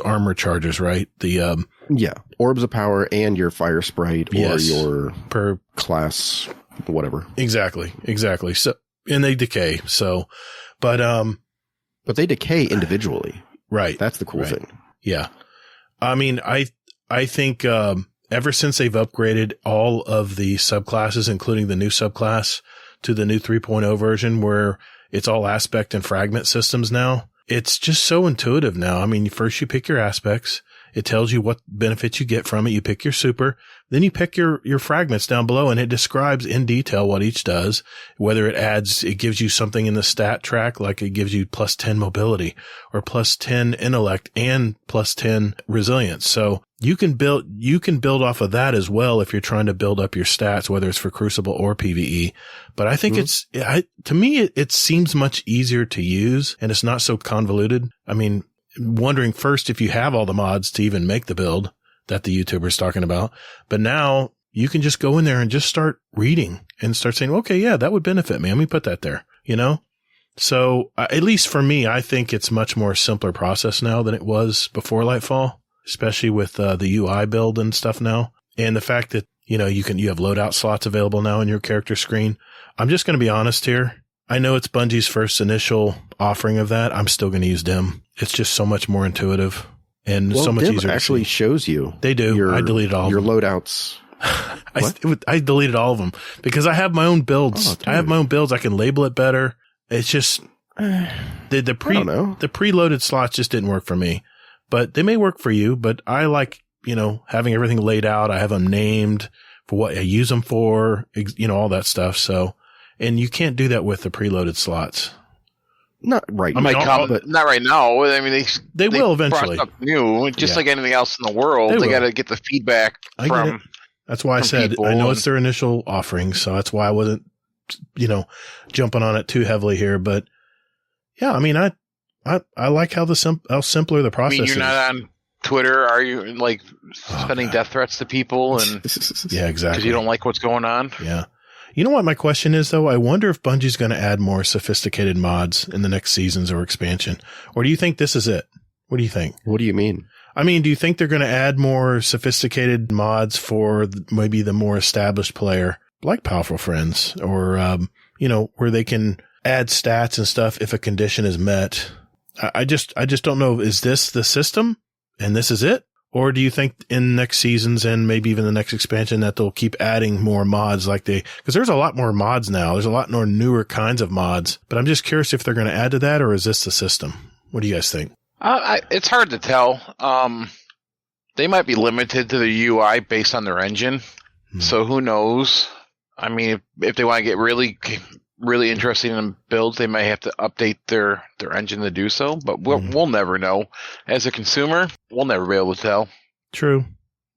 Speaker 1: armor charges, right?
Speaker 2: Orbs of power and your fire sprite or your per class, whatever.
Speaker 1: Exactly. So, and they decay. So, but
Speaker 2: they decay individually.
Speaker 1: Right.
Speaker 2: That's the cool thing.
Speaker 1: Yeah. I mean, I think, ever since they've upgraded all of the subclasses, including the new subclass to the new 3.0 version where it's all aspect and fragment systems now, it's just so intuitive now. I mean, first you pick your aspects It tells you what benefits you get from it. You pick your super, then you pick your fragments down below, and it describes in detail what each does, whether it gives you something in the stat track, like it gives you plus 10 mobility or plus 10 intellect and plus 10 resilience. So you can build off of that as well if you're trying to build up your stats, whether it's for Crucible or PvE. But I think to me, it seems much easier to use, and it's not so convoluted. I mean, wondering first if you have all the mods to even make the build that the YouTuber's talking about. But now you can just go in there and just start reading and start saying, okay, yeah, that would benefit me. Let me put that there, So at least for me, I think it's much more simpler process now than it was before Lightfall, especially with the UI build and stuff now. And the fact that, you have loadout slots available now in your character screen. I'm just going to be honest here. I know it's Bungie's first initial offering of that. I'm still going to use Dim. It's just so much more intuitive and so much
Speaker 2: Dim
Speaker 1: easier.
Speaker 2: Actually shows you.
Speaker 1: They do. I deleted all of them.
Speaker 2: Your loadouts.
Speaker 1: I deleted all of them because I have my own builds. I have my own builds. I can label it better. It's just the preloaded slots just didn't work for me, but they may work for you. But I like, having everything laid out. I have them named for what I use them for, all that stuff. So, and you can't do that with the preloaded slots.
Speaker 2: Not right now.
Speaker 5: Not right now. I mean,
Speaker 1: they will eventually.
Speaker 5: Brought stuff new, just like anything else in the world. They got to get the feedback from.
Speaker 1: That's why I said I know it's their initial offering, so that's why I wasn't, jumping on it too heavily here. But yeah, I mean, I like how simpler the process is.
Speaker 5: You're not on Twitter, are you? Like sending death threats to people, and
Speaker 1: yeah, exactly,
Speaker 5: because you don't like what's going on.
Speaker 1: Yeah. You know what my question is, though? I wonder if Bungie's going to add more sophisticated mods in the next seasons or expansion. Or do you think this is it? What do you think?
Speaker 2: What do you mean?
Speaker 1: I mean, do you think they're going to add more sophisticated mods for maybe the more established player, like Powerful Friends, or, where they can add stats and stuff if a condition is met? I just don't know. Is this the system and this is it? Or do you think in next seasons and maybe even the next expansion that they'll keep adding more mods because there's a lot more mods now. There's a lot more newer kinds of mods, but I'm just curious if they're going to add to that, or is this the system? What do you guys think?
Speaker 5: It's hard to tell. They might be limited to the UI based on their engine. So who knows? I mean, if they want to get really, really interesting in builds, they might have to update their engine to do so, but we'll never know. As a consumer, we'll never be able to tell.
Speaker 1: True.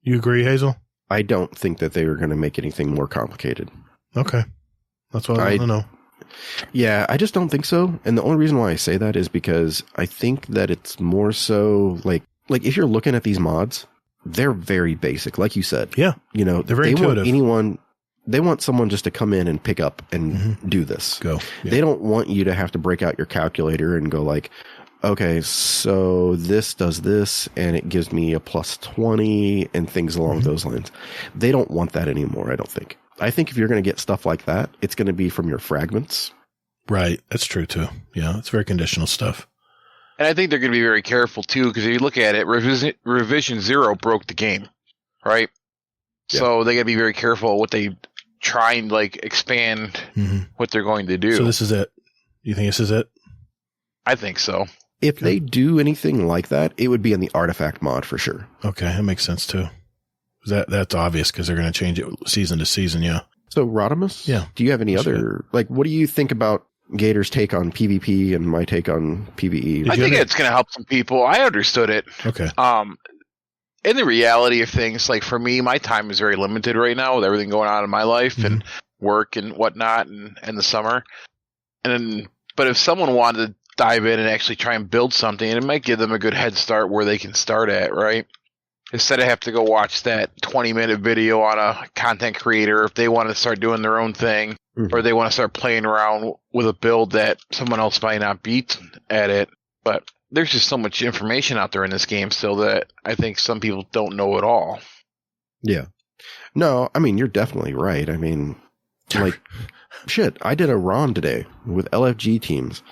Speaker 1: You agree, Hazel?
Speaker 2: I don't think that they are going to make anything more complicated.
Speaker 1: Okay. That's what I want to know.
Speaker 2: Yeah, I just don't think so. And the only reason why I say that is because I think that it's more so like if you're looking at these mods, they're very basic, like you said.
Speaker 1: Yeah.
Speaker 2: They're very intuitive. They want someone just to come in and pick up and do this.
Speaker 1: Go. Yeah.
Speaker 2: They don't want you to have to break out your calculator and go like, okay, so this does this and it gives me a plus 20 and things along those lines. They don't want that anymore, I don't think. I think if you're going to get stuff like that, it's going to be from your fragments.
Speaker 1: Right. That's true too. Yeah. It's very conditional stuff.
Speaker 5: And I think they're going to be very careful too, because if you look at it, Revision 0 broke the game, right? Yeah. So they got to be very careful what they try and expand what they're going to do.
Speaker 1: So this is it. You think this is it?
Speaker 5: I think so.
Speaker 2: If they do anything like that, it would be in the artifact mod for sure.
Speaker 1: Okay, that makes sense too. That's obvious because they're going to change it season to season. Yeah.
Speaker 2: So Rodimus, do you have any other what do you think about Gator's take on PvP and my take on PvE?
Speaker 5: I think it's going to help some people. I understood it.
Speaker 1: Okay.
Speaker 5: In the reality of things, for me, my time is very limited right now with everything going on in my life and work and whatnot and the summer. But if someone wanted to dive in and actually try and build something, it might give them a good head start where they can start at, right? Instead of have to go watch that 20-minute video on a content creator, if they want to start doing their own thing, or they want to start playing around with a build that someone else might not beat at it. But there's just so much information out there in this game still that I think some people don't know at all.
Speaker 2: Yeah. No, I mean, you're definitely right. I mean, shit, I did a RON today with LFG teams.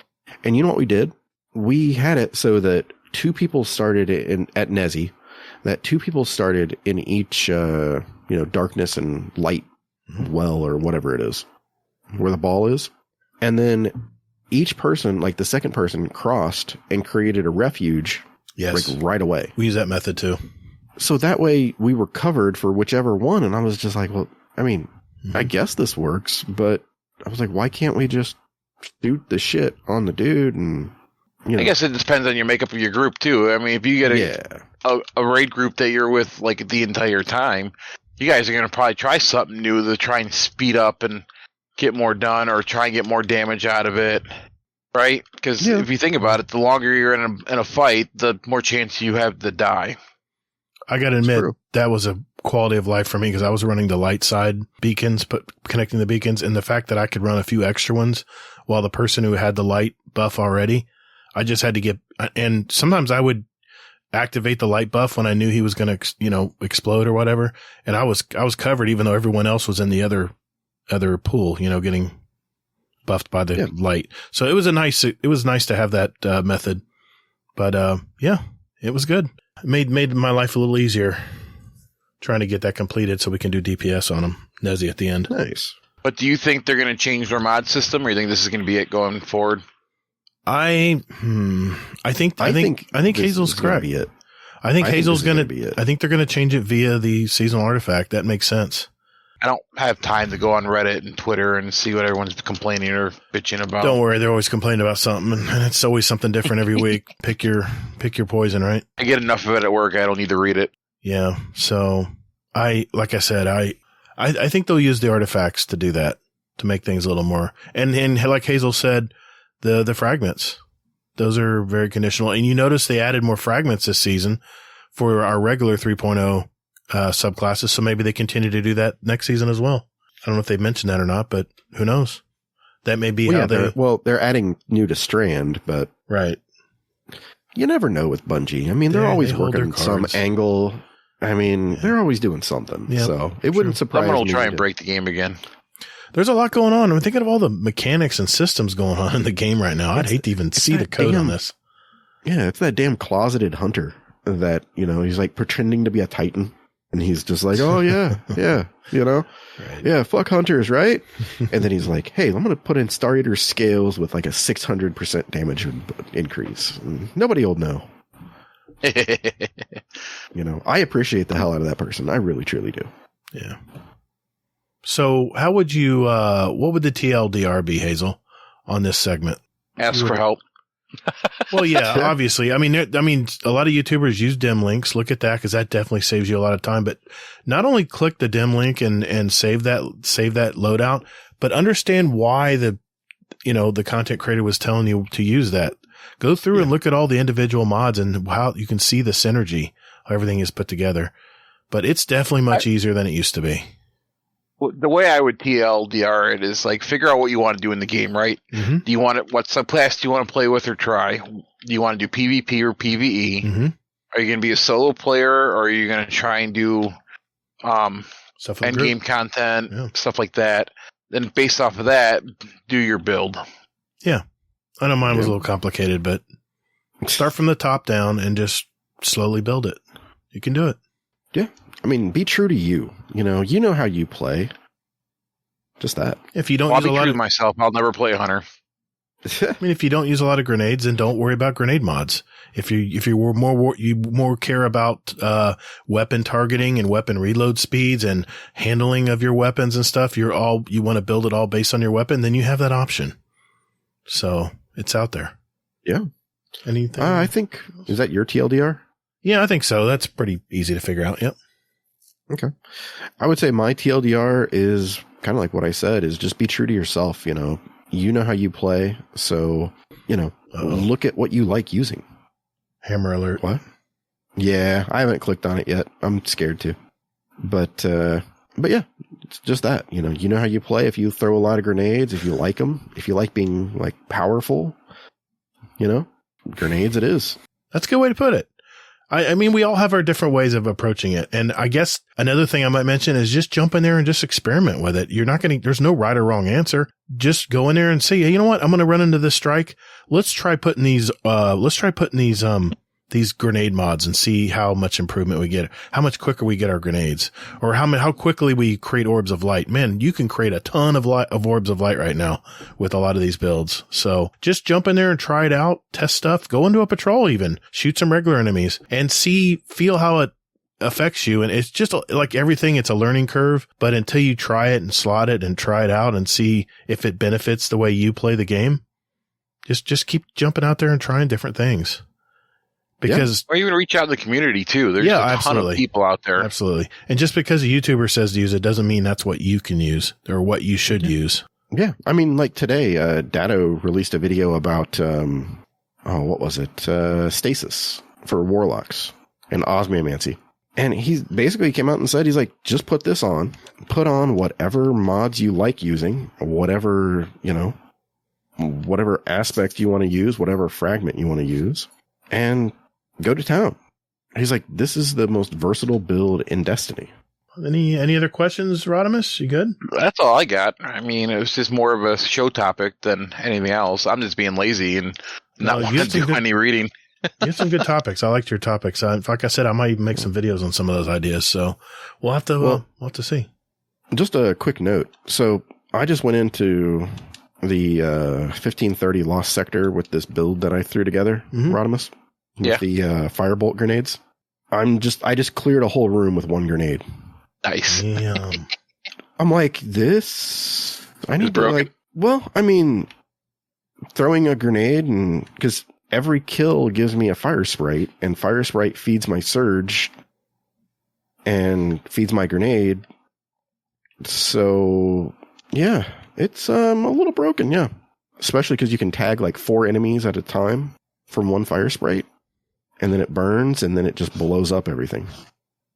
Speaker 2: And you know what we did? We had it so that two people started at Nezi, that two people started in each, darkness and light well or whatever it is, where the ball is. And then each person, the second person, crossed and created a refuge
Speaker 1: Yes.
Speaker 2: Like right away.
Speaker 1: We use that method too.
Speaker 2: So that way we were covered for whichever one. And I was just like, well, I mean, I guess this works, but I was like, why can't we just shoot the shit on the dude? And, you know.
Speaker 5: I guess it depends on your makeup of your group too. I mean, if you get a raid group that you're with like the entire time, you guys are going to probably try something new to try and speed up and get more done or try and get more damage out of it. Right? Because if you think about it, the longer you're in a fight, the more chance you have to die.
Speaker 1: I got to admit, that was a quality of life for me because I was running the light side beacons, connecting the beacons, and the fact that I could run a few extra ones while the person who had the light buff already, I just had to get, and sometimes I would activate the light buff when I knew he was going to, explode or whatever. And I was covered even though everyone else was in the other pool, getting buffed by the light. So it was nice to have that method, but it was good. It made my life a little easier trying to get that completed so we can do DPS on them. Nezzy at the end.
Speaker 2: Nice.
Speaker 5: But do you think they're going to change their mod system, or you think this is going to be it going forward?
Speaker 1: I think Hazel's correct. I think Hazel's going to be it. I think they're going to change it via the seasonal artifact. That makes sense.
Speaker 5: I don't have time to go on Reddit and Twitter and see what everyone's complaining or bitching about.
Speaker 1: Don't worry, they're always complaining about something, and it's always something different every week. Pick your poison, right?
Speaker 5: I get enough of it at work. I don't need to read it.
Speaker 1: Yeah. So like I said, I think they'll use the artifacts to do that, to make things a little more. And like Hazel said, the fragments, those are very conditional. And you notice they added more fragments this season for our regular 3.0 subclasses. So maybe they continue to do that next season as well. I don't know if they've mentioned that or not, but who knows? That may be how
Speaker 2: they're adding new to Strand, but
Speaker 1: right.
Speaker 2: You never know with Bungie. I mean, they're always working some angle. I mean, they're always doing something. Yep, so it wouldn't surprise me.
Speaker 5: Someone will try and break the game again.
Speaker 1: There's a lot going on. I'm thinking of all the mechanics and systems going on in the game right now. I'd hate to even see the code on this.
Speaker 2: Yeah, it's that damn closeted hunter that, he's like pretending to be a Titan. And he's just like, oh, yeah, right. Yeah, fuck hunters, right? And then he's like, hey, I'm going to put in Star Eater scales with like a 600% damage increase. And nobody will know. I appreciate the hell out of that person. I really, truly do.
Speaker 1: Yeah. So how would you, what would the TLDR be, Hazel, on this segment?
Speaker 5: Ask for help.
Speaker 1: Well, yeah, obviously. I mean, a lot of YouTubers use dim links. Look at that, because that definitely saves you a lot of time. But not only click the dim link and save that loadout, but understand why the content creator was telling you to use that. Go through and look at all the individual mods and how you can see the synergy, how everything is put together. But it's definitely much easier than it used to be.
Speaker 5: The way I would TLDR it is like figure out what you want to do in the game, right?
Speaker 1: Mm-hmm.
Speaker 5: Do you want it? What subclass do you want to play with or try? Do you want to do PvP or PvE?
Speaker 1: Mm-hmm.
Speaker 5: Are you going to be a solo player, or are you going to try and do end game content, stuff like that? Then based off of that, do your build.
Speaker 1: Yeah, I know mine was a little complicated, but start from the top down and just slowly build it. You can do it.
Speaker 2: Yeah. I mean, be true to you. You know how you play. Just that.
Speaker 1: If you don't
Speaker 5: use
Speaker 1: a lot of
Speaker 5: myself, I'll never play a hunter.
Speaker 1: I mean, if you don't use a lot of grenades, then don't worry about grenade mods. If you were more care about weapon targeting and weapon reload speeds and handling of your weapons and stuff, you want to build it all based on your weapon, then you have that option. So it's out there.
Speaker 2: Yeah.
Speaker 1: Anything?
Speaker 2: I think, is that your TLDR?
Speaker 1: Yeah, I think so. That's pretty easy to figure out. Yep.
Speaker 2: Okay. I would say my TLDR is kind of like what I said, is just be true to yourself. You know how you play. So, look at what you like using.
Speaker 1: Hammer alert.
Speaker 2: What? Yeah, I haven't clicked on it yet. I'm scared to. But yeah, it's just that, you know how you play. If you throw a lot of grenades, if you like them, if you like being like powerful, grenades it is.
Speaker 1: That's a good way to put it. I mean, we all have our different ways of approaching it. And I guess another thing I might mention is just jump in there and just experiment with it. There's no right or wrong answer. Just go in there and say, hey, you know what? I'm going to run into this strike. Let's try putting these these grenade mods and see how much improvement we get, how much quicker we get our grenades, or how quickly we create orbs of light. Man, you can create a ton of orbs of light right now with a lot of these builds. So just jump in there and try it out, test stuff, go into a patrol even, shoot some regular enemies and feel how it affects you. And it's just like everything, it's a learning curve, but until you try it and slot it and try it out and see if it benefits the way you play the game, just keep jumping out there and trying different things. Because,
Speaker 5: or even reach out to the community too. There's a ton of people out there.
Speaker 1: Absolutely. And just because a YouTuber says to use it doesn't mean that's what you can use or what you should use.
Speaker 2: Yeah. I mean, like today, Datto released a video about, what was it? Stasis for Warlocks and Osmiomancy. And he basically came out and said, he's like, just put this on, put on whatever mods you like using, whatever aspect you want to use, whatever fragment you want to use, and go to town. He's like, this is the most versatile build in Destiny.
Speaker 1: Any other questions, Rodimus? You good?
Speaker 5: That's all I got. I mean, it was just more of a show topic than anything else. I'm just being lazy and not wanting to do any reading.
Speaker 1: You have some good topics. I liked your topics. Like I said, I might even make some videos on some of those ideas. So we'll have to see. Just a quick note. So I just went into the 1530 Lost Sector with this build that I threw together, Rodimus, with the firebolt grenades. I just cleared a whole room with one grenade.
Speaker 5: Nice.
Speaker 2: I'm like, this, I need to throwing a grenade, and because every kill gives me a fire sprite, and fire sprite feeds my surge and feeds my grenade. So yeah, it's a little broken. Yeah. Especially because you can tag like 4 enemies at a time from one fire sprite, and then it burns, and then it just blows up everything.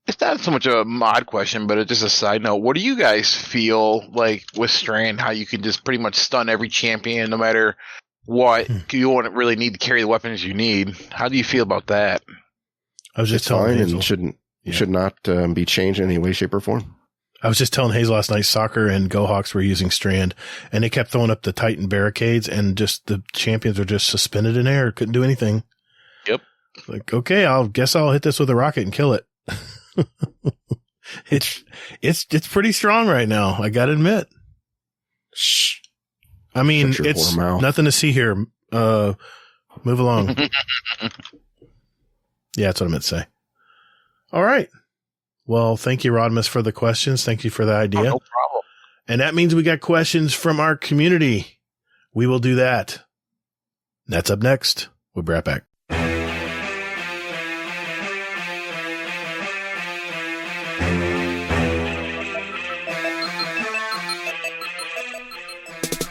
Speaker 5: It's not so much a mod question, but it's just a side note. What do you guys feel like with Strand, how you can just pretty much stun every champion no matter what? You won't really need to carry the weapons you need. How do you feel about that?
Speaker 1: I was just telling Hazel.
Speaker 2: And should not be changed in any way, shape, or form.
Speaker 1: I was just telling Hazel last night, Soccer and GoHawks were using Strand, and they kept throwing up the Titan barricades, and just the champions were just suspended in air, couldn't do anything.
Speaker 5: Yep.
Speaker 1: Like, okay, I'll hit this with a rocket and kill it. It's pretty strong right now, I gotta admit. Shh. I mean, it's nothing to see here. Move along. Yeah, that's what I meant to say. All right. Well, thank you, Rodimus, for the questions. Thank you for the idea.
Speaker 5: No problem.
Speaker 1: And that means we got questions from our community. We will do that. That's up next. We'll be right back.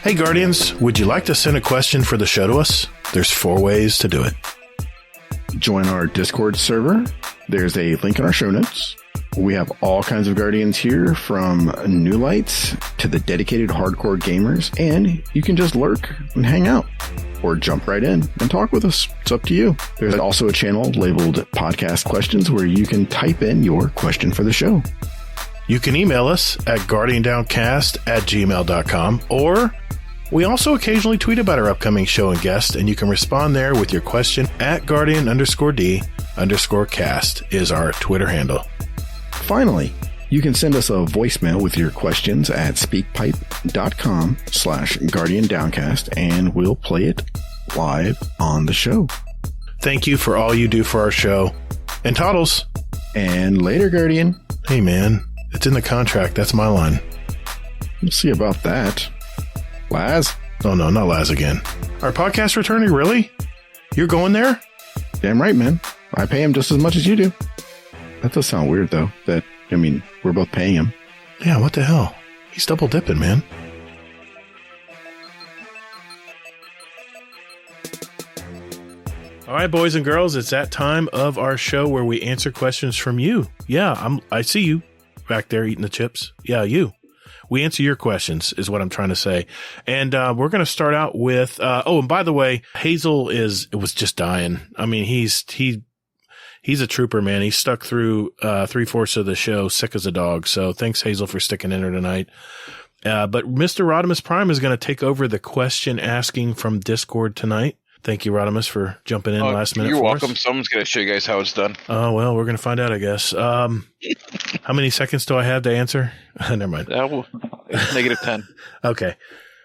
Speaker 1: Hey, Guardians, would you like to send a question for the show to us? There's 4 ways to do it.
Speaker 3: Join our Discord server. There's a link in our show notes. We have all kinds of Guardians here, from new lights to the dedicated hardcore gamers, and you can just lurk and hang out or jump right in and talk with us. It's up to you. There's also a channel labeled Podcast Questions where you can type in your question for the show.
Speaker 1: You can email us at guardiandowncast@gmail.com, or we also occasionally tweet about our upcoming show and guest, and you can respond there with your question at Guardian_D_cast is our Twitter handle.
Speaker 3: Finally, you can send us a voicemail with your questions at speakpipe.com/GuardianDowncast, and we'll play it live on the show.
Speaker 1: Thank you for all you do for our show. And Toddles.
Speaker 3: And later, Guardian.
Speaker 1: Hey, man. It's in the contract. That's my line.
Speaker 3: We'll see about that. Laz?
Speaker 1: Oh, no, not Laz again. Our podcast attorney, really? You're going there?
Speaker 3: Damn right, man. I pay him just as much as you do. That does sound weird, though. We're both paying him.
Speaker 1: Yeah, what the hell? He's double dipping, man. All right, boys and girls, it's that time of our show where we answer questions from you. Yeah, I see you back there eating the chips. Yeah, you. We answer your questions is what I'm trying to say. And we're going to start out with, and by the way, Hazel was just dying. I mean, he's a trooper, man. He stuck through 3/4 of the show, sick as a dog. So thanks, Hazel, for sticking in her tonight. But Mr. Rodimus Prime is going to take over the question asking from Discord tonight. Thank you, Rodimus, for jumping in last minute.
Speaker 5: You're
Speaker 1: for
Speaker 5: welcome.
Speaker 1: us.
Speaker 5: Someone's going to show you guys how it's done.
Speaker 1: Oh, well, we're going to find out, I guess. How many seconds do I have to answer? Never mind.
Speaker 5: Negative 10.
Speaker 1: Okay.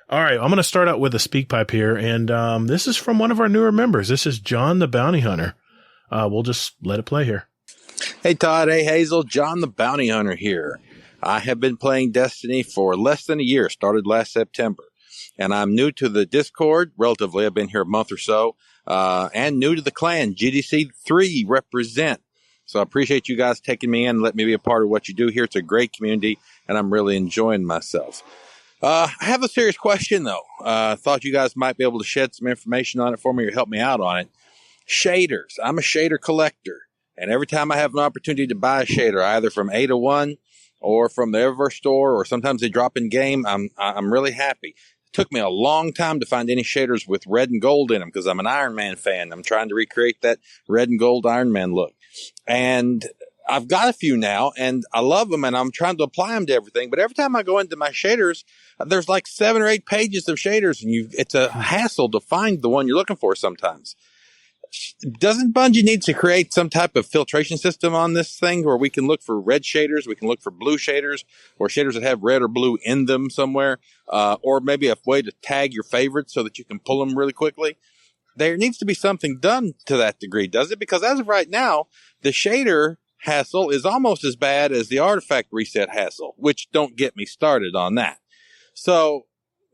Speaker 1: All right. I'm going to start out with a speak pipe here. And this is from one of our newer members. This is John the Bounty Hunter. We'll just let it play here.
Speaker 6: Hey, Todd. Hey, Hazel. John the Bounty Hunter here. I have been playing Destiny for less than a year, started last September. And I'm new to the Discord, relatively. I've been here a month or so. And new to the clan, GDC3 represent. So I appreciate you guys taking me in and letting me be a part of what you do here. It's a great community, and I'm really enjoying myself. I have a serious question, though. Thought you guys might be able to shed some information on it for me or help me out on it. Shaders. I'm a shader collector. And every time I have an opportunity to buy a shader, either from A1 or from the Eververse store, or sometimes they drop in game, I'm really happy. Took me a long time to find any shaders with red and gold in them because I'm an Iron Man fan. I'm trying to recreate that red and gold Iron Man look. And I've got a few now, and I love them, and I'm trying to apply them to everything. But every time I go into my shaders, there's like 7 or 8 pages of shaders, and it's a hassle to find the one you're looking for sometimes. Doesn't Bungie need to create some type of filtration system on this thing where we can look for red shaders, we can look for blue shaders, or shaders that have red or blue in them somewhere, or maybe a way to tag your favorites so that you can pull them really quickly? There needs to be something done to that degree, does it? Because as of right now, the shader hassle is almost as bad as the artifact reset hassle, which don't get me started on that. So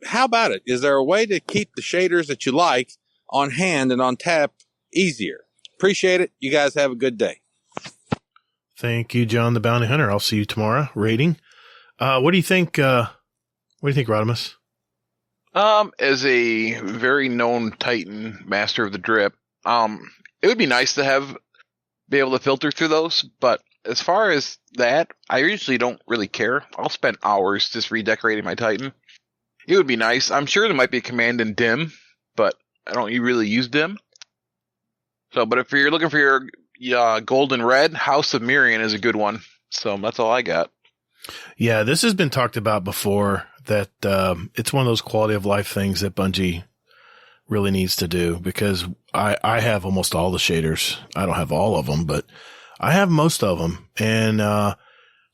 Speaker 6: how about it? Is there a way to keep the shaders that you like on hand and on tap easier? Appreciate it. You guys have a good day.
Speaker 1: Thank you, John the Bounty Hunter. I'll see you tomorrow. Rating. What do you think? What do you think, Rodimus?
Speaker 5: As a very known Titan master of the drip, it would be nice to be able to filter through those. But as far as that, I usually don't really care. I'll spend hours just redecorating my Titan. It would be nice. I'm sure there might be a command in dim, but I don't really use dim. So, but if you're looking for your gold and red, House of Mirian is a good one. So that's all I got.
Speaker 1: Yeah, this has been talked about before, that it's one of those quality of life things that Bungie really needs to do, because I have almost all the shaders. I don't have all of them, but I have most of them. And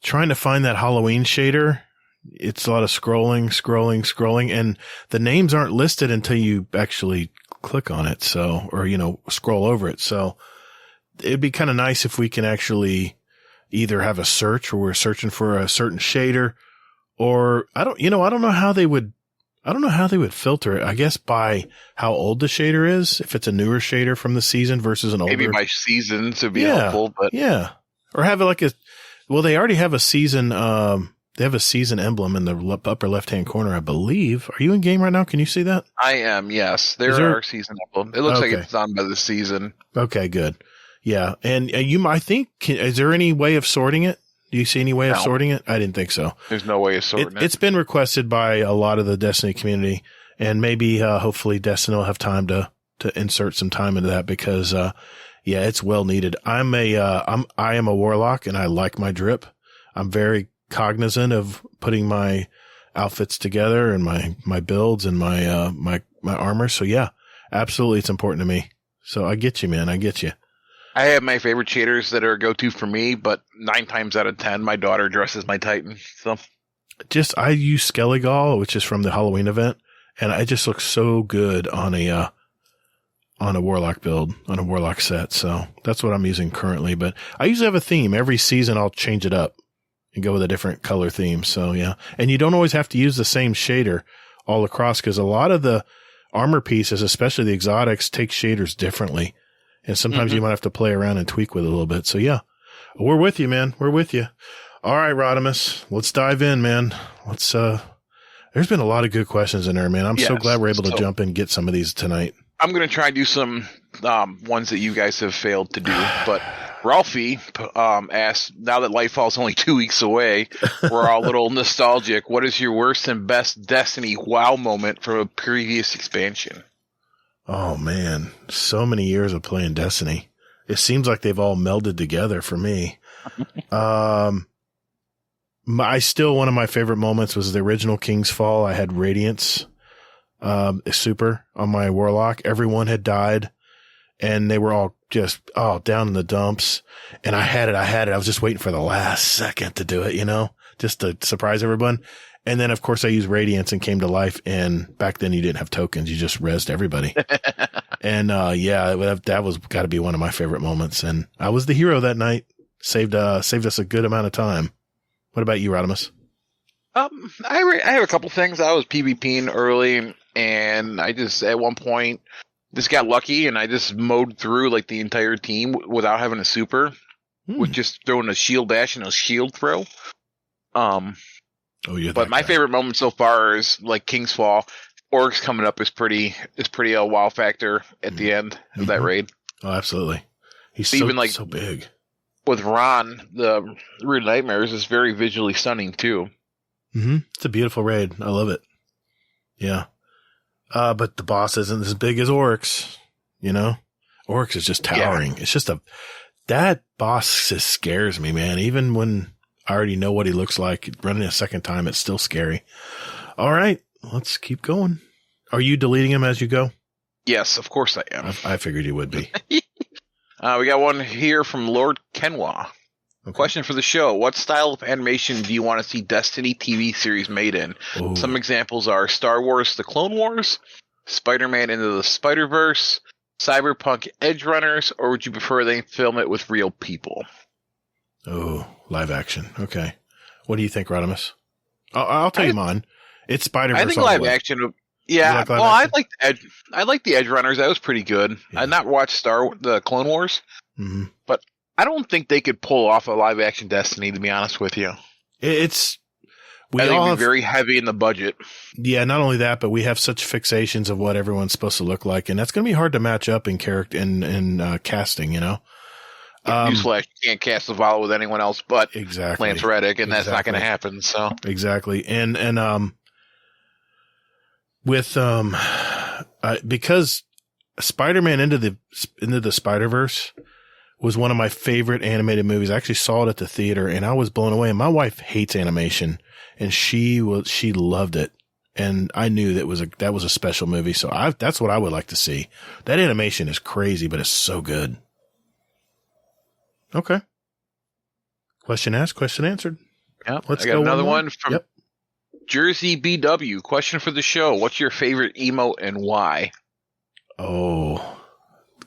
Speaker 1: trying to find that Halloween shader, it's a lot of scrolling, and the names aren't listed until you actually click on it. So, or, scroll over it. So it'd be kind of nice if we can actually either have a search where we're searching for a certain shader, or I don't know how they would filter it. I guess by how old the shader is, if it's a newer shader from the season versus an older. Maybe
Speaker 5: by seasons would be helpful, but
Speaker 1: yeah. Or have it like they already have a season, they have a season emblem in the upper left-hand corner, I believe. Are you in game right now? Can you see that?
Speaker 5: I am, yes. There are season emblem. It looks like it's on by the season.
Speaker 1: Okay, good. Yeah. And I think, is there any way of sorting it? Do you see any way of sorting it? I didn't think so.
Speaker 5: There's no way of sorting it.
Speaker 1: It's been requested by a lot of the Destiny community, and maybe, hopefully Destiny will have time to insert some time into that, because, it's well needed. I am a warlock, and I like my drip. I'm very cognizant of putting my outfits together and my builds and my armor. So yeah, absolutely. It's important to me. So I get you, man. I get you.
Speaker 5: I have my favorite shaders that are go-to for me, but 9 times out of 10, my daughter dresses my Titan. So
Speaker 1: I use Skelligal, which is from the Halloween event, and it just looks so good on a warlock build, on a warlock set. So that's what I'm using currently, but I usually have a theme. Every season I'll change it up and go with a different color theme. So yeah. And you don't always have to use the same shader all across, because a lot of the armor pieces, especially the exotics, take shaders differently. And sometimes you might have to play around and tweak with it a little bit. So yeah, we're with you, man. We're with you. All right, Rodimus, let's dive in, man. There's been a lot of good questions in there, man. I'm so glad we're able to jump in and get some of these tonight.
Speaker 5: I'm going to try and do some ones that you guys have failed to do, but Ralphie asked, now that Lightfall is only 2 weeks away, we're all a little nostalgic. What is your worst and best Destiny WoW moment from a previous expansion?
Speaker 1: Oh, man. So many years of playing Destiny. It seems like they've all melded together for me. One of my favorite moments was the original King's Fall. I had Radiance. super on my warlock. Everyone had died and they were all just, down in the dumps. And I had it. I was just waiting for the last second to do it, just to surprise everyone. And then of course I used Radiance and came to life. And back then you didn't have tokens. You just rezzed everybody. And, that was gotta be one of my favorite moments. And I was the hero that night. Saved us a good amount of time. What about you, Rodimus?
Speaker 5: I have a couple things. I was PvPing early, and I just at one point just got lucky, and I just mowed through like the entire team without having a super, with just throwing a shield bash and a shield throw. But my favorite moment so far is like King's Fall. Orcs coming up is pretty a wow factor at the end of that raid.
Speaker 1: Oh, absolutely. He's
Speaker 5: even
Speaker 1: so big.
Speaker 5: With Ron, the Rude Nightmares is very visually stunning too.
Speaker 1: Mm-hmm. It's a beautiful raid. I love it. Yeah. But the boss isn't as big as Orcs, Orcs is just towering. Yeah. It's just that boss just scares me, man. Even when I already know what he looks like, running a second time, it's still scary. All right. Let's keep going. Are you deleting him as you go?
Speaker 5: Yes, of course I am.
Speaker 1: I figured you would be.
Speaker 5: We got one here from Lord Kenwa. Okay. Question for the show. What style of animation do you want to see Destiny TV series made in? Ooh. Some examples are Star Wars The Clone Wars, Spider-Man Into the Spider-Verse, Cyberpunk Edge Runners, or would you prefer they film it with real people?
Speaker 1: Oh, live action. Okay. What do you think, Rodimus? I'll tell you mine. It's Spider-Verse.
Speaker 5: I think live action. Yeah. Well, I like the Edge Runners. That was pretty good. Yeah. I've not watched the Clone Wars, but I don't think they could pull off a live action Destiny, to be honest with you.
Speaker 1: I think
Speaker 5: it'd be very heavy in the budget.
Speaker 1: Yeah, not only that, but we have such fixations of what everyone's supposed to look like, and that's going to be hard to match up in character and casting,
Speaker 5: Newsflash, you can't cast the Vala with anyone else but
Speaker 1: exactly.
Speaker 5: Lance Reddick, and that's not going to happen. So
Speaker 1: exactly, and with because Spider-Man Into the Spider-Verse was one of my favorite animated movies. I actually saw it at the theater and I was blown away. And my wife hates animation and she loved it. And I knew that was a special movie. So that's what I would like to see. That animation is crazy, but it's so good. Okay. Question asked, question answered.
Speaker 5: Yep. I got another one from Jersey BW. Question for the show. What's your favorite emote and why?
Speaker 1: Oh,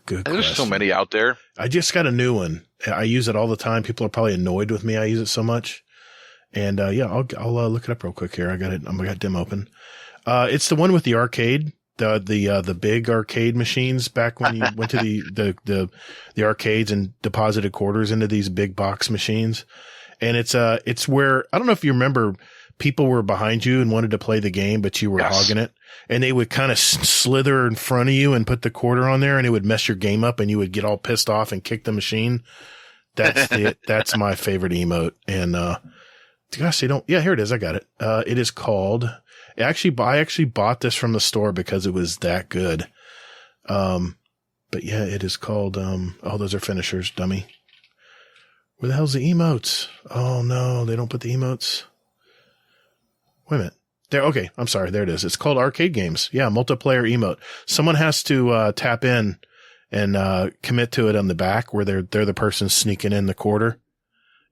Speaker 1: good question.
Speaker 5: There's so many out there.
Speaker 1: I just got a new one. I use it all the time. People are probably annoyed with me. I use it so much. And I'll look it up real quick here. I got Dim open. It's the one with the arcade, the big arcade machines back when you went to the arcades and deposited quarters into these big box machines. And it's where, I don't know if you remember, people were behind you and wanted to play the game, but you were hogging it, and they would kind of slither in front of you and put the quarter on there, and it would mess your game up, and you would get all pissed off and kick the machine. That's my favorite emote. And gosh, here it is. I got it. It is called. I actually bought this from the store because it was that good. But yeah, it is called. Those are finishers, dummy. Where the hell's the emotes? Oh no, they don't put the emotes. Wait a minute. There. Okay. I'm sorry. There it is. It's called Arcade Games. Yeah. Multiplayer emote. Someone has to, tap in and, commit to it on the back where they're the person sneaking in the quarter.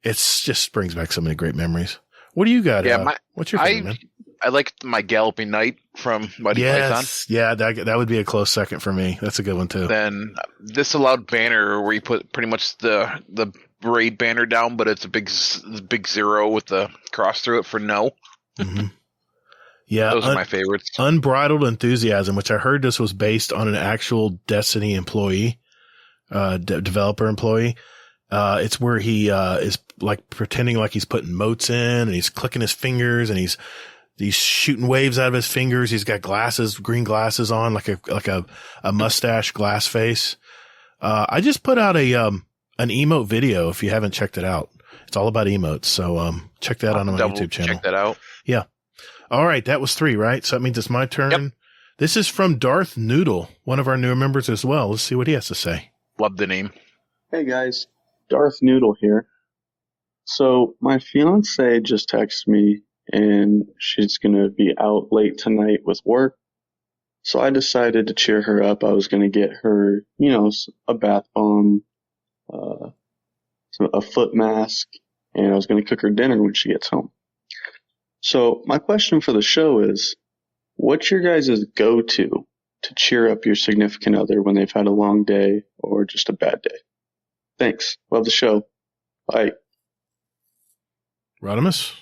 Speaker 1: It's just brings back so many great memories. What do you got?
Speaker 5: Yeah.
Speaker 1: What's your favorite, man?
Speaker 5: I like my Galloping Knight from Mighty Python.
Speaker 1: Yeah. That would be a close second for me. That's a good one too.
Speaker 5: Then Disallowed Banner, where you put pretty much the raid banner down, but it's a big zero with the cross through it for no.
Speaker 1: Mm-hmm. Yeah,
Speaker 5: those are my favorites.
Speaker 1: Unbridled Enthusiasm, which I heard this was based on an actual Destiny employee, developer employee. It's where he is like pretending like he's putting motes in, and he's clicking his fingers, and he's shooting waves out of his fingers. He's got glasses, green glasses on, like a mustache glass face. I just put out an emote video. If you haven't checked it out, it's all about emotes. So check that out on my YouTube channel.
Speaker 5: Check that out.
Speaker 1: Yeah. All right. That was 3, right? So that means it's my turn. Yep. This is from Darth Noodle, one of our newer members as well. Let's see what he has to say.
Speaker 5: Love the name.
Speaker 7: Hey guys, Darth Noodle here. So my fiance just texted me and she's going to be out late tonight with work. So I decided to cheer her up. I was going to get her, you know, a bath bomb, a foot mask, and I was going to cook her dinner when she gets home. So my question for the show is, what's your guys' go-to to cheer up your significant other when they've had a long day or just a bad day? Thanks. Love the show. Bye.
Speaker 1: Rodimus?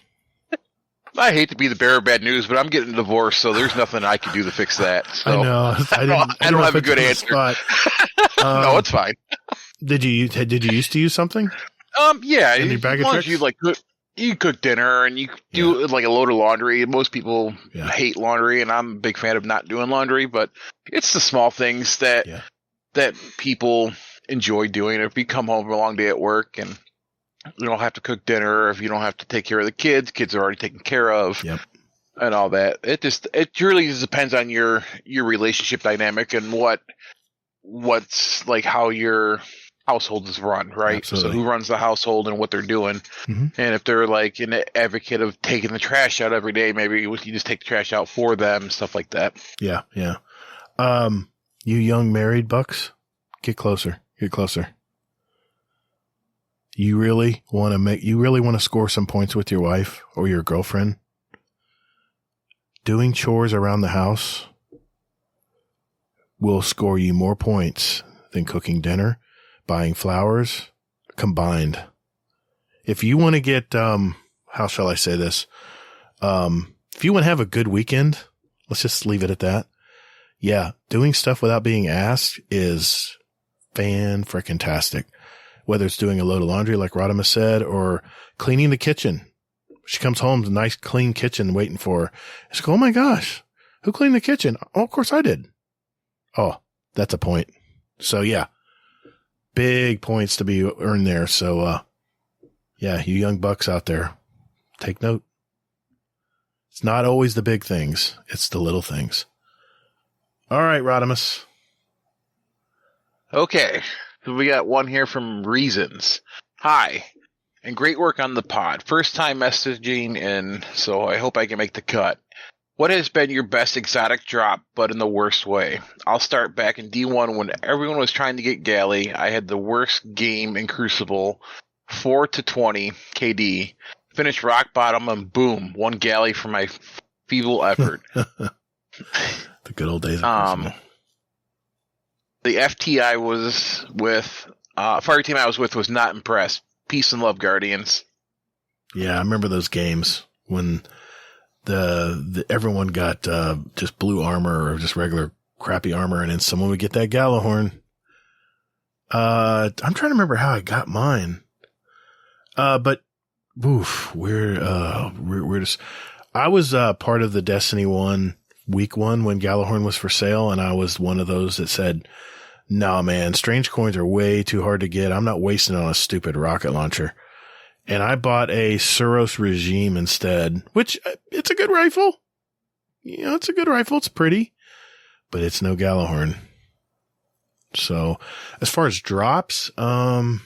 Speaker 5: I hate to be the bearer of bad news, but I'm getting a divorce, so there's nothing I can do to fix that. So.
Speaker 1: I know.
Speaker 5: I don't have a good answer. No, it's fine.
Speaker 1: Did you used to use something?
Speaker 5: Yeah.
Speaker 1: Any bag of tricks?
Speaker 5: You cook dinner and you do like a load of laundry. Most people hate laundry, and I'm a big fan of not doing laundry, but it's the small things that people enjoy doing. If you come home from a long day at work and you don't have to cook dinner, if you don't have to take care of the kids are already taken care of, and all that. It really just depends on your relationship dynamic and what's like how your household is run, right?
Speaker 1: Absolutely.
Speaker 5: So who runs the household and what they're doing.
Speaker 1: Mm-hmm.
Speaker 5: And if they're like an advocate of taking the trash out every day, maybe you just take the trash out for them, stuff like that.
Speaker 1: Yeah. You young married bucks, get closer. You really want to score some points with your wife or your girlfriend? Doing chores around the house will score you more points than cooking dinner, buying flowers combined. If you want to get, how shall I say this? If you want to have a good weekend, let's just leave it at that. Yeah. Doing stuff without being asked is fan-frickin-tastic. Whether it's doing a load of laundry, like Rodimus said, or cleaning the kitchen. She comes home to a nice, clean kitchen waiting for her. She's like, oh my gosh, who cleaned the kitchen? Oh, of course I did. Oh, that's a point. So yeah, big points to be earned there. So, you young bucks out there, take note. It's not always the big things. It's the little things. All right, Rodimus.
Speaker 5: Okay. So we got one here from Reasons. Hi, and great work on the pod. First time messaging in, so I hope I can make the cut. What has been your best exotic drop, but in the worst way? I'll start back in D1 when everyone was trying to get Galley. I had the worst game in Crucible, 4-20 KD. Finished rock bottom and boom, one Galley for my feeble effort.
Speaker 1: The good old days of Crucible.
Speaker 5: The FT I was with, fire team I was with was not impressed. Peace and love, Guardians.
Speaker 1: Yeah, I remember those games when the everyone got just blue armor or just regular crappy armor, and then someone would get that Gallahorn. I'm trying to remember how I got mine. But we're just. I was part of the Destiny 1 week 1 when Gallahorn was for sale, and I was one of those that said, "No, man, strange coins are way too hard to get. I'm not wasting it on a stupid rocket launcher." And I bought a Suros Regime instead, which it's a good rifle. You know, it's a good rifle. It's pretty, but it's no Gallahorn. So as far as drops, damn,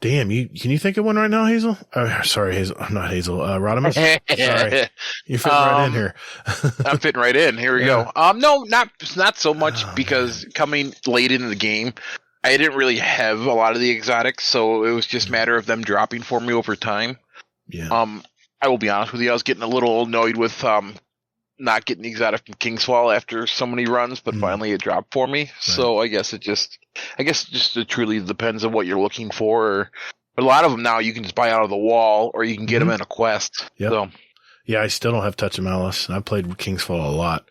Speaker 1: can you think of one right now, Hazel? Sorry, Hazel. I'm not Hazel. Rodimus. Sorry. You fit right in here.
Speaker 5: I'm fitting right in. Here we go. No, not so much because coming late into the game, I didn't really have a lot of the exotics, so it was just a matter of them dropping for me over time.
Speaker 1: Yeah.
Speaker 5: I will be honest with you, I was getting a little annoyed with not getting the exotic from Kingsfall after so many runs, but finally it dropped for me. Right. So I guess it just truly depends on what you're looking for. But a lot of them now you can just buy out of the wall, or you can get them in a quest.
Speaker 1: Yep.
Speaker 5: So.
Speaker 1: Yeah, I still don't have Touch of Malice, and I played Kingsfall a lot.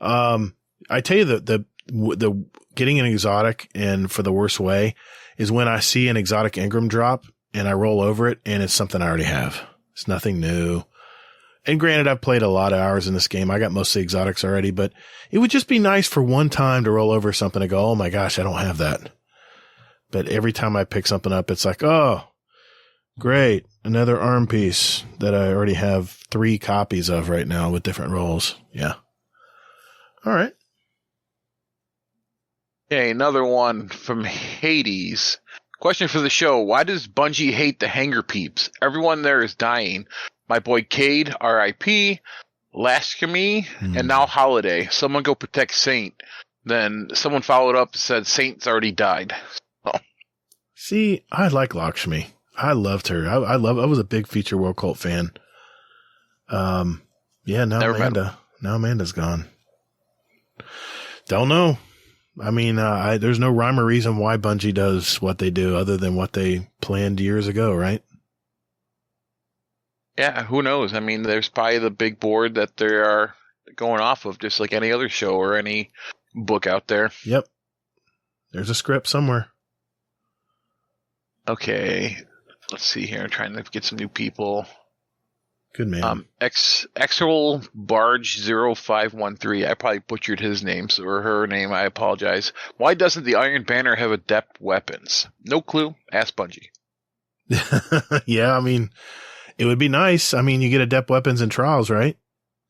Speaker 1: I tell you the getting an exotic and for the worst way is when I see an exotic Engram drop and I roll over it and it's something I already have. It's nothing new. And granted, I've played a lot of hours in this game. I got most of the exotics already, but it would just be nice for one time to roll over something and go, oh my gosh, I don't have that. But every time I pick something up, it's like, oh, great. Another arm piece that I already have 3 copies of right now with different rolls. Yeah. All right.
Speaker 5: Okay, another one from Hades. Question for the show. Why does Bungie hate the Hanger Peeps? Everyone there is dying. My boy Cade, R.I.P. Lashkami, and now Holiday. Someone go protect Saint. Then someone followed up and said Saint's already died. Oh.
Speaker 1: See, I like Lakshmi. I loved her. I was a big Future World Cult fan. Yeah, now Amanda's gone. Don't know. I mean, there's no rhyme or reason why Bungie does what they do other than what they planned years ago, right?
Speaker 5: Yeah, who knows? I mean, there's probably the big board that they are going off of, just like any other show or any book out there.
Speaker 1: Yep. There's a script somewhere.
Speaker 5: Okay. Let's see here. I'm trying to get some new people.
Speaker 1: Good man.
Speaker 5: Exral Barge 0513. I probably butchered his name or her name. I apologize. Why doesn't the Iron Banner have adept weapons? No clue. Ask Bungie.
Speaker 1: Yeah, I mean, it would be nice. I mean, you get adept weapons in Trials, right?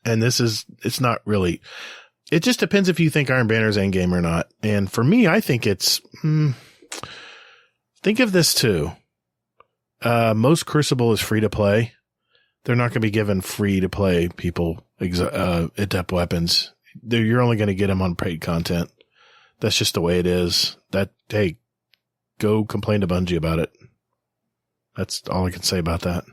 Speaker 1: And it's not really. It just depends if you think Iron Banner's endgame or not. And for me, I think it's. Think of this too. Most Crucible is free to play. They're not going to be given free to play people adept weapons. You're only going to get them on paid content. That's just the way it is. Hey, go complain to Bungie about it. That's all I can say about that.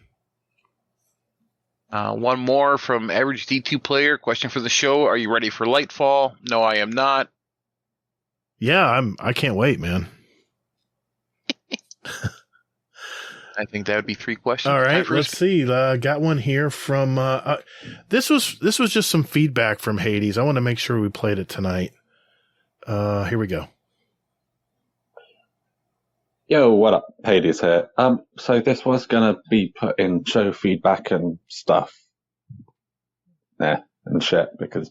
Speaker 5: One more from Average D2 Player. Question for the show. Are you ready for Lightfall? No, I am not.
Speaker 1: Yeah, I can't wait, man.
Speaker 5: I think that would be 3 questions.
Speaker 1: All right, let's see. Got one here from this was just some feedback from Hades. I want to make sure we played it tonight. Here we go.
Speaker 8: Yo, what up? Hades here. So this was gonna be put in show feedback and stuff. And shit, because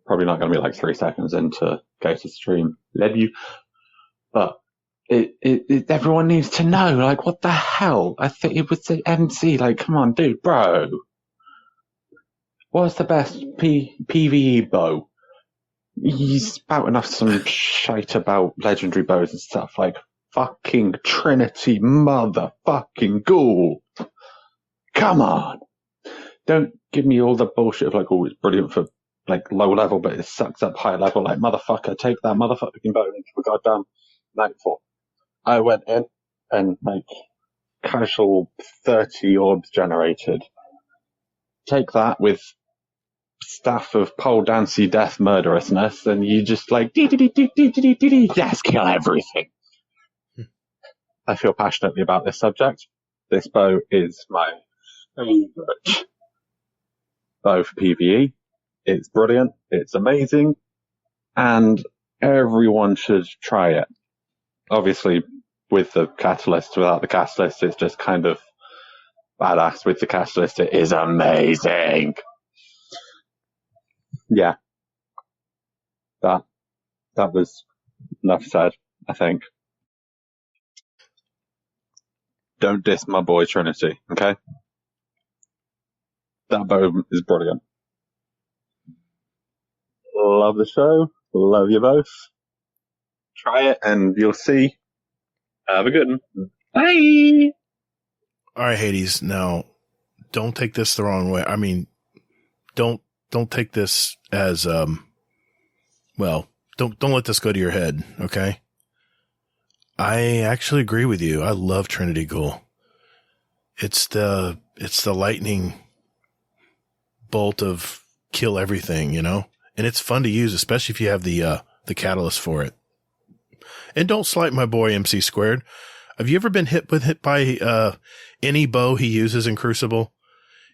Speaker 8: probably not gonna be like 3 seconds into Gatr stream. Love you. But it everyone needs to know, like, what the hell? I think it was the MC, like, come on, dude, bro. What's the best PvE bow? He's spouting off some shite about legendary bows and stuff, like, fucking Trinity motherfucking ghoul. Come on. Don't give me all the bullshit of, like, oh, it's brilliant for, like, low level, but it sucks up high level. Like, motherfucker, take that motherfucking bow into a goddamn Nightfall. I went in and, like, casual 30 orbs generated. Take that with staff of pole dancey death murderousness, and you just, like, yes, kill everything. I feel passionately about this subject. This bow is my favorite bow for PvE. It's brilliant. It's amazing. And everyone should try it. Obviously, with the catalyst, without the catalyst, it's just kind of badass. With the catalyst, it is amazing. Yeah. That was enough said, I think. Don't diss my boy Trinity, okay? That bow is brilliant. Love the show. Love you both. Try it and you'll see. Have a good one. Bye!
Speaker 1: All right, Hades. Now, don't take this the wrong way. I mean, don't take this as, well, don't let this go to your head, okay? I actually agree with you. I love Trinity Ghoul. It's the lightning bolt of kill everything, you know? And it's fun to use, especially if you have the catalyst for it. And don't slight my boy MC Squared. Have you ever been hit by any bow he uses in Crucible?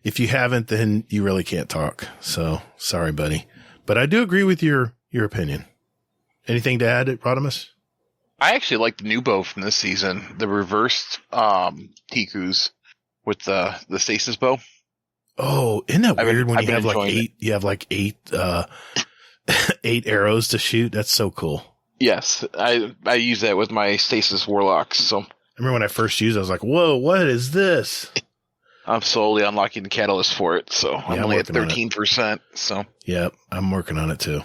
Speaker 1: If you haven't, then you really can't talk. So sorry, buddy. But I do agree with your opinion. Anything to add, Rodimus?
Speaker 5: I actually like the new bow from this season, the reversed Tikus with the stasis bow.
Speaker 1: Oh, isn't that weird when you have like eight? You have like eight 8 arrows to shoot. That's so cool.
Speaker 5: Yes, I use that with my stasis warlocks. So
Speaker 1: I remember when I first used it, I was like, "Whoa, what is this?"
Speaker 5: I'm slowly unlocking the catalyst for it, so I'm only at 13%. So
Speaker 1: yep, I'm working on it too.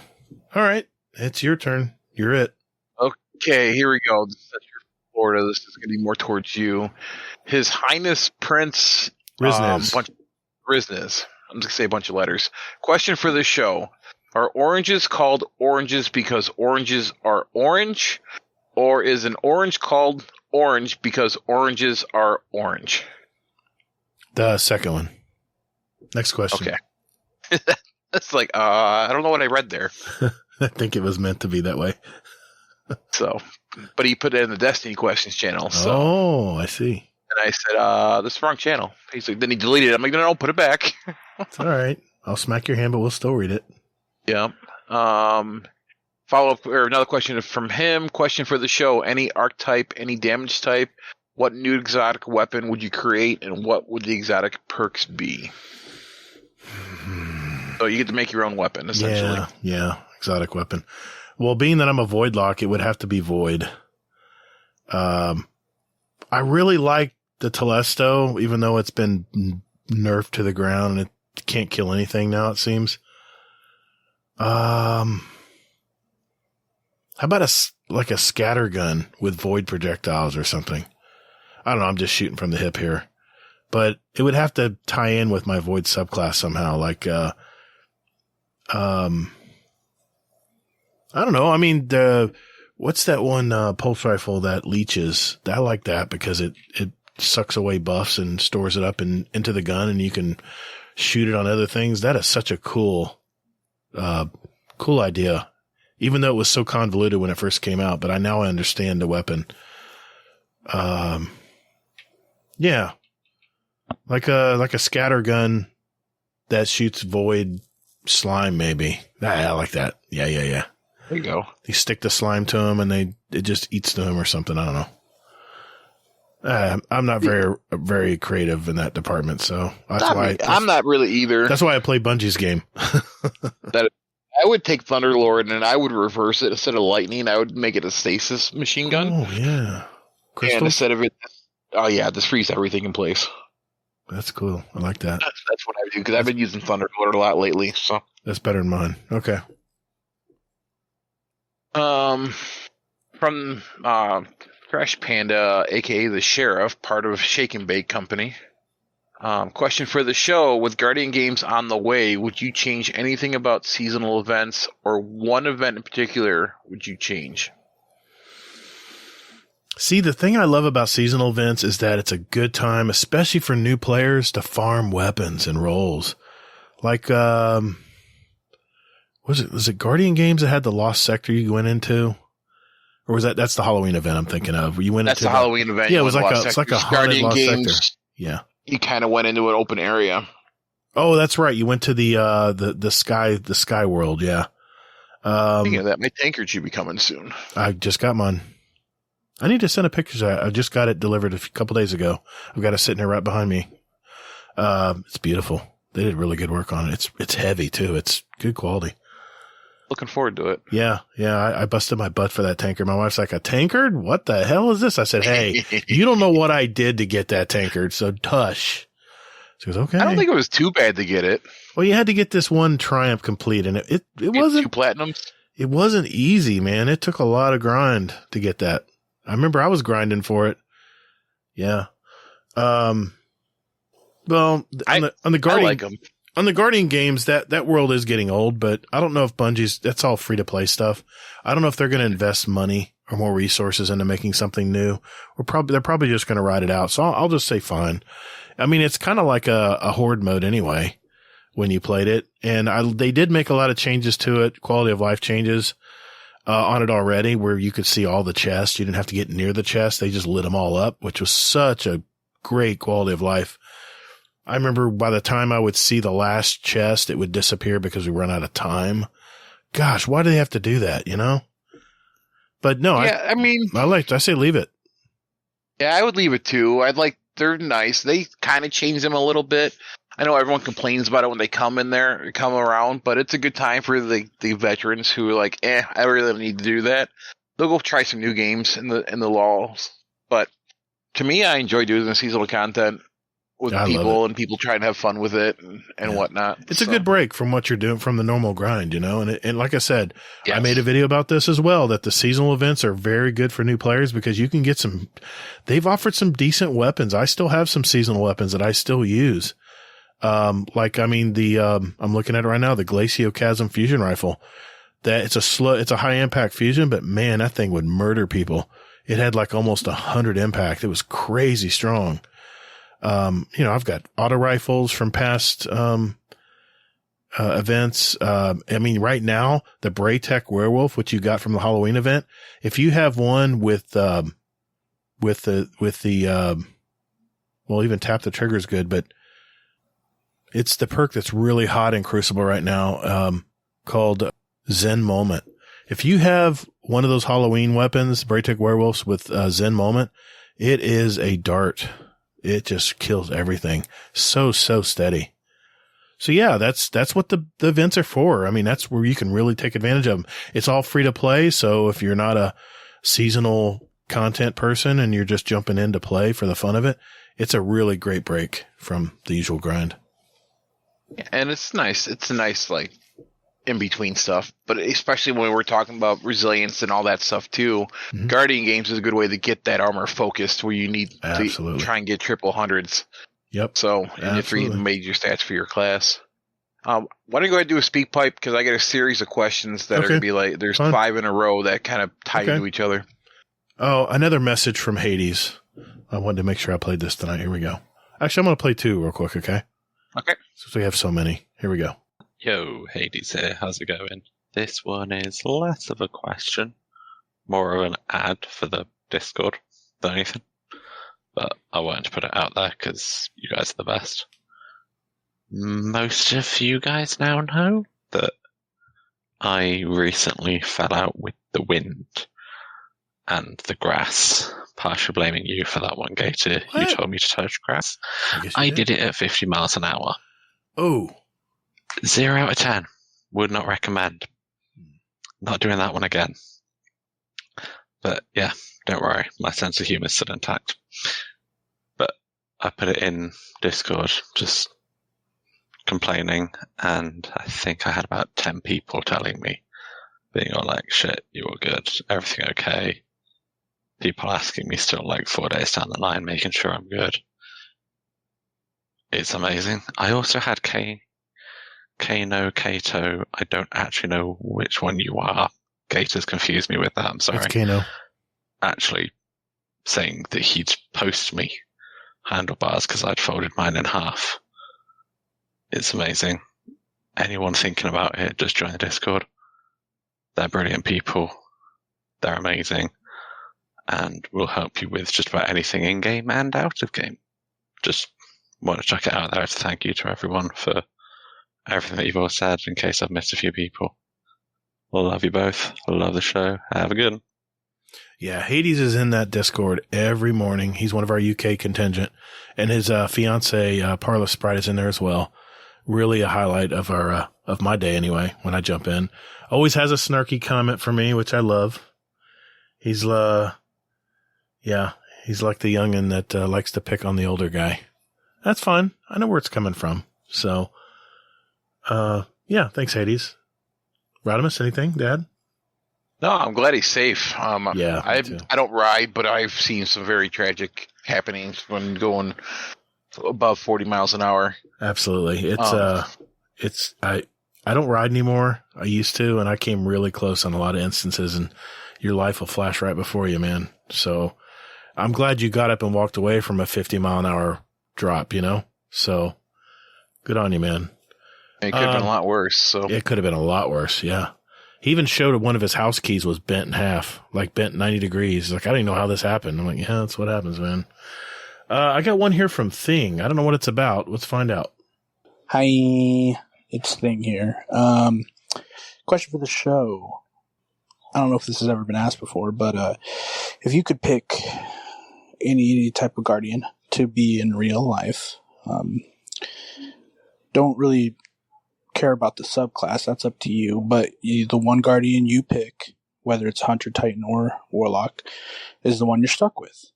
Speaker 1: All right, it's your turn. You're it.
Speaker 5: Okay, here we go. This is Florida. This is going to be more towards you. His Highness Prince
Speaker 1: Riznes.
Speaker 5: Riznes. I'm just going to say a bunch of letters. Question for the show. Are oranges called oranges because oranges are orange? Or is an orange called orange because oranges are orange?
Speaker 1: The second one. Next question.
Speaker 5: Okay. That's like, I don't know what I read there.
Speaker 1: I think it was meant to be that way.
Speaker 5: So, but he put it in the Destiny Questions channel. So.
Speaker 1: Oh, I see.
Speaker 5: And I said, this is the wrong channel. He's like, then he deleted it. I'm like, no, put it back.
Speaker 1: It's all right. I'll smack your hand, but we'll still read it.
Speaker 5: Yeah. Follow up, or another question from him. Question for the show. Any archetype, any damage type? What new exotic weapon would you create, and what would the exotic perks be? So you get to make your own weapon, essentially.
Speaker 1: Yeah. Exotic weapon. Well, being that I'm a Void Lock, it would have to be Void. I really like the Telesto, even though it's been nerfed to the ground and it can't kill anything now, it seems. How about a scatter gun with void projectiles or something? I don't know. I'm just shooting from the hip here, but it would have to tie in with my void subclass somehow. Like, I don't know. I mean, what's that one, pulse rifle that leeches? I like that because it sucks away buffs and stores it up into the gun, and you can shoot it on other things. That is such a cool idea. Even though it was so convoluted when it first came out, but I understand the weapon. Yeah. Like a scatter gun that shoots void slime, maybe. I like that. Yeah.
Speaker 5: There you go.
Speaker 1: You stick the slime to them and it just eats them or something. I don't know. I'm not very creative in that department, so
Speaker 5: I'm not really either.
Speaker 1: That's why I play Bungie's game.
Speaker 5: I would take Thunderlord and I would reverse it. Instead of lightning, I would make it a stasis machine gun.
Speaker 1: Oh, yeah. Crystals?
Speaker 5: And instead of it, just freeze everything in place.
Speaker 1: That's cool. I like that.
Speaker 5: That's what I do, because I've been using Thunderlord a lot lately. So
Speaker 1: that's better than mine. Okay.
Speaker 5: From Crash Panda, a.k.a. the Sheriff, part of Shake and Bake Company. Question for the show. With Guardian Games on the way, would you change anything about seasonal events, or one event in particular would you change?
Speaker 1: See, the thing I love about seasonal events is that it's a good time, especially for new players, to farm weapons and rolls. Like, was it Guardian Games that had the Lost Sector you went into? Or was that's the Halloween event I'm thinking of? You went
Speaker 5: That's
Speaker 1: into
Speaker 5: the Halloween event.
Speaker 1: Yeah, it's like a haunted Lost
Speaker 5: Games,
Speaker 1: Sector. Yeah.
Speaker 5: You kind of went into an open area.
Speaker 1: Oh, that's right. You went to the sky world. Yeah.
Speaker 5: Speaking of that, my tankard should be coming soon.
Speaker 1: I just got mine. I need to send a picture. I just got it delivered a couple days ago. I've got it sitting here right behind me. It's beautiful. They did really good work on it. It's heavy too. It's good quality.
Speaker 5: Looking forward to it.
Speaker 1: Yeah. I busted my butt for that tankard. My wife's like, a tankard? What the hell is this? I said, hey, you don't know what I did to get that tankard, so tush. She goes, okay.
Speaker 5: I don't think it was too bad to get it.
Speaker 1: Well, you had to get this one Triumph complete, and it wasn't
Speaker 5: 2 platinums.
Speaker 1: It wasn't easy, man. It took a lot of grind to get that. I remember I was grinding for it. Yeah. Well, on the Guardian,
Speaker 5: I like them.
Speaker 1: On the Guardian games, that world is getting old, but I don't know if Bungie's, that's all free to play stuff. I don't know if they're going to invest money or more resources into making something new. They're probably just going to ride it out. So I'll just say fine. I mean, it's kind of like a horde mode anyway when you played it. And they did make a lot of changes to it, quality of life changes on it already, where you could see all the chests. You didn't have to get near the chest. They just lit them all up, which was such a great quality of life. I remember by the time I would see the last chest, it would disappear because we run out of time. Gosh, why do they have to do that, you know? But no,
Speaker 5: yeah,
Speaker 1: I say leave it.
Speaker 5: Yeah, I would leave it too. They're nice. They kind of change them a little bit. I know everyone complains about it when they come around, but it's a good time for the veterans who are like, I really don't need to do that. They'll go try some new games in the laws. But to me, I enjoy doing the seasonal content with people and people trying to have fun with it and whatnot.
Speaker 1: It's a good break from what you're doing from the normal grind, you know? And like I said,
Speaker 5: yes.
Speaker 1: I made a video about this as well, that the seasonal events are very good for new players because you can get they've offered some decent weapons. I still have some seasonal weapons that I still use. I'm looking at it right now, the Glaciocasm fusion rifle. That it's a high impact fusion, but man, that thing would murder people. It had like almost 100 impact. It was crazy strong. I've got auto rifles from past, events. Right now, the Braytech Werewolf, which you got from the Halloween event, if you have one with even tap the trigger is good, but it's the perk that's really hot in Crucible right now, called Zen Moment. If you have one of those Halloween weapons, Braytech Werewolves with Zen Moment, it is a dart. It just kills everything. So steady. So yeah, that's what the events are for. I mean, that's where you can really take advantage of them. It's all free to play. So if you're not a seasonal content person and you're just jumping in to play for the fun of it, it's a really great break from the usual grind.
Speaker 5: And it's nice. It's a nice, like, in between stuff, but especially when we're talking about resilience and all that stuff too, Guardian games is a good way to get that armor focused where you need to try and get triple hundreds.
Speaker 1: Yep.
Speaker 5: So, and if you made your stats for your class. Why don't you go ahead and do a speak pipe? Because I get a series of questions that are going to be like, there's 5 in a row that kind of tie into each other.
Speaker 1: Oh, another message from Hades. I wanted to make sure I played this tonight. Here we go. Actually, I'm going to play 2 real quick, okay?
Speaker 5: Okay.
Speaker 1: Since we have so many. Here we go.
Speaker 9: Yo, Hades here. How's it going? This one is less of a question, more of an ad for the Discord than anything. But I wanted to put it out there because you guys are the best. Most of you guys now know that I recently fell out with the wind and the grass. Partially blaming you for that one, Gatr. You told me to touch grass. I did it at 50 miles an hour.
Speaker 1: Oh.
Speaker 9: 0 out of 10. Would not recommend. Not doing that one again. But yeah, don't worry. My sense of humor is still intact. But I put it in Discord, just complaining, and I think I had about 10 people telling me, being all like, shit, you all good, everything okay. People asking me still like 4 days down the line, making sure I'm good. It's amazing. I also had Kano, Kato. I don't actually know which one you are. Gator's confused me with that. I'm sorry.
Speaker 1: It's Kano.
Speaker 9: Actually saying that he'd post me handlebars because I'd folded mine in half. It's amazing. Anyone thinking about it, just join the Discord. They're brilliant people. They're amazing. And will help you with just about anything in-game and out of game. Just want to chuck it out there to thank you to everyone for everything that you've all said, in case I've missed a few people. I love you both. I love the show. Have a good one.
Speaker 1: Yeah, Hades is in that Discord every morning. He's one of our UK contingent. And his fiance, Parlor Sprite, is in there as well. Really a highlight of our of my day anyway, when I jump in. Always has a snarky comment for me, which I love. He's he's like the youngin' that likes to pick on the older guy. That's fine. I know where it's coming from. So, thanks, Hades. Rodimus, anything, Dad?
Speaker 5: No, I'm glad he's safe.
Speaker 1: I
Speaker 5: don't ride, but I've seen some very tragic happenings when going above 40 miles an hour.
Speaker 1: Absolutely. I don't ride anymore. I used to, and I came really close on a lot of instances, and your life will flash right before you, man. So I'm glad you got up and walked away from a 50 mile an hour drop, So good on you, man.
Speaker 5: It could have been a lot worse. So
Speaker 1: it could have been a lot worse. Yeah. He even showed one of his house keys was bent in half, like bent 90 degrees. He's like, I didn't know how this happened. I'm like, yeah, that's what happens, man. I got one here from Thing. I don't know what it's about. Let's find out.
Speaker 10: Hi, it's Thing here. Question for the show. I don't know if this has ever been asked before, but if you could pick any type of Guardian to be in real life, don't really care about the subclass, that's up to you, but the one Guardian you pick, whether it's Hunter, Titan, or Warlock, is the one you're stuck with.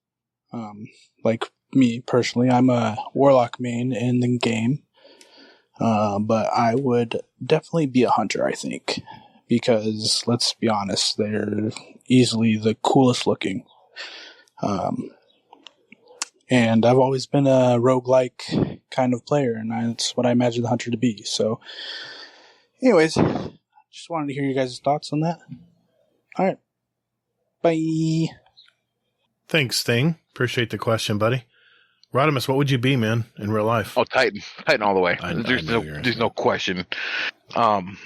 Speaker 10: Like me personally, I'm a Warlock main in the game, but I would definitely be a Hunter, I think, because let's be honest, they're easily the coolest looking. And I've always been a roguelike kind of player, and that's what I imagine the Hunter to be. So, anyways, just wanted to hear you guys' thoughts on that. All right. Bye.
Speaker 1: Thanks, Thing. Appreciate the question, buddy. Rodimus, what would you be, man, in real life?
Speaker 5: Oh, Titan all the way. There's no question. I'm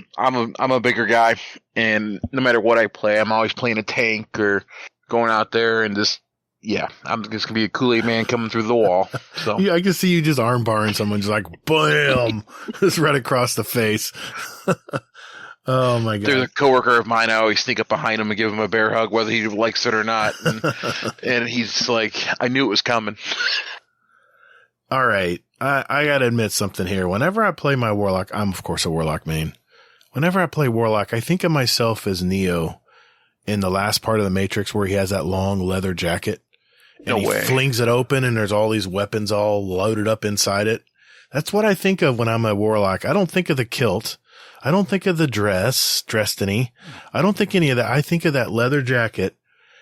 Speaker 5: a bigger guy, and no matter what I play, I'm always playing a tank or going out there and just, yeah, I'm just gonna be a Kool-Aid man coming through the wall. So
Speaker 1: yeah, I can see you just arm barring someone, just like bam, just right across the face. Oh my god!
Speaker 5: There's a coworker of mine. I always sneak up behind him and give him a bear hug, whether he likes it or not. And he's like, I knew it was coming.
Speaker 1: All right. I got to admit something here. Whenever I play my Warlock, I'm, of course, a Warlock main. Whenever I play Warlock, I think of myself as Neo in the last part of the Matrix where he has that long leather jacket. And he flings it open and there's all these weapons all loaded up inside it. That's what I think of when I'm a Warlock. I don't think of the kilt. I don't think of the Destiny. I don't think any of that. I think of that leather jacket.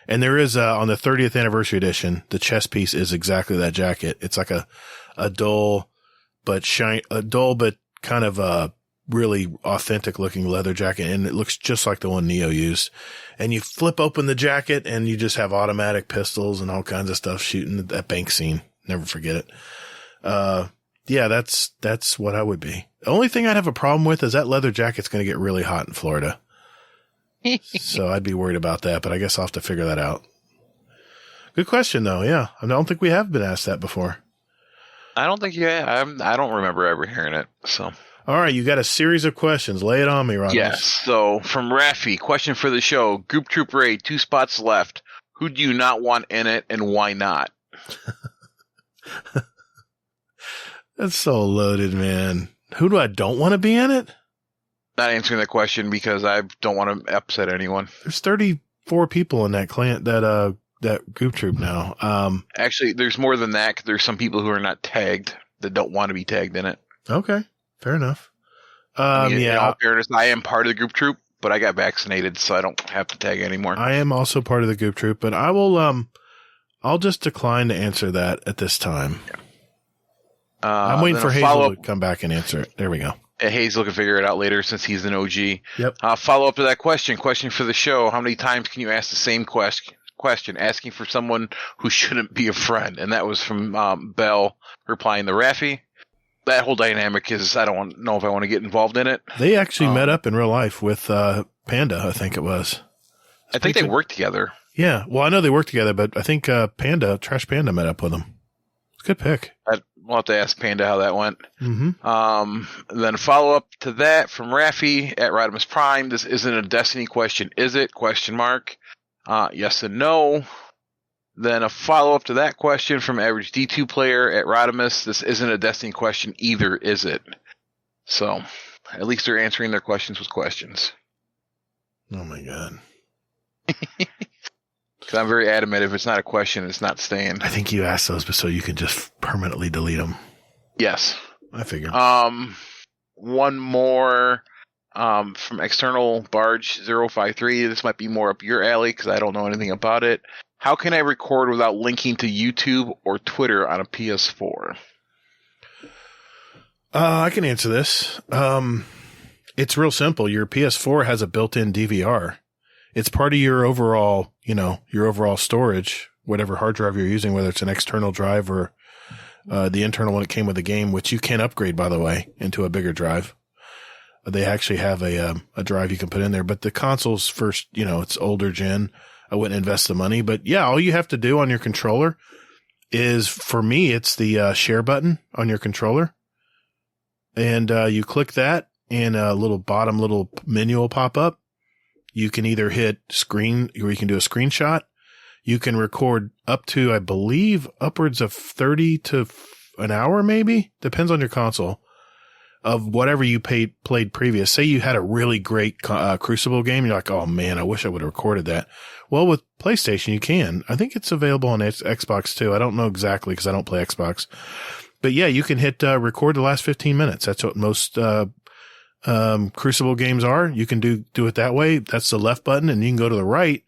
Speaker 1: And there is, on the 30th anniversary edition, the chest piece is exactly that jacket. It's like a dull, but kind of a really authentic looking leather jacket. And it looks just like the one Neo used. And you flip open the jacket and you just have automatic pistols and all kinds of stuff shooting at that bank scene. Never forget it. Yeah, that's what I would be. The only thing I'd have a problem with is that leather jacket's going to get really hot in Florida. So I'd be worried about that, but I guess I'll have to figure that out. Good question, though. Yeah, I don't think we have been asked that before.
Speaker 5: I don't think I don't remember ever hearing it. So,
Speaker 1: all right, you got a series of questions. Lay it on me, Rodimus.
Speaker 5: Yes. So from Raffi, question for the show: Group Troop raid, 2 spots left. Who do you not want in it, and why not?
Speaker 1: That's so loaded, man. Who do I don't want to be in it?
Speaker 5: Not answering that question because I don't want to upset anyone.
Speaker 1: There's 34 people in that clan, that group troop now.
Speaker 5: Actually, there's more than that. 'Cause there's some people who are not tagged that don't want to be tagged in it.
Speaker 1: Okay, fair enough.
Speaker 5: In all fairness, I am part of the group troop, but I got vaccinated, so I don't have to tag anymore.
Speaker 1: I am also part of the group troop, but I will. I'll just decline to answer that at this time. Yeah. I'm waiting for Hazel to come back and answer it. There we go.
Speaker 5: Hazel can figure it out later since he's an OG.
Speaker 1: Yep.
Speaker 5: Follow up to that question. Question for the show. How many times can you ask the same question asking for someone who shouldn't be a friend? And that was from Bell replying to Raffi. That whole dynamic is, I don't know if I want to get involved in it.
Speaker 1: They actually met up in real life with Panda, I think it was.
Speaker 5: I think they worked together.
Speaker 1: Yeah. Well, I know they worked together, but I think Trash Panda met up with them. It's a good pick.
Speaker 5: We'll have to ask Panda how that went.
Speaker 1: Mm-hmm.
Speaker 5: Then follow up to that from Raffi at Rodimus Prime. This isn't a Destiny question, is it? Question mark. Yes and no. Then a follow up to that question from Average D2 player at Rodimus. This isn't a Destiny question either, is it? So at least they're answering their questions with questions.
Speaker 1: Oh my god.
Speaker 5: Because I'm very adamant if it's not a question, it's not staying.
Speaker 1: I think you asked those so you can just permanently delete them.
Speaker 5: Yes.
Speaker 1: I figure.
Speaker 5: One more from External Barge 053. This might be more up your alley because I don't know anything about it. How can I record without linking to YouTube or Twitter on a PS4?
Speaker 1: I can answer this. It's real simple. Your PS4 has a built-in DVR. It's part of your overall, your overall storage, whatever hard drive you're using, whether it's an external drive or the internal one that came with the game, which you can upgrade, by the way, into a bigger drive. They actually have a drive you can put in there. But the console's first, it's older gen. I wouldn't invest the money. But yeah, all you have to do on your controller is, for me, it's the share button on your controller. And you click that and a little menu will pop up. You can either hit screen, or you can do a screenshot. You can record up to, I believe, upwards of 30 to an hour, maybe. Depends on your console, of whatever you played previous. Say you had a really great Crucible game. You're like, oh man, I wish I would have recorded that. Well, with PlayStation, you can. I think it's available on Xbox too. I don't know exactly because I don't play Xbox. But yeah, you can hit record the last 15 minutes. That's what most Crucible games are. You can do it that way. That's the left button, and you can go to the right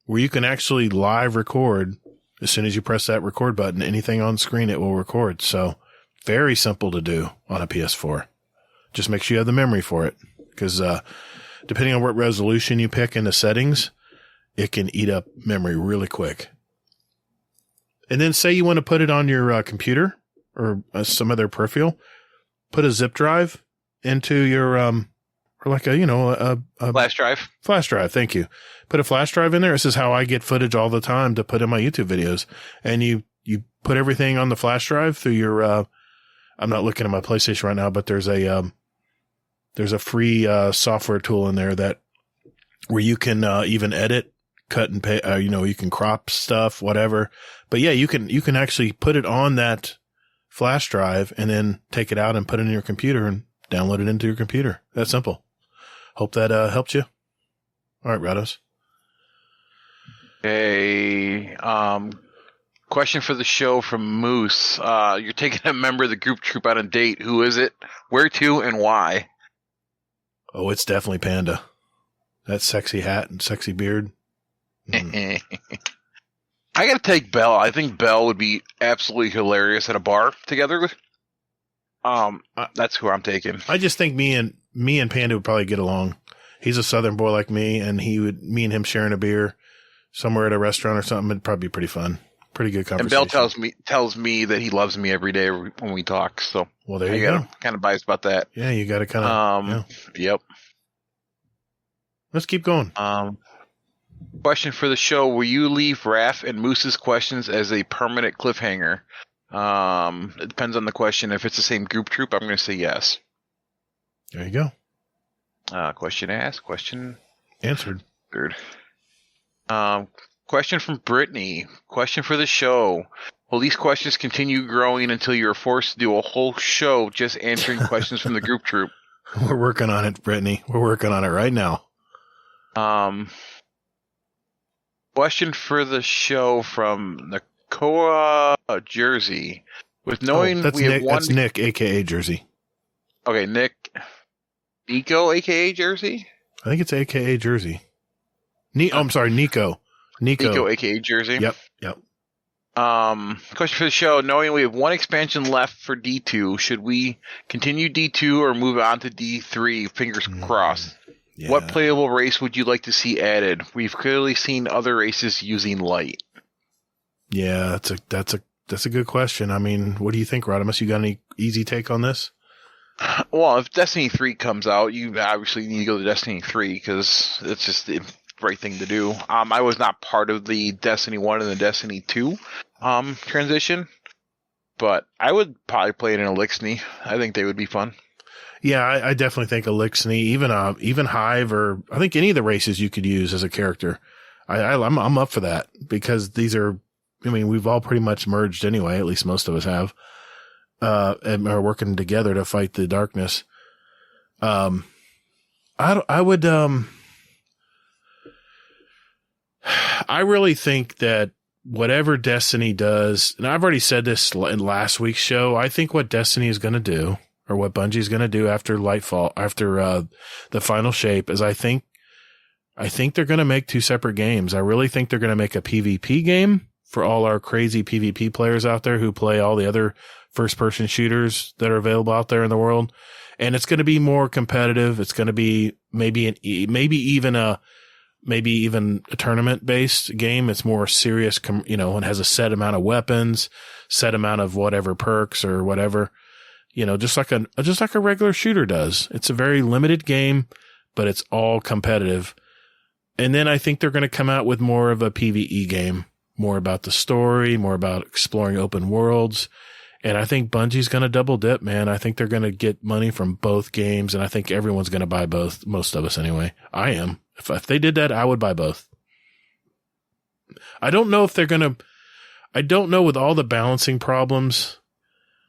Speaker 1: where you can actually live record As soon as you press that record button, anything on screen, it will record. So very simple to do on a PS4. Just make sure you have the memory for it. Because depending on what resolution you pick in the settings, it can eat up memory really quick. And then say you want to put it on your computer or some other peripheral, put a zip drive into your, or like a
Speaker 5: Flash drive.
Speaker 1: Flash drive. Thank you. Put a flash drive in there. This is how I get footage all the time to put in my YouTube videos. And you put everything on the flash drive through your, I'm not looking at my PlayStation right now, but there's a free, software tool in there where you can, even edit, cut and pay, you can crop stuff, whatever. But yeah, you can actually put it on that flash drive and then take it out and put it in your computer and download it into your computer. That's simple. Hope that, helped you. All right, Rodimus.
Speaker 5: Okay. Question for the show from Moose. You're taking a member of the group troop on a date. Who is it? Where to and why?
Speaker 1: Oh, it's definitely Panda. That sexy hat and sexy beard.
Speaker 5: I gotta take Belle. I think Belle would be absolutely hilarious at a bar together. That's who I'm taking.
Speaker 1: I just think me and Panda would probably get along. He's a Southern boy like me, and me and him sharing a beer somewhere at a restaurant or something, it'd probably be pretty fun. Pretty good conversation.
Speaker 5: And Belle tells me that he loves me every day when we talk. So
Speaker 1: well, there you go.
Speaker 5: Kind of biased about that.
Speaker 1: Yeah, you got to kind of.
Speaker 5: Yep.
Speaker 1: Let's keep going.
Speaker 5: Question for the show: will you leave Raph and Moose's questions as a permanent cliffhanger? It depends on the question. If it's the same group troop, I'm going to say yes.
Speaker 1: There you go.
Speaker 5: Question asked. Question
Speaker 1: answered.
Speaker 5: Third. Question from Brittany. Question for the show. Will these questions continue growing until you're forced to do a whole show just answering questions from the group troop?
Speaker 1: We're working on it, Brittany. We're working on it right now.
Speaker 5: Question for the show from Nakoa, Jersey. With knowing
Speaker 1: that's
Speaker 5: we have
Speaker 1: Nick, that's Nick, a.k.a. Jersey.
Speaker 5: Okay, Nico, a.k.a. Jersey?
Speaker 1: I think it's a.k.a. Jersey. I'm sorry, Nico,
Speaker 5: a.k.a. Jersey.
Speaker 1: Yep.
Speaker 5: Question for the show. Knowing we have one expansion left for D2, should we continue D2 or move on to D3? Fingers crossed. Yeah. What playable race would you like to see added? We've clearly seen other races using light.
Speaker 1: Yeah, that's a good question. I mean, what do you think, Rodimus? You got any easy take on this?
Speaker 5: Well, if Destiny 3 comes out, you obviously need to go to Destiny 3 because it's just the right thing to do. I was not part of the Destiny 1 and the Destiny 2 transition, but I would probably play it in Elixir. I think they would be fun.
Speaker 1: Yeah, I definitely think Elixir, even Hive, or I think any of the races you could use as a character. I'm up for that because these are, I mean, we've all pretty much merged anyway. At least most of us have, and are working together to fight the darkness. I really think that whatever Destiny does, and I've already said this in last week's show, I think what Destiny is going to do, or what Bungie's going to do after Lightfall, after the final shape, is I think they're going to make two separate games. I really think they're going to make a PvP game for all our crazy PvP players out there who play all the other first-person shooters that are available out there in the world. And it's going to be more competitive. It's going to be maybe even a tournament-based game. It's more serious, and has a set amount of weapons, set amount of whatever perks or whatever. Just like a regular shooter does. It's a very limited game, but it's all competitive. And then I think they're going to come out with more of a PvE game, more about the story, more about exploring open worlds. And I think Bungie's going to double dip, man. I think they're going to get money from both games, and I think everyone's going to buy both. Most of us anyway. I am. If they did that, I would buy both. I don't know if they're going to, I don't know with all the balancing problems.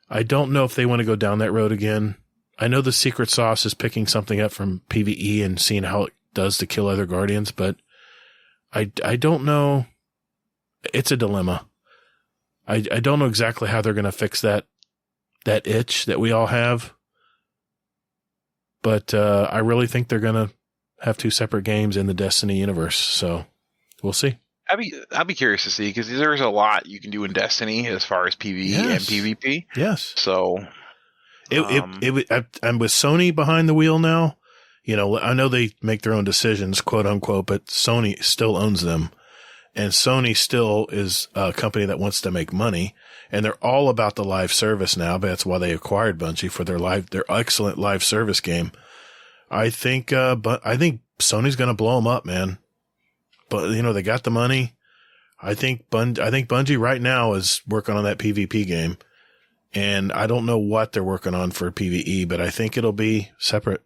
Speaker 1: I don't know if they want to go down that road again. I know the secret sauce is picking something up from PvE and seeing how it does to kill other Guardians, but I don't know. It's a dilemma. I don't know exactly how they're going to fix that itch that we all have. But I really think they're going to have two separate games in the Destiny universe. So we'll see.
Speaker 5: I'd be curious to see, because there's a lot you can do in Destiny as far as PvE and PvP.
Speaker 1: Yes.
Speaker 5: So
Speaker 1: I'm with Sony behind the wheel now. You know, I know they make their own decisions, quote unquote, but Sony still owns them. And Sony still is a company that wants to make money, and they're all about the live service now. But that's why they acquired Bungie for their excellent live service game. I think Sony's going to blow them up, man. But you know, they got the money. I think Bungie right now is working on that PvP game, and I don't know what they're working on for PvE, but I think it'll be separate.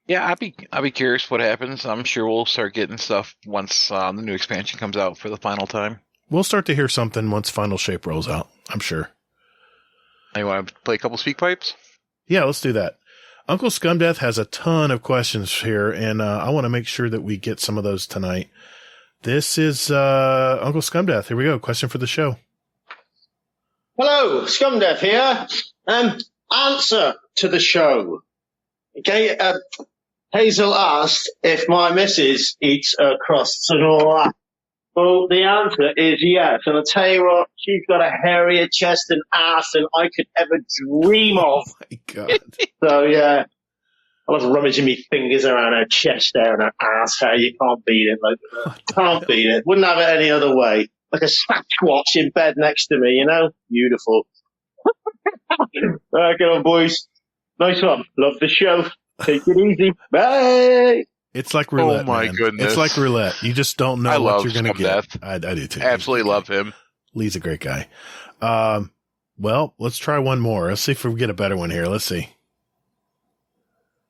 Speaker 5: Yeah, I'd be curious what happens. I'm sure we'll start getting stuff once the new expansion comes out for the final time.
Speaker 1: We'll start to hear something once Final Shape rolls out, I'm sure.
Speaker 5: You want to play a couple speak pipes?
Speaker 1: Yeah, let's do that. Uncle Scumdeath has a ton of questions here, and I want to make sure that we get some of those tonight. This is Uncle Scumdeath. Here we go. Question for the show.
Speaker 11: Hello, Scumdeath here. Answer to the show. Okay, Hazel asked if my missus eats crusts and all that. Well, the answer is yes. And I'll tell you what, she's got a hairier chest and ass than I could ever dream of.
Speaker 1: Oh, my God.
Speaker 11: So, yeah, I was rummaging my fingers around her chest there and her ass hair. You can't beat it. Can't beat it. Wouldn't have it any other way. Like a Sasquatch in bed next to me, you know? Beautiful. All right, get on, boys. Nice one. Love the show. Take it easy. Bye.
Speaker 1: It's like roulette.
Speaker 5: Oh my goodness.
Speaker 1: It's like roulette. You just don't know what you're going to get. I do too.
Speaker 5: Absolutely love him.
Speaker 1: Lee's a great guy. Well, let's try one more. Let's see if we get a better one here. Let's see.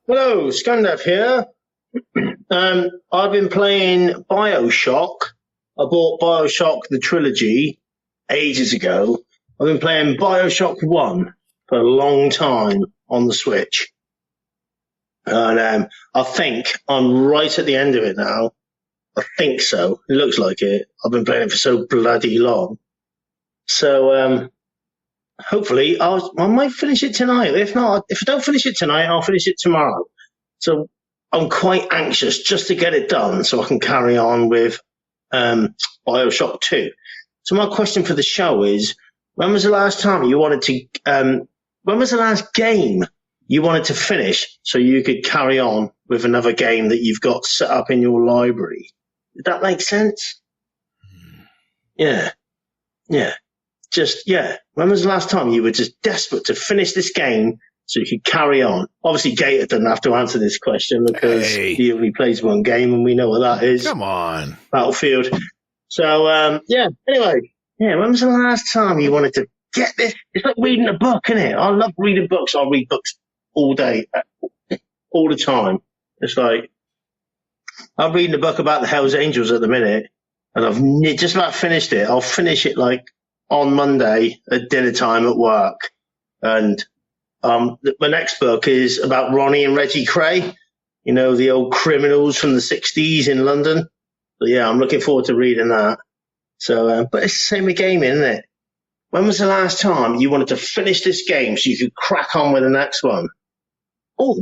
Speaker 11: Hello, Scundev here. I've been playing BioShock. I bought BioShock the trilogy ages ago. I've been playing BioShock 1 for a long time on the Switch. And I think I'm right at the end of it now. I think so. It looks like it. I've been playing it for so bloody long. So hopefully I might finish it tonight. If not, if I don't finish it tonight, I'll finish it tomorrow. So I'm quite anxious just to get it done so I can carry on with BioShock 2. So my question for the show is, when was the last time you wanted to when was the last game you wanted to finish so you could carry on with another game that you've got set up in your library? Does that make sense? Yeah. When was the last time you were just desperate to finish this game so you could carry on? Obviously, Gatr doesn't have to answer this question because he only plays one game and we know what that is.
Speaker 1: Come on.
Speaker 11: Battlefield. So, anyway. Yeah, when was the last time you wanted to get this? It's like reading a book, isn't it? I love reading books. I read books all day, all the time. It's like, I'm reading a book about the Hells Angels at the minute, and I've just about finished it. I'll finish it like on Monday at dinner time at work. And my next book is about Ronnie and Reggie Cray, you know, the old criminals from the 60s in London. But yeah, I'm looking forward to reading that. So, but it's the same with gaming, isn't it? When was the last time you wanted to finish this game so you could crack on with the next one? Or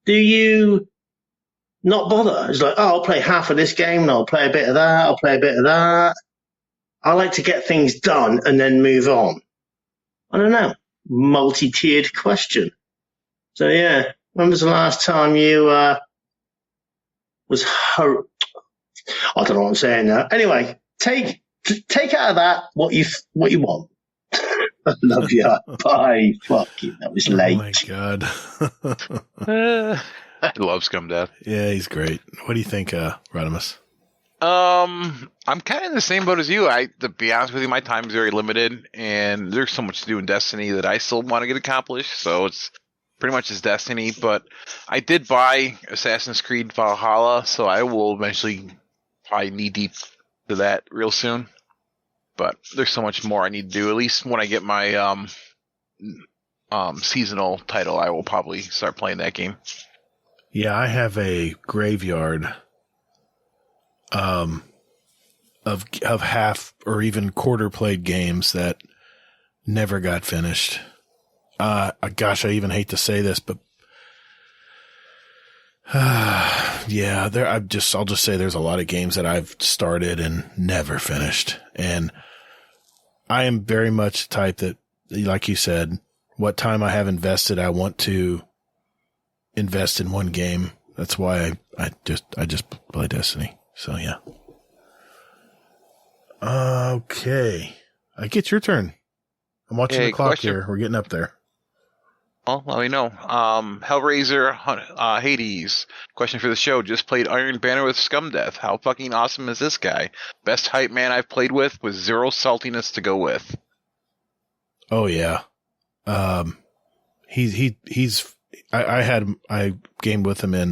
Speaker 11: do you not bother? It's like, oh, I'll play half of this game and I'll play a bit of that. I'll play a bit of that. I like to get things done and then move on. I don't know. Multi-tiered question. So yeah, when was the last time you was hurt? I don't know what I'm saying now. Anyway, take out of that what you want. I love you. Bye. Fuck you. That was late.
Speaker 1: Oh my God.
Speaker 5: I love Scumdeath.
Speaker 1: Yeah, he's great. What do you think, Rodimus?
Speaker 5: I'm kind of in the same boat as you. To be honest with you, my time is very limited, and there's so much to do in Destiny that I still want to get accomplished. So it's pretty much just Destiny. But I did buy Assassin's Creed Valhalla, so I will eventually probably knee deep to that real soon. But there's so much more I need to do. At least when I get my seasonal title, I will probably start playing that game.
Speaker 1: Yeah, I have a graveyard of half or even quarter played games that never got finished. Gosh, I even hate to say this, but Yeah, I'll just say there's a lot of games that I've started and never finished. And I am very much the type that, like you said, what time I have invested, I want to invest in one game. That's why I just play Destiny. So yeah. Okay. I get your turn. I'm watching the clock here. We're getting up there.
Speaker 5: Well, let me know. Hellraiser, Hades. Question for the show. Just played Iron Banner with Scumdeath. How fucking awesome is this guy? Best hype man I've played with zero saltiness to go with.
Speaker 1: Oh yeah. I gamed with him in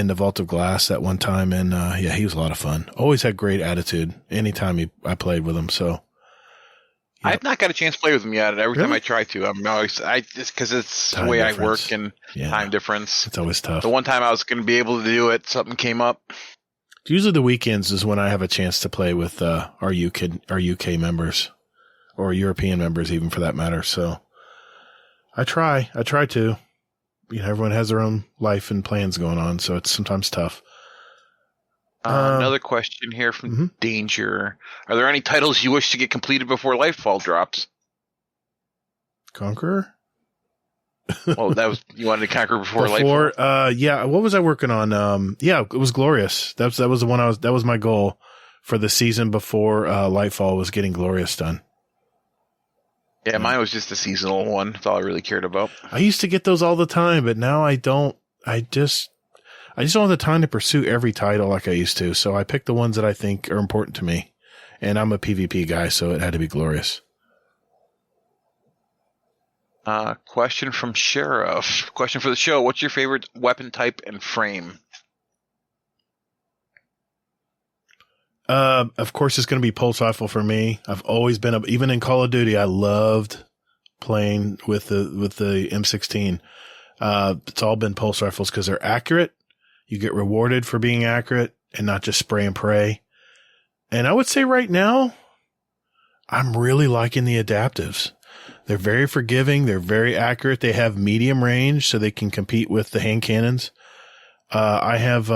Speaker 1: the Vault of Glass that one time, and yeah, he was a lot of fun. Always had great attitude anytime I played with him. So
Speaker 5: yep. I've not got a chance to play with him yet. Every time I try to, I'm always just because it's time the way difference. I work and time difference.
Speaker 1: It's always tough.
Speaker 5: The one time I was going to be able to do it, something came up.
Speaker 1: Usually the weekends is when I have a chance to play with our UK members or European members, even for that matter. So I try to. Everyone has their own life and plans going on, so it's sometimes tough.
Speaker 5: Another question here from Danger. Are there any titles you wish to get completed before Lightfall drops?
Speaker 1: Conqueror?
Speaker 5: Well, you wanted to Conquer before Lightfall?
Speaker 1: Yeah. What was I working on? Yeah, it was Glorious. That was the one that was my goal for the season before Lightfall was getting Glorious done.
Speaker 5: Yeah, mine was just the seasonal one. That's all I really cared about.
Speaker 1: I used to get those all the time, but now I don't. I just don't have the time to pursue every title like I used to. So I picked the ones that I think are important to me. And I'm a PvP guy, so it had to be Glorious.
Speaker 5: Question from Sheriff. Question for the show. What's your favorite weapon type and frame?
Speaker 1: Of course, it's going to be pulse rifle for me. I've always been even in Call of Duty. I loved playing with the M16. It's all been pulse rifles because they're accurate. You get rewarded for being accurate and not just spray and pray. And I would say right now, I'm really liking the adaptives. They're very forgiving. They're very accurate. They have medium range, so they can compete with the hand cannons. I have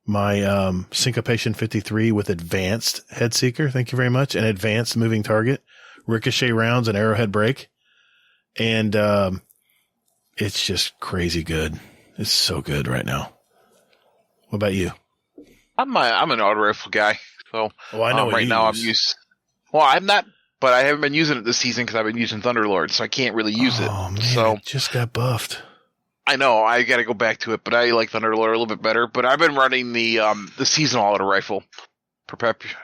Speaker 1: my Syncopation 53 with advanced head seeker. Thank you very much. And advanced moving target, ricochet rounds, and arrowhead break. And it's just crazy good. It's so good right now. What about you?
Speaker 5: I'm an auto rifle guy. So
Speaker 1: I know
Speaker 5: right now I'm not, but I haven't been using it this season because I've been using Thunderlord, so I can't really use it.
Speaker 1: Oh man,
Speaker 5: so
Speaker 1: it just got buffed.
Speaker 5: I know, I got to go back to it, but I like Thunderlord a little bit better. But I've been running the seasonal auto rifle,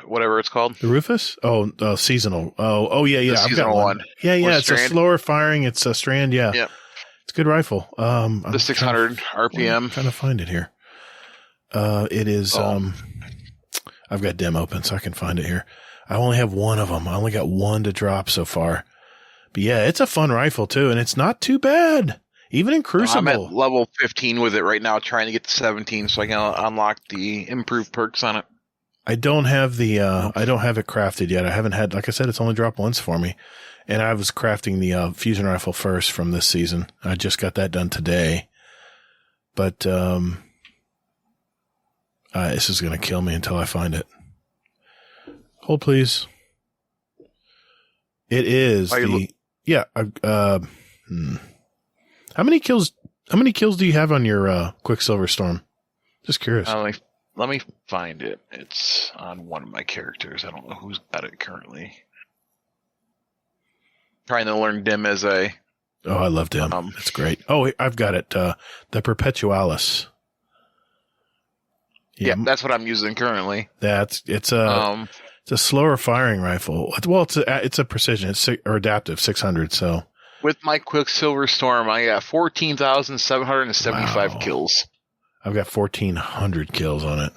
Speaker 5: whatever it's called.
Speaker 1: The Rufus? Oh, seasonal. Oh yeah.
Speaker 5: The seasonal one.
Speaker 1: Yeah. It's Strand. A slower firing. It's a Strand. Yeah.
Speaker 5: Yep.
Speaker 1: It's a good rifle.
Speaker 5: The 600 RPM.
Speaker 1: I'm trying to find it here. It is. I've got Dem open, so I can find it here. I only have one of them. I only got one to drop so far. But yeah, it's a fun rifle too, and it's not too bad. Even in Crucible.
Speaker 5: I'm at level 15 with it right now, trying to get to 17 so I can unlock the improved perks on it.
Speaker 1: I don't have I don't have it crafted yet. I haven't had, like I said, it's only dropped once for me. And I was crafting the fusion rifle first from this season. I just got that done today. But this is going to kill me until I find it. Hold, please. It is How many kills do you have on your Quicksilver Storm? Just curious.
Speaker 5: Let me find it. It's on one of my characters. I don't know who's got it currently. Trying to learn Dim as a...
Speaker 1: Oh, I love Dim. It's great. Oh, I've got it. The Perpetualis.
Speaker 5: Yeah, that's what I'm using currently.
Speaker 1: It's a slower firing rifle. Well, it's a precision. It's or adaptive 600. So
Speaker 5: with my Quicksilver Storm, I got 14,775 kills.
Speaker 1: I've got 1,400 kills on it.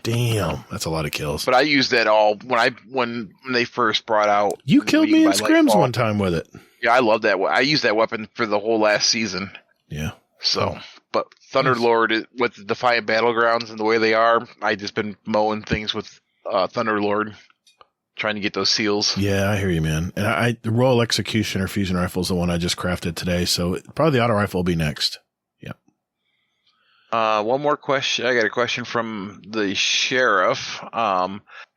Speaker 1: Damn, that's a lot of kills.
Speaker 5: But I used that all when they first brought out.
Speaker 1: You killed me in scrims one time with it.
Speaker 5: Yeah, I love that. I used that weapon for the whole last season.
Speaker 1: Yeah.
Speaker 5: So, but Thunderlord with the Defiant Battlegrounds and the way they are, I just been mowing things with Thunderlord, trying to get those seals.
Speaker 1: Yeah, I hear you, man. And the Royal Executioner fusion rifle is the one I just crafted today. So probably the auto rifle will be next. Yep.
Speaker 5: One more question. I got a question from the sheriff.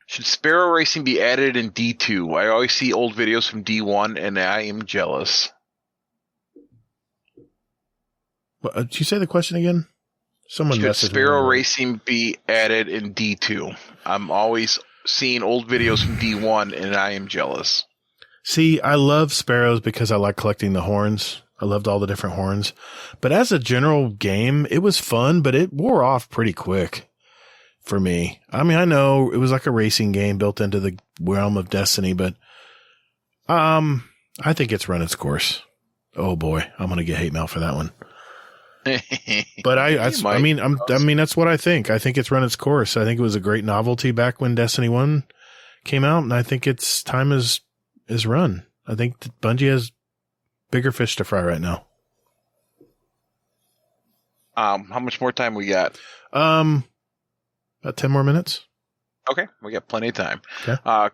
Speaker 5: Should Sparrow Racing be added in D2? I always see old videos from D1, and I am jealous.
Speaker 1: Did you say the question again? Someone
Speaker 5: Should
Speaker 1: messaged
Speaker 5: Sparrow
Speaker 1: me.
Speaker 5: Racing be added in D2? I'm always seeing old videos from D1, and I am jealous.
Speaker 1: See, I love sparrows because I like collecting the horns. I loved all the different horns. But as a general game, it was fun, but it wore off pretty quick for me. I mean, I know it was like a racing game built into the realm of Destiny, but I think it's run its course. Oh boy, I'm going to get hate mail for that one. But I mean, that's what I think. I think it's run its course. I think it was a great novelty back when Destiny 1 came out, and I think its time is run. I think that Bungie has bigger fish to fry right now.
Speaker 5: How much more time we got?
Speaker 1: About 10 more minutes.
Speaker 5: Okay, we got plenty of time.
Speaker 1: Okay.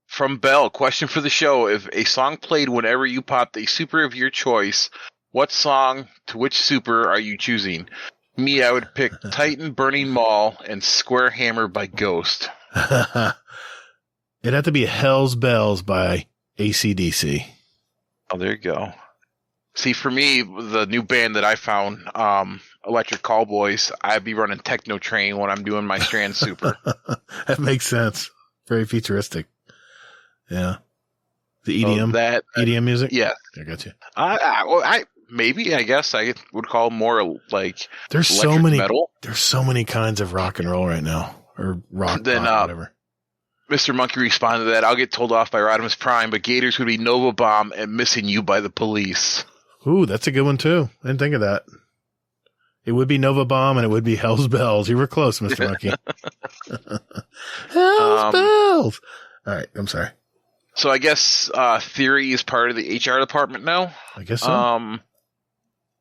Speaker 5: From Bell, question for the show. If a song played whenever you popped a super of your choice, what song to which super are you choosing? Me, I would pick Titan Burning Mall and Square Hammer by Ghost.
Speaker 1: It'd have to be Hell's Bells by AC/DC.
Speaker 5: Oh, there you go. See, for me, the new band that I found, Electric Callboys, I'd be running Techno Train when I'm doing my Strand Super.
Speaker 1: That makes sense. Very futuristic. Yeah. The EDM? EDM music?
Speaker 5: Yeah.
Speaker 1: I got you.
Speaker 5: I guess I would call more like
Speaker 1: there's
Speaker 5: electric
Speaker 1: so many
Speaker 5: metal.
Speaker 1: There's so many kinds of rock and roll right now. Or rock,
Speaker 5: then,
Speaker 1: whatever.
Speaker 5: Mr. Monkey responded to that. I'll get told off by Rodimus Prime, but Gators would be Nova Bomb and Missing You by the Police.
Speaker 1: Ooh, that's a good one too. I didn't think of that. It would be Nova Bomb and it would be Hell's Bells. You were close, Mr. Monkey. Hell's Bells. All right, I'm sorry.
Speaker 5: So I guess Theory is part of the HR department now.
Speaker 1: I guess so.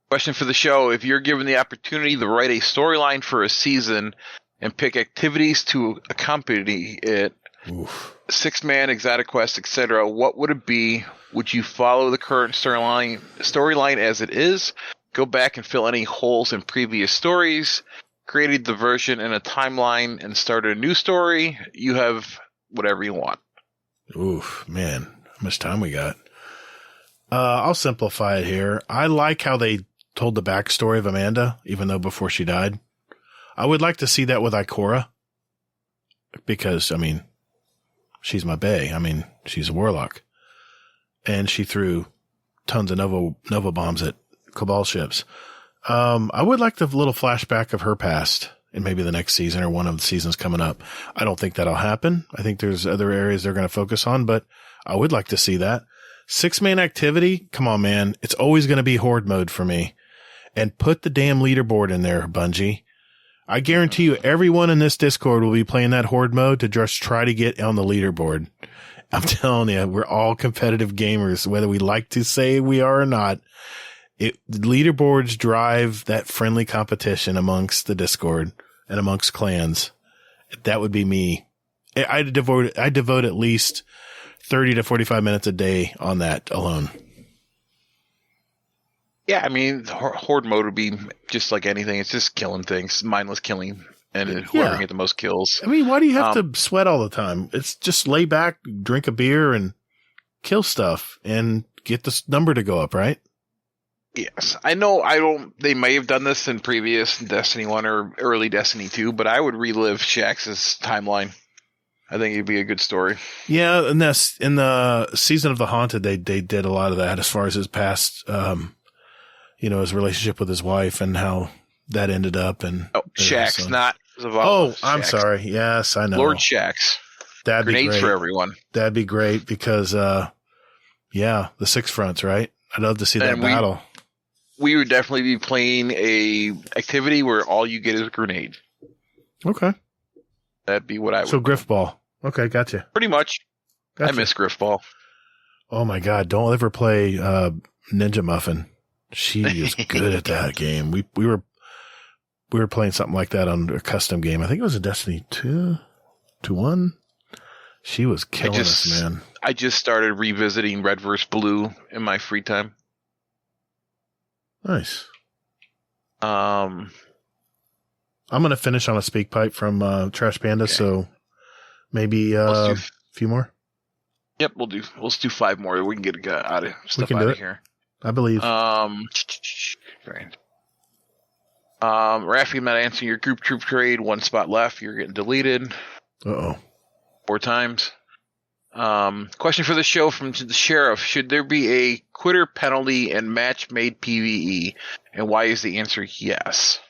Speaker 5: Question for the show. If you're given the opportunity to write a storyline for a season and pick activities to accompany it, 6-man, Exotic Quest, etc., what would it be? Would you follow the current storyline as it is? Go back and fill any holes in previous stories? Create a diversion in a timeline and start a new story? You have whatever you want.
Speaker 1: Oof, man. How much time we got? I'll simplify it here. I like how they told the backstory of Amanda, even though before she died. I would like to see that with Ikora. Because, I mean, she's my bae. I mean, she's a warlock. And she threw tons of Nova bombs at Cabal ships. I would like the little flashback of her past in maybe the next season or one of the seasons coming up. I don't think that'll happen. I think there's other areas they're going to focus on, but I would like to see that. 6-man activity? Come on, man. It's always going to be horde mode for me. And put the damn leaderboard in there, Bungie. I guarantee you everyone in this Discord will be playing that horde mode to just try to get on the leaderboard. I'm telling you, we're all competitive gamers, whether we like to say we are or not. The leaderboards drive that friendly competition amongst the Discord and amongst clans. That would be me. I devote at least 30 to 45 minutes a day on that alone.
Speaker 5: Yeah, I mean, horde mode would be just like anything. It's just killing things, mindless killing, and whoever can get the most kills.
Speaker 1: I mean, why do you have to sweat all the time? It's just lay back, drink a beer, and kill stuff, and get this number to go up, right?
Speaker 5: Yes. I know they may have done this in previous Destiny 1 or early Destiny 2, but I would relive Shax's timeline. I think it'd be a good story.
Speaker 1: Yeah, and that's in the Season of the Haunted, they did a lot of that as far as his past, his relationship with his wife and how that ended up. And
Speaker 5: Shax, not Zavala.
Speaker 1: Oh,
Speaker 5: Shax.
Speaker 1: I'm sorry. Yes, I know.
Speaker 5: Lord Shax.
Speaker 1: That'd
Speaker 5: Grenades
Speaker 1: be great
Speaker 5: for everyone.
Speaker 1: That'd be great because, the Six Fronts, right? I'd love to see that battle.
Speaker 5: We would definitely be playing a activity where all you get is a grenade.
Speaker 1: Okay.
Speaker 5: That'd be what I would.
Speaker 1: So Griffball. Okay, gotcha.
Speaker 5: Pretty much. Gotcha. I miss Griffball.
Speaker 1: Oh my God. Don't ever play Ninja Muffin. She is good at that game. We were playing something like that on a custom game. I think it was a Destiny 2-1. She was killing us, man.
Speaker 5: I just started revisiting Red vs. Blue in my free time.
Speaker 1: Nice. I'm going to finish on a speak pipe from Trash Panda, so maybe a few more.
Speaker 5: Yep, let's do 5 more. We can get out of here.
Speaker 1: I believe.
Speaker 5: Right. Rafi, I'm not answering your group troop trade. 1 spot left. You're getting deleted. 4 times. Question for the show from the sheriff. Should there be a quitter penalty in match-made PvE? And why is the answer yes?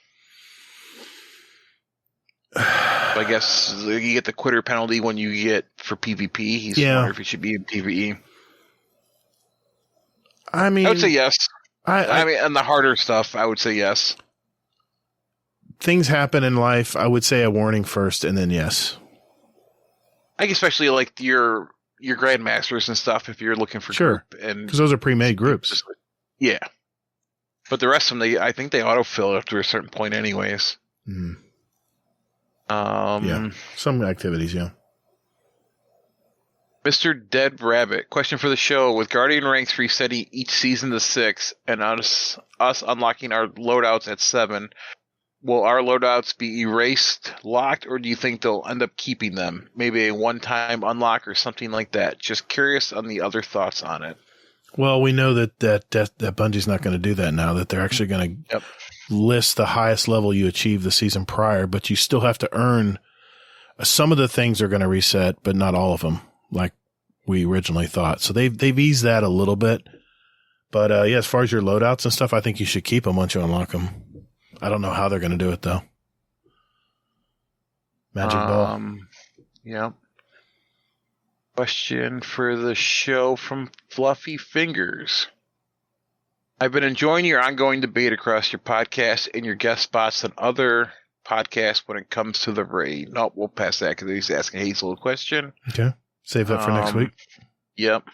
Speaker 5: I guess you get the quitter penalty when you get for PvP. He's wondering if it should be in PvE.
Speaker 1: I mean,
Speaker 5: I would say yes. I mean, on the harder stuff, I would say yes.
Speaker 1: Things happen in life. I would say a warning first, and then yes.
Speaker 5: I guess especially like your grandmasters and stuff. If you're looking for
Speaker 1: group,
Speaker 5: and
Speaker 1: because those are pre-made groups.
Speaker 5: Yeah, but the rest of them, I think they autofill after a certain point, anyways.
Speaker 1: Mm. Yeah, some activities, yeah.
Speaker 5: Mr. Dead Rabbit, question for the show. With Guardian ranks resetting each season to 6 and us unlocking our loadouts at 7, will our loadouts be erased, locked, or do you think they'll end up keeping them? Maybe a one-time unlock or something like that. Just curious on the other thoughts on it.
Speaker 1: Well, we know that Bungie's not going to do that now, that they're actually going to list the highest level you achieved the season prior, but you still have to earn. Some of the things are going to reset, but not all of them, like we originally thought. So they've eased that a little bit. But as far as your loadouts and stuff, I think you should keep them once you unlock them. I don't know how they're going to do it, though. Magic Ball.
Speaker 5: Yeah. Question for the show from Fluffy Fingers. I've been enjoying your ongoing debate across your podcast and your guest spots on other podcasts when it comes to the raid. No, we'll pass that because he's asking Hazel a question.
Speaker 1: Okay. Save that for next week.
Speaker 5: Yep.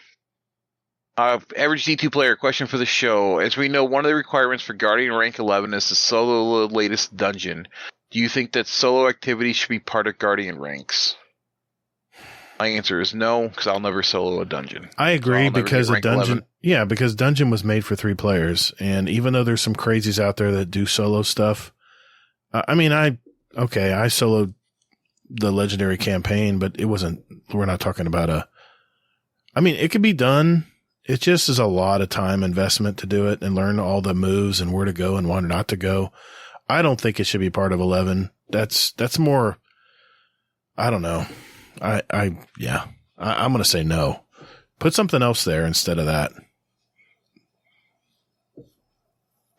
Speaker 5: Average D2 player, question for the show. As we know, one of the requirements for Guardian Rank 11 is to solo the latest dungeon. Do you think that solo activities should be part of Guardian ranks? My answer is no, because I'll never solo a dungeon.
Speaker 1: I agree, because a dungeon,
Speaker 5: 11.
Speaker 1: Because dungeon was made for 3 players, and even though there's some crazies out there that do solo stuff, I soloed the legendary campaign, but it wasn't. We're not talking about it could be done. It just is a lot of time investment to do it and learn all the moves and where to go and where not to go. I don't think it should be part of 11. That's more. I don't know. I'm going to say no. Put something else there instead of that.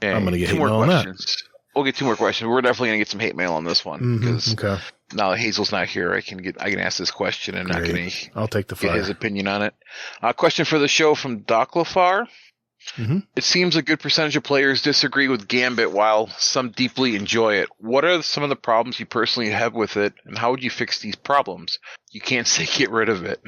Speaker 5: Okay,
Speaker 1: I'm going to get
Speaker 5: 2
Speaker 1: hate
Speaker 5: more
Speaker 1: mail on
Speaker 5: questions.
Speaker 1: that.
Speaker 5: We'll get 2 more questions. We're definitely going to get some hate mail on this one because now that Hazel's not here, I can ask this question and
Speaker 1: I'll take the fire.
Speaker 5: Get his opinion on it. Question for the show from Doclafar.
Speaker 1: Mm-hmm.
Speaker 5: It seems a good percentage of players disagree with Gambit while some deeply enjoy it. What are some of the problems you personally have with it, and how would you fix these problems? You can't say get rid of it.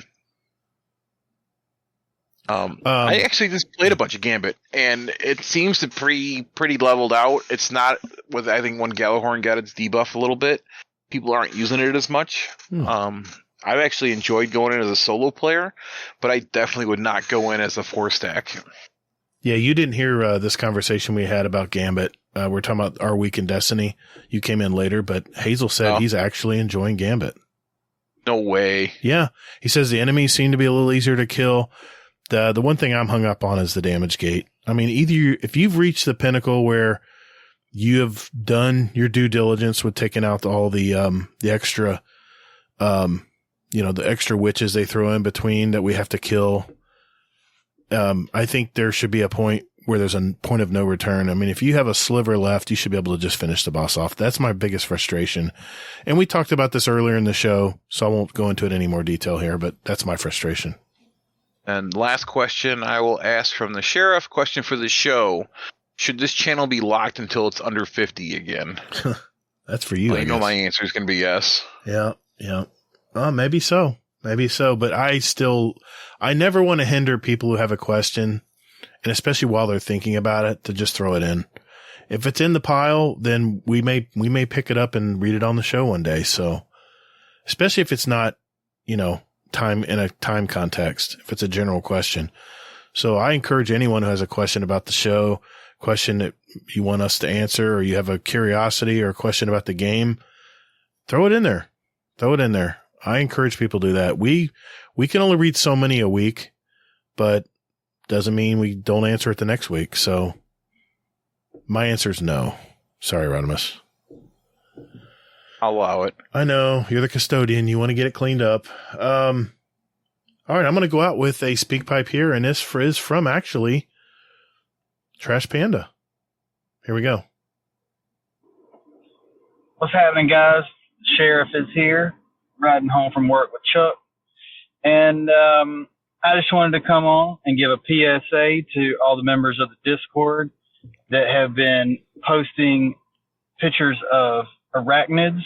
Speaker 5: I actually just played a bunch of Gambit, and it seems to pretty leveled out. It's not with, I think when Galahorn got its debuff a little bit, people aren't using it as much. I've actually enjoyed going in as a solo player, but I definitely would not go in as a 4-stack.
Speaker 1: Yeah, you didn't hear this conversation we had about Gambit. We're talking about our week in Destiny. You came in later, but Hazel said he's actually enjoying Gambit.
Speaker 5: No way.
Speaker 1: Yeah. He says the enemies seem to be a little easier to kill. The one thing I'm hung up on is the damage gate. I mean, if you've reached the pinnacle where you have done your due diligence with taking out all the extra, the extra witches they throw in between that we have to kill. I think there should be a point where there's a point of no return. I mean, if you have a sliver left, you should be able to just finish the boss off. That's my biggest frustration. And we talked about this earlier in the show, so I won't go into it any more detail here, but that's my frustration.
Speaker 5: And last question I will ask from the sheriff. Question for the show. Should this channel be locked until it's under 50 again?
Speaker 1: That's for you.
Speaker 5: Well, you know my answer is going to be yes.
Speaker 1: Yeah. Maybe so. But I never want to hinder people who have a question, and especially while they're thinking about it, to just throw it in. If it's in the pile, then we may pick it up and read it on the show one day. So, especially if it's not, time in a time context, if it's a general question. So I encourage anyone who has a question about the show, question that you want us to answer, or you have a curiosity or a question about the game, throw it in there. I encourage people to do that. We can only read so many a week, but doesn't mean we don't answer it the next week. So my answer is no. Sorry, Rodimus.
Speaker 5: I'll allow it.
Speaker 1: I know you're the custodian. You want to get it cleaned up. All right. I'm going to go out with a speak pipe here, and this is from actually Trash Panda. Here we go.
Speaker 12: What's happening, guys? Sheriff is here, riding home from work with Chuck. And I just wanted to come on and give a PSA to all the members of the Discord that have been posting pictures of arachnids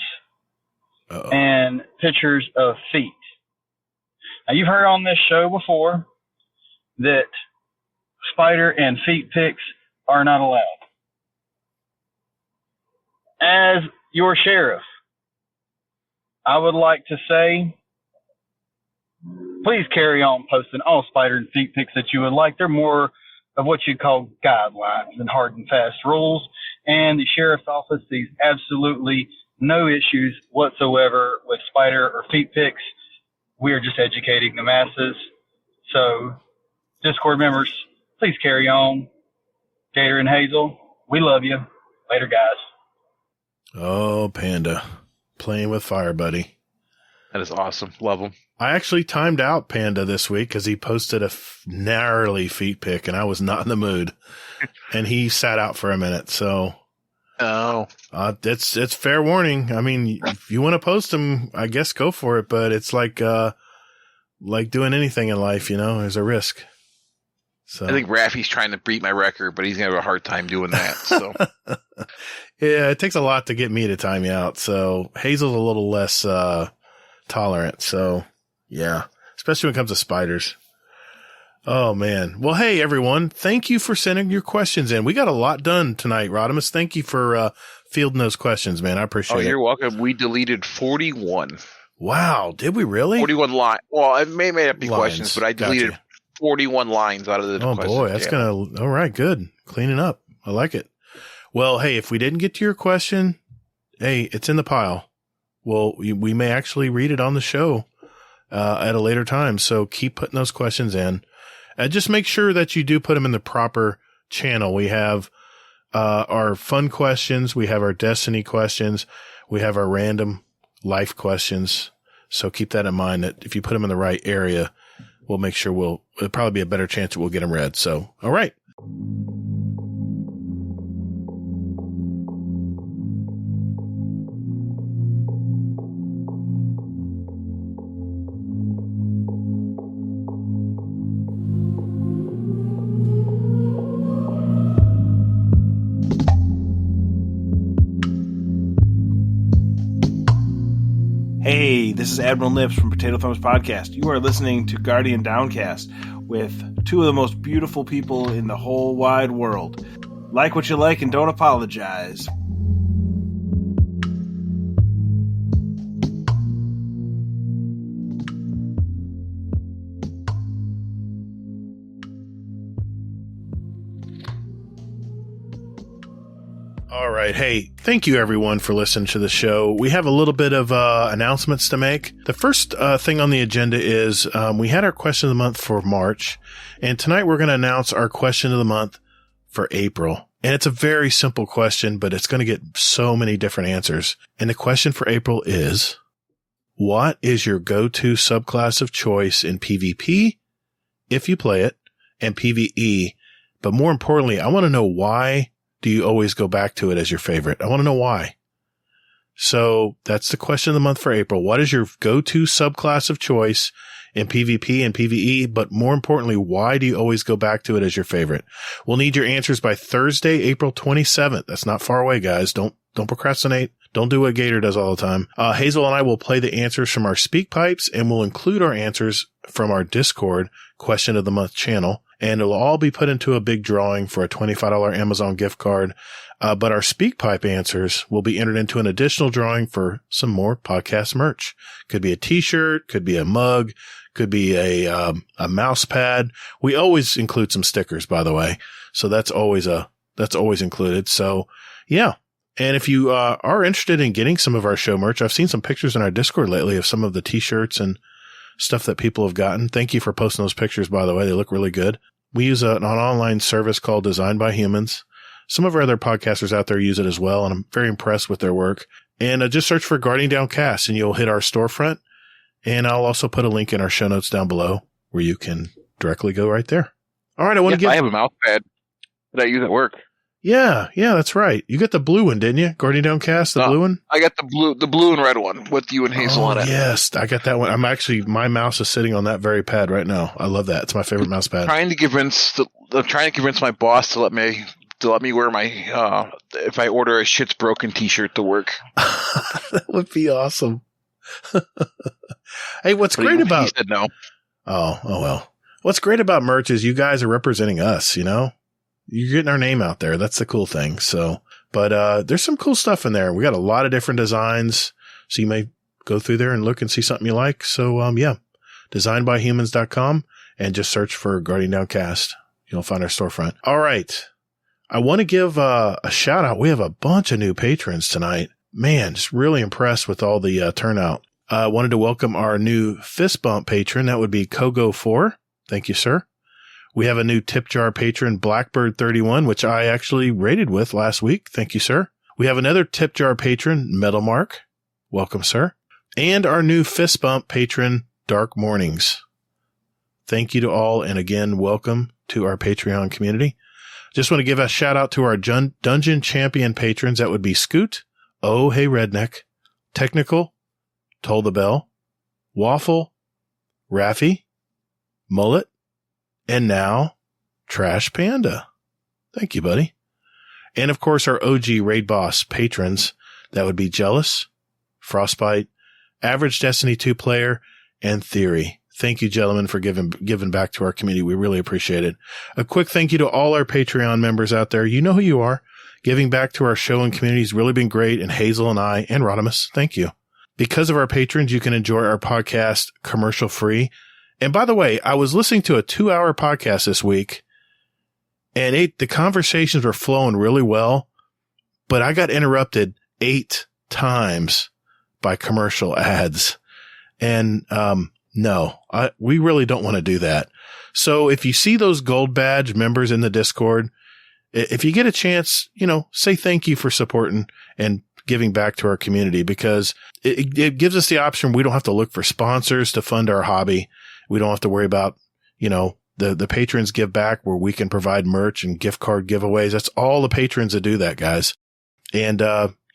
Speaker 12: and pictures of feet. Now, you've heard on this show before that spider and feet pics are not allowed. As your sheriff, I would like to say, please carry on posting all spider and feet pics that you would like. They're more of what you call guidelines than hard and fast rules. And the sheriff's office sees absolutely no issues whatsoever with spider or feet pics. We are just educating the masses. So, Discord members, please carry on. Gatr and Hazel, we love you. Later, guys.
Speaker 1: Oh, Panda. Playing with fire, buddy.
Speaker 5: That is awesome. Love him.
Speaker 1: I actually timed out Panda this week because he posted a gnarly feet pic, and I was not in the mood. And he sat out for a minute, so...
Speaker 5: Oh.
Speaker 1: It's fair warning. I mean, if you want to post them, I guess go for it, but it's like doing anything in life, there's a risk. So
Speaker 5: I think Raffy's trying to beat my record, but he's going to have a hard time doing that. So
Speaker 1: yeah, it takes a lot to get me to time you out. So Hazel's a little less tolerant. So yeah, especially when it comes to spiders. Oh, man. Well, hey, everyone. Thank you for sending your questions in. We got a lot done tonight, Rodimus. Thank you for fielding those questions, man. I appreciate it.
Speaker 5: Oh, you're welcome. We deleted 41.
Speaker 1: Wow. Did we really?
Speaker 5: 41 lines. Well, I may have be questions, but I deleted 41 lines out of the questions.
Speaker 1: Oh, boy. That's going to – all right. Good. Cleaning up. I like it. Well, hey, if we didn't get to your question, hey, it's in the pile. Well, we may actually read it on the show at a later time. So keep putting those questions in. Just make sure that you do put them in the proper channel. We have our fun questions. We have our Destiny questions. We have our random life questions. So keep that in mind that if you put them in the right area, we'll make sure it'll probably be a better chance that we'll get them read. So, all right.
Speaker 13: Hey, this is Admiral Nips from Potato Thumbs Podcast. You are listening to Guardian Downcast with two of the most beautiful people in the whole wide world. Like what you like and don't apologize.
Speaker 1: All right. Hey, thank you everyone for listening to the show. We have a little bit of announcements to make. The first thing on the agenda is we had our question of the month for March, and tonight we're going to announce our question of the month for April. And it's a very simple question, but it's going to get so many different answers. And the question for April is, what is your go-to subclass of choice in PvP, if you play it, and PvE? But more importantly, I want to know why do you always go back to it as your favorite? I want to know why. So that's the question of the month for April. What is your go-to subclass of choice in PvP and PvE? But more importantly, why do you always go back to it as your favorite? We'll need your answers by Thursday, April 27th. That's not far away, guys. Don't procrastinate. Don't do what Gatr does all the time. Hazel and I will play the answers from our speak pipes, and we'll include our answers from our Discord question of the month channel. And it'll all be put into a big drawing for a $25 Amazon gift card. But our speak pipe answers will be entered into an additional drawing for some more podcast merch. Could be a t-shirt, could be a mug, could be a mouse pad. We always include some stickers, by the way. So that's always a That's always included. So yeah. And if you are interested in getting some of our show merch, I've seen some pictures in our Discord lately of some of the t-shirts and stuff that people have gotten. Thank you for posting those pictures, by the way. They look really good. We use an online service called Designed by Humans. Some of our other podcasters out there use it as well, and I'm very impressed with their work. And just search for Guardian Downcast, and you'll hit our storefront. And I'll also put a link in our show notes down below where you can directly go right there. All right,
Speaker 5: I have a mouse pad that I use at work.
Speaker 1: Yeah, that's right. You got the blue one, didn't you? Guardian Downcast, the blue one?
Speaker 5: I got the blue and red one with you and Hazel on it.
Speaker 1: Yes, I got that one. My mouse is sitting on that very pad right now. I love that. It's my favorite mouse pad.
Speaker 5: I'm trying to convince my boss to let me wear my if I order a Shit's Broken t-shirt to work.
Speaker 1: That would be awesome. Hey, what's great about
Speaker 5: he said no.
Speaker 1: Oh well. What's great about merch is you guys are representing us, you know? You're getting our name out there. That's the cool thing. So, but there's some cool stuff in there. We got a lot of different designs. So you may go through there and look and see something you like. So, designedbyhumans.com and just search for Guardian Downcast. You'll find our storefront. All right. I want to give a shout out. We have a bunch of new patrons tonight. Man, just really impressed with all the turnout. I wanted to welcome our new fist bump patron. That would be Kogo4. Thank you, sir. We have a new tip jar patron, Blackbird31, which I actually rated with last week. Thank you, sir. We have another tip jar patron, Metalmark. Welcome, sir. And our new fist bump patron, Dark Mornings. Thank you to all. And again, welcome to our Patreon community. Just want to give a shout out to our Dungeon Champion patrons. That would be Scoot, Oh Hey Redneck, Technical, Toll the Bell, Waffle, Raffy, Mullet, and now Trash Panda. Thank you, buddy. And of course, our OG Raid Boss patrons. That would be Jealous, Frostbite, Average Destiny 2 Player, and Theory. Thank you, gentlemen, for giving back to our community. We really appreciate it. A quick thank you to all our Patreon members out there. You know who you are. Giving back to our show and community has really been great. And Hazel and I and Rodimus, thank you. Because of our patrons, you can enjoy our podcast commercial free. And by the way, I was listening to a 2-hour podcast this week, and the conversations were flowing really well, but I got interrupted 8 times by commercial ads. And no, we really don't want to do that. So if you see those gold badge members in the Discord, if you get a chance, say thank you for supporting and giving back to our community, because it gives us the option. We don't have to look for sponsors to fund our hobby. We don't have to worry about, the patrons give back where we can provide merch and gift card giveaways. That's all the patrons that do that, guys. And,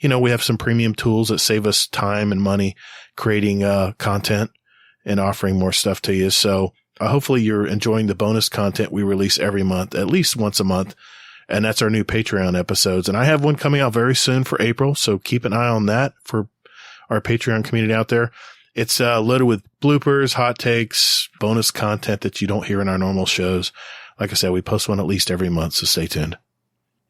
Speaker 1: we have some premium tools that save us time and money creating, content and offering more stuff to you. So hopefully you're enjoying the bonus content we release every month, at least once a month. And that's our new Patreon episodes. And I have one coming out very soon for April. So keep an eye on that for our Patreon community out there. It's loaded with bloopers, hot takes, bonus content that you don't hear in our normal shows. Like I said, we post one at least every month, so stay tuned.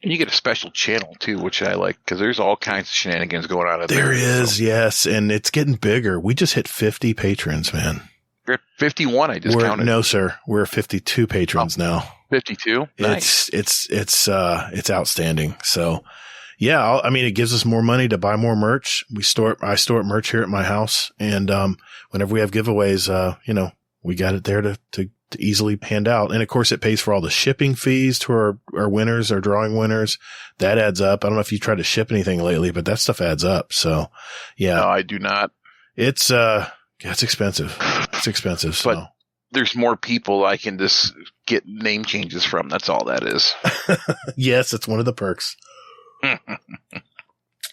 Speaker 5: And you get a special channel, too, which I like, because there's all kinds of shenanigans going on.
Speaker 1: There is, yes, and it's getting bigger. We just hit 50 patrons, man.
Speaker 5: You're at 51, I just counted.
Speaker 1: No, sir. We're 52 patrons now.
Speaker 5: 52? Nice.
Speaker 1: It's outstanding. So, yeah, it gives us more money to buy more merch. I store merch here at my house. And, whenever we have giveaways, we got it there to easily hand out. And of course it pays for all the shipping fees to our winners, our drawing winners. That adds up. I don't know if you tried to ship anything lately, but that stuff adds up. So yeah.
Speaker 5: No, I do not.
Speaker 1: It's expensive. It's expensive. So.
Speaker 5: But there's more people I can just get name changes from. That's all that is.
Speaker 1: Yes. It's one of the perks.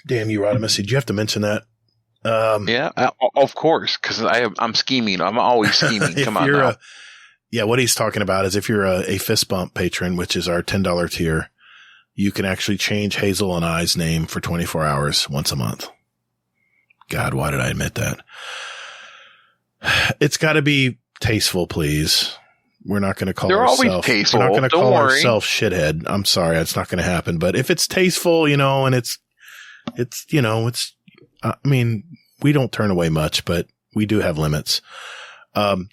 Speaker 1: Damn you, Rodimus. Did you have to mention that?
Speaker 5: Yeah, of course, because I'm scheming. I'm always scheming. Come on now.
Speaker 1: What he's talking about is if you're a fist bump patron, which is our $10 tier, you can actually change Hazel and I's name for 24 hours once a month. God, why did I admit that? It's got to be tasteful, please. We're not going to call ourselves. We're not going to call ourselves shithead. I'm sorry, it's not going to happen. But if it's tasteful, and it's we don't turn away much, but we do have limits.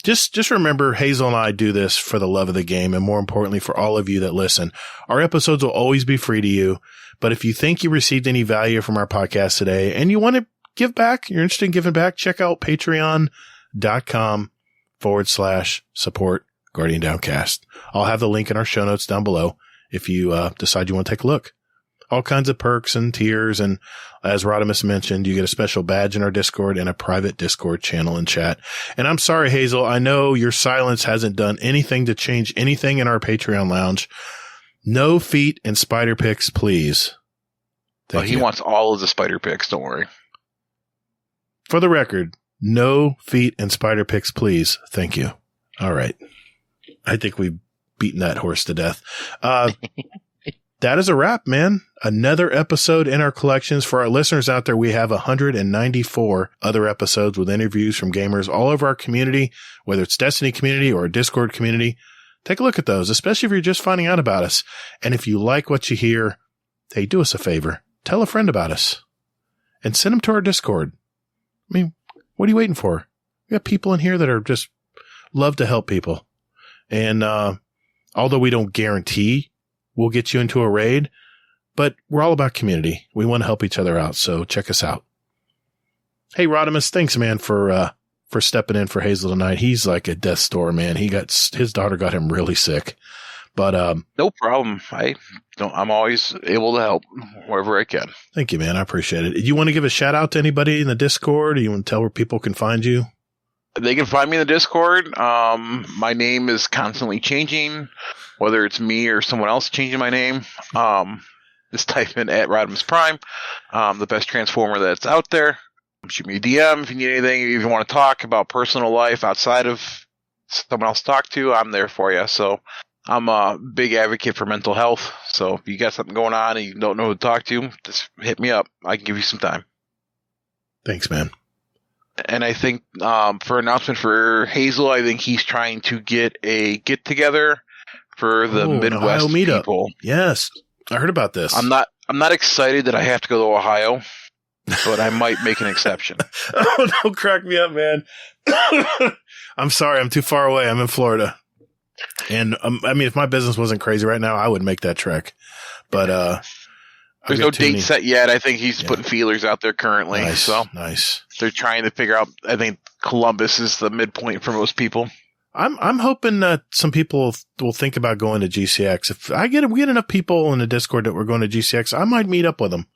Speaker 1: Just remember, Hazel and I do this for the love of the game, and more importantly, for all of you that listen. Our episodes will always be free to you, but if you think you received any value from our podcast today and you want to give back, you're interested in giving back, check out patreon.com/support Guardian Downcast. I'll have the link in our show notes down below if you decide you want to take a look. All kinds of perks and tiers, and as Rodimus mentioned, you get a special badge in our Discord and a private Discord channel and chat. And I'm sorry, Hazel, I know your silence hasn't done anything to change anything in our Patreon lounge. No feet and spider picks, please.
Speaker 5: He wants all of the spider picks, don't worry.
Speaker 1: For the record, no feet and spider picks, please. Thank you. All right. I think we've beaten that horse to death. That is a wrap, man. Another episode in our collections. For our listeners out there, we have 194 other episodes with interviews from gamers all over our community, whether it's Destiny community or a Discord community. Take a look at those, especially if you're just finding out about us. And if you like what you hear, hey, do us a favor. Tell a friend about us and send them to our Discord. I mean, what are you waiting for? We got people in here that are just love to help people. And although we don't guarantee we'll get you into a raid, but we're all about community. We want to help each other out, so check us out. Hey, Rodimus, thanks, man, for stepping in for Hazel tonight. He's like a death's door, man. His daughter got him really sick, but
Speaker 5: no problem. I'm always able to help wherever I can.
Speaker 1: Thank you, man. I appreciate it. You want to give a shout out to anybody in the Discord, or you want to tell where people can find you?
Speaker 5: They can find me in the Discord. My name is constantly changing, whether it's me or someone else changing my name. Just type in at Rodimus Prime, the best transformer that's out there. Shoot me a DM if you need anything. If you want to talk about personal life outside of someone else to talk to, I'm there for you. So I'm a big advocate for mental health. So if you got something going on and you don't know who to talk to, just hit me up. I can give you some time.
Speaker 1: Thanks, man.
Speaker 5: And I think for announcement for Hazel, I think he's trying to get a get-together for the Midwest people.
Speaker 1: Yes, I heard about this.
Speaker 5: I'm not excited that I have to go to Ohio, but I might make an exception.
Speaker 1: Oh, don't crack me up, man. I'm sorry, I'm too far away. I'm in Florida. And I mean, if my business wasn't crazy right now, I would make that trek. But
Speaker 5: there's no date set yet. I think he's putting feelers out there currently.
Speaker 1: Nice,
Speaker 5: so
Speaker 1: nice.
Speaker 5: They're trying to figure out. I think Columbus is the midpoint for most people.
Speaker 1: I'm hoping that some people will think about going to GCX. If we get enough people in the Discord that we're going to GCX, I might meet up with them.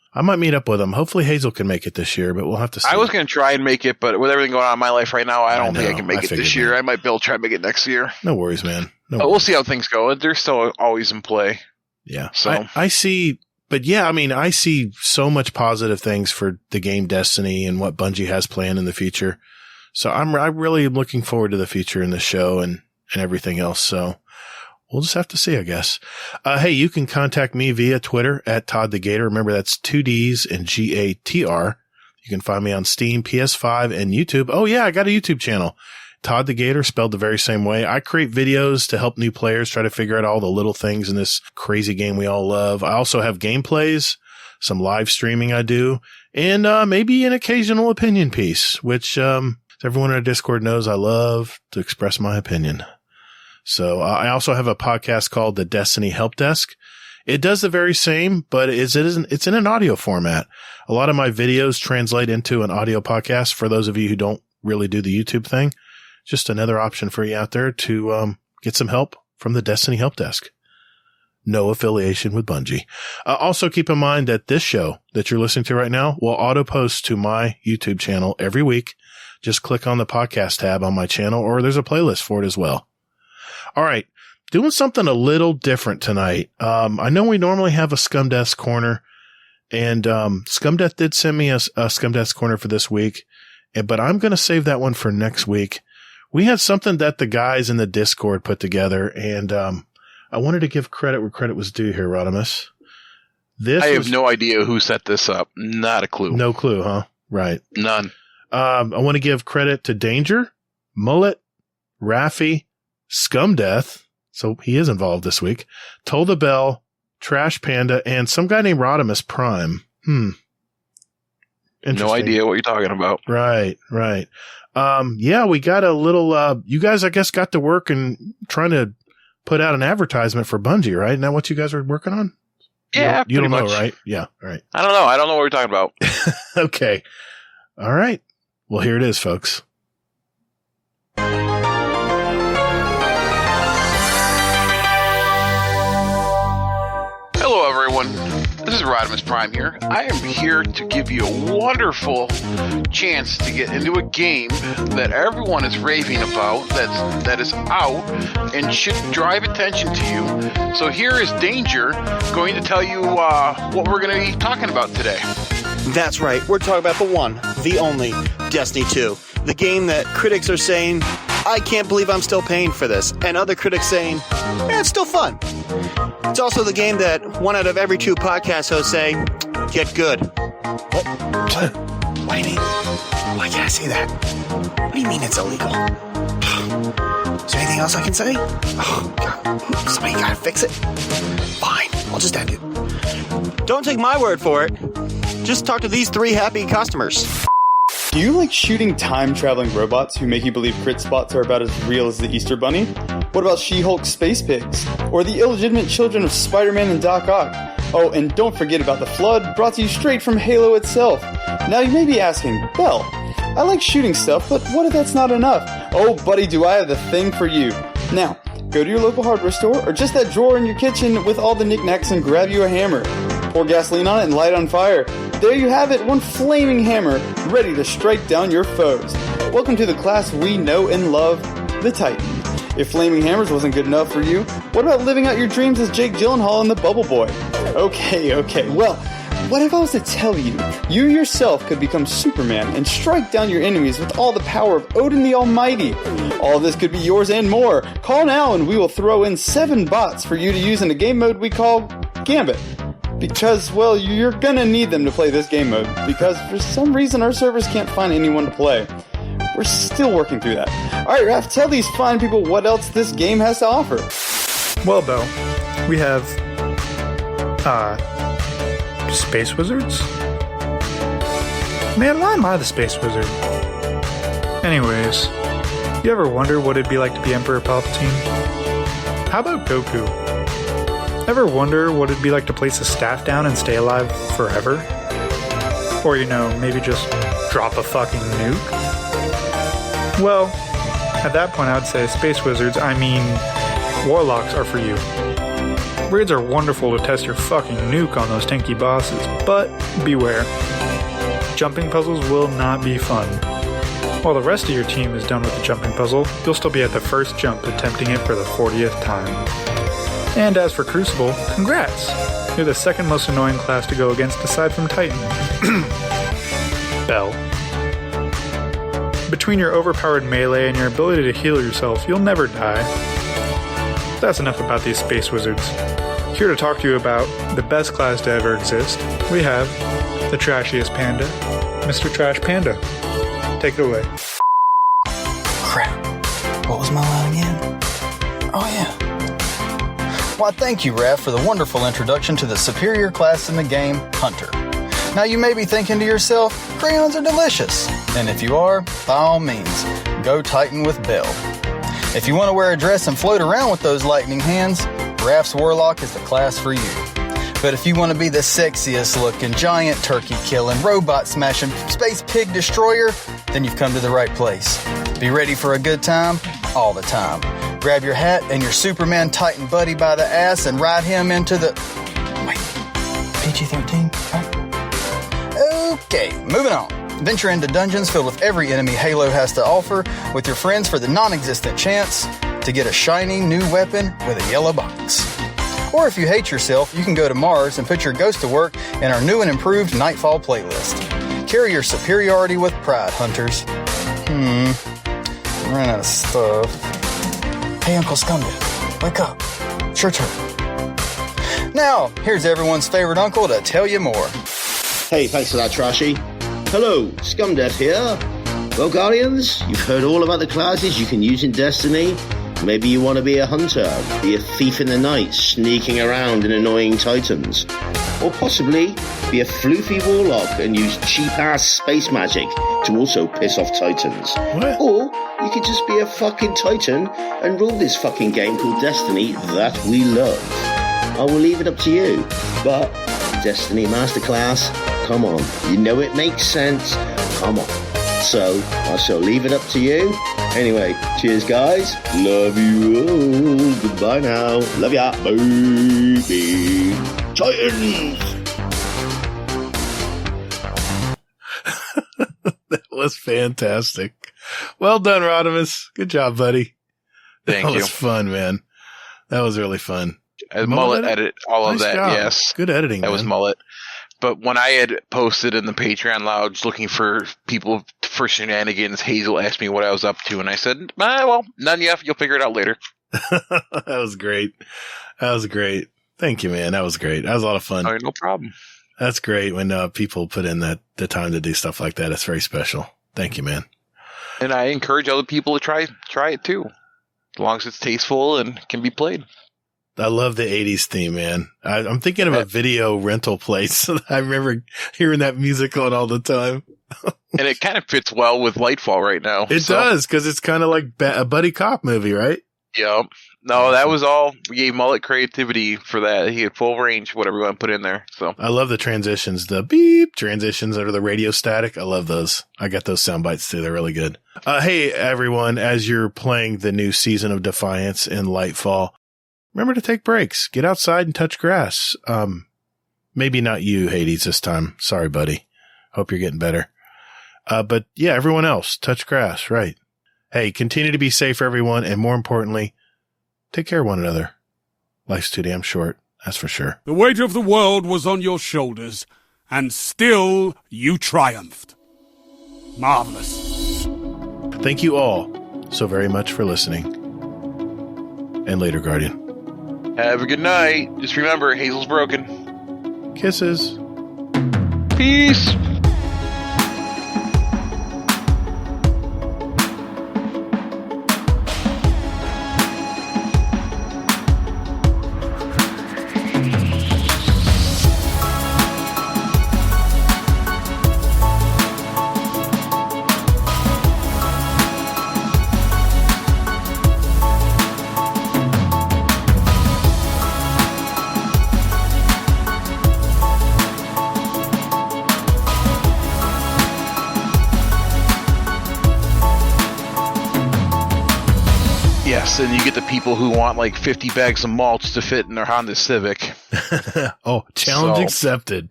Speaker 1: Hopefully Hazel can make it this year, but we'll have to see.
Speaker 5: I was going to try and make it, but with everything going on in my life right now, I don't think I can make it this year. I might be able to try and make it next year.
Speaker 1: No worries, man.
Speaker 5: We'll see how things go. They're still always in play.
Speaker 1: Yeah.
Speaker 5: So
Speaker 1: I see. But yeah, I mean, I see so much positive things for the game Destiny and what Bungie has planned in the future. So I'm really looking forward to the future in the show and everything else. So we'll just have to see, I guess. Hey, you can contact me via Twitter at Todd the Gator. Remember, that's 2 Ds and GATR. You can find me on Steam, PS5, and YouTube. Oh yeah, I got a YouTube channel. Todd the Gator, spelled the very same way. I create videos to help new players try to figure out all the little things in this crazy game we all love. I also have gameplays, some live streaming I do, and maybe an occasional opinion piece, which everyone in our Discord knows I love to express my opinion. So I also have a podcast called the Destiny Help Desk. It does the very same, but it's in an audio format. A lot of my videos translate into an audio podcast for those of you who don't really do the YouTube thing. Just another option for you out there to get some help from the Destiny Help Desk. No affiliation with Bungie. Also keep in mind that this show that you're listening to right now will auto-post to my YouTube channel every week. Just click on the podcast tab on my channel, or there's a playlist for it as well. All right. Doing something a little different tonight. I know we normally have a Scum Death's Corner, and Scum Death did send me a Scum Death's Corner for this week, but I'm going to save that one for next week. We had something that the guys in the Discord put together, and I wanted to give credit where credit was due here, Rodimus.
Speaker 5: I have no idea who set this up. Not a clue.
Speaker 1: No clue, huh? Right.
Speaker 5: None.
Speaker 1: I want to give credit to Danger, Mullet, Raffy, Scum Death, so he is involved this week, Toll the Bell, Trash Panda, and some guy named Rodimus Prime. Interesting.
Speaker 5: No idea what you're talking about.
Speaker 1: Right. Yeah, we got a little, you guys, I guess, got to work and trying to put out an advertisement for Bungie, right? Isn't that what you guys are working on?
Speaker 5: Yeah,
Speaker 1: you don't
Speaker 5: pretty
Speaker 1: know,
Speaker 5: much.
Speaker 1: right? Yeah, right.
Speaker 5: I don't know. I don't know what we're talking about.
Speaker 1: Okay. All right. Well, here it is, folks.
Speaker 5: Hello, everyone. This is Rodimus Prime here. I am here to give you a wonderful chance to get into a game that everyone is raving about, that is out, and should drive attention to you. So here is Danger going to tell you what we're going to be talking about today.
Speaker 14: That's right. We're talking about the one, the only, Destiny 2. The game that critics are saying, I can't believe I'm still paying for this. And other critics saying, it's still fun. It's also the game that 1 out of every 2 podcast hosts say, get good. What? What do you mean? Why can't I say that? What do you mean it's illegal? Is there anything else I can say? Oh, God. Somebody gotta fix it. Fine. I'll just end it. Don't take my word for it. Just talk to these 3 happy customers.
Speaker 15: Do you like shooting time-traveling robots who make you believe crit spots are about as real as the Easter Bunny? What about She-Hulk space pigs? Or the illegitimate children of Spider-Man and Doc Ock? Oh, and don't forget about the Flood, brought to you straight from Halo itself. Now you may be asking, Bell, I like shooting stuff, but what if that's not enough? Oh, buddy, do I have the thing for you. Now, go to your local hardware store, or just that drawer in your kitchen with all the knickknacks and grab you a hammer. Pour gasoline on it and light on fire. There you have it, one flaming hammer, ready to strike down your foes. Welcome to the class we know and love, the Titan. If flaming hammers wasn't good enough for you, what about living out your dreams as Jake Gyllenhaal in The Bubble Boy? Okay, well, what if I was to tell you, you yourself could become Superman and strike down your enemies with all the power of Odin the Almighty? All this could be yours and more. Call now and we will throw in 7 bots for you to use in a game mode we call Gambit. Because, well, you're gonna need them to play this game mode, because for some reason our servers can't find anyone to play. We're still working through that. Alright, Raph, tell these fine people what else this game has to offer.
Speaker 16: Well, Bo, we have, Space Wizards? Man, why am I the Space Wizard? Anyways, you ever wonder what it'd be like to be Emperor Palpatine? How about Goku? Ever wonder what it'd be like to place a staff down and stay alive forever? Or, maybe just drop a fucking nuke? Well, at that point I would say Space Wizards, Warlocks are for you. Raids are wonderful to test your fucking nuke on those tanky bosses, but beware. Jumping puzzles will not be fun. While the rest of your team is done with the jumping puzzle, you'll still be at the first jump attempting it for the 40th time. And as for Crucible, congrats! You're the second most annoying class to go against aside from Titan. Bell. Between your overpowered melee and your ability to heal yourself, you'll never die. That's enough about these Space Wizards. Here to talk to you about the best class to ever exist, we have the trashiest panda, Mr. Trash Panda. Take it away.
Speaker 14: Crap. What was my line again? Oh, yeah. Why, thank you, Raph, for the wonderful introduction to the superior class in the game, Hunter. Now, you may be thinking to yourself, crayons are delicious. And if you are, by all means, go Titan with Bell. If you want to wear a dress and float around with those lightning hands, Raph's Warlock is the class for you. But if you want to be the sexiest looking, giant turkey killing, robot smashing, space pig destroyer, then you've come to the right place. Be ready for a good time, all the time. Grab your hat and your Superman Titan buddy by the ass and ride him into the... Wait, PG-13? Right? Okay, moving on. Venture into dungeons filled with every enemy Halo has to offer with your friends for the non-existent chance to get a shiny new weapon with a yellow box. Or if you hate yourself, you can go to Mars and put your ghost to work in our new and improved Nightfall playlist. Carry your superiority with pride, hunters. Ran out of stuff. Hey, Uncle Scumdeath, wake up. It's your turn. Now, here's everyone's favorite uncle to tell you more.
Speaker 17: Hey, thanks for that, Trashy. Hello, Scumdeath here. Well, Guardians, you've heard all about the classes you can use in Destiny. Maybe you want to be a hunter, be a thief in the night, sneaking around and annoying titans. Or possibly be a floofy warlock and use cheap-ass space magic to also piss off titans.
Speaker 1: What?
Speaker 17: Or you could just be a fucking titan and rule this fucking game called Destiny that we love. I will leave it up to you, but Destiny Masterclass, come on, you know it makes sense, come on. So, I shall leave it up to you. Anyway, cheers guys, love you all, goodbye now, love ya, baby, Titans!
Speaker 1: That was fantastic. Well done, Rodimus. Good job, buddy.
Speaker 5: Thank you.
Speaker 1: That was fun, man. That was really fun.
Speaker 5: Mullet edit all of
Speaker 1: Nice
Speaker 5: that,
Speaker 1: job.
Speaker 5: yes.
Speaker 1: Good editing,
Speaker 5: That was
Speaker 1: man.
Speaker 5: Mullet. But when I had posted in the Patreon lounge looking for people for shenanigans, Hazel asked me what I was up to, and I said, well, none yet. You'll figure it out later.
Speaker 1: That was great. That was great. Thank you, man. That was great. That was a lot of fun.
Speaker 5: All right, no problem.
Speaker 1: That's great when people put in the time to do stuff like that. It's very special. Thank you, man.
Speaker 5: And I encourage other people to try it too, as long as it's tasteful and can be played.
Speaker 1: I love the 80s theme, man. I'm thinking of a video rental place. I remember hearing that music on all the time.
Speaker 5: And it kind of fits well with Lightfall right now.
Speaker 1: It does, because it's kind of like a buddy cop movie, right?
Speaker 5: Yep. No, that was all. We gave Mullet creativity for that. He had full range, whatever we want to put in there. So
Speaker 1: I love the transitions, the beep transitions or the radio static. I love those. I got those sound bites too. They're really good. Hey, everyone, as you're playing the new season of Defiance in Lightfall, remember to take breaks. Get outside and touch grass. Maybe not you, Hades, this time. Sorry, buddy. Hope you're getting better. But yeah, everyone else, touch grass, right? Hey, continue to be safe, everyone. And more importantly, take care of one another. Life's too damn short. That's for sure.
Speaker 18: The weight of the world was on your shoulders, and still you triumphed. Marvelous.
Speaker 1: Thank you all so very much for listening. And later, Guardian.
Speaker 5: have a good night. Just remember, Hazel's broken.
Speaker 1: Kisses.
Speaker 5: Peace. Yes, and you get the people who want like 50 bags of mulch to fit in their Honda Civic.
Speaker 1: Oh, challenge accepted.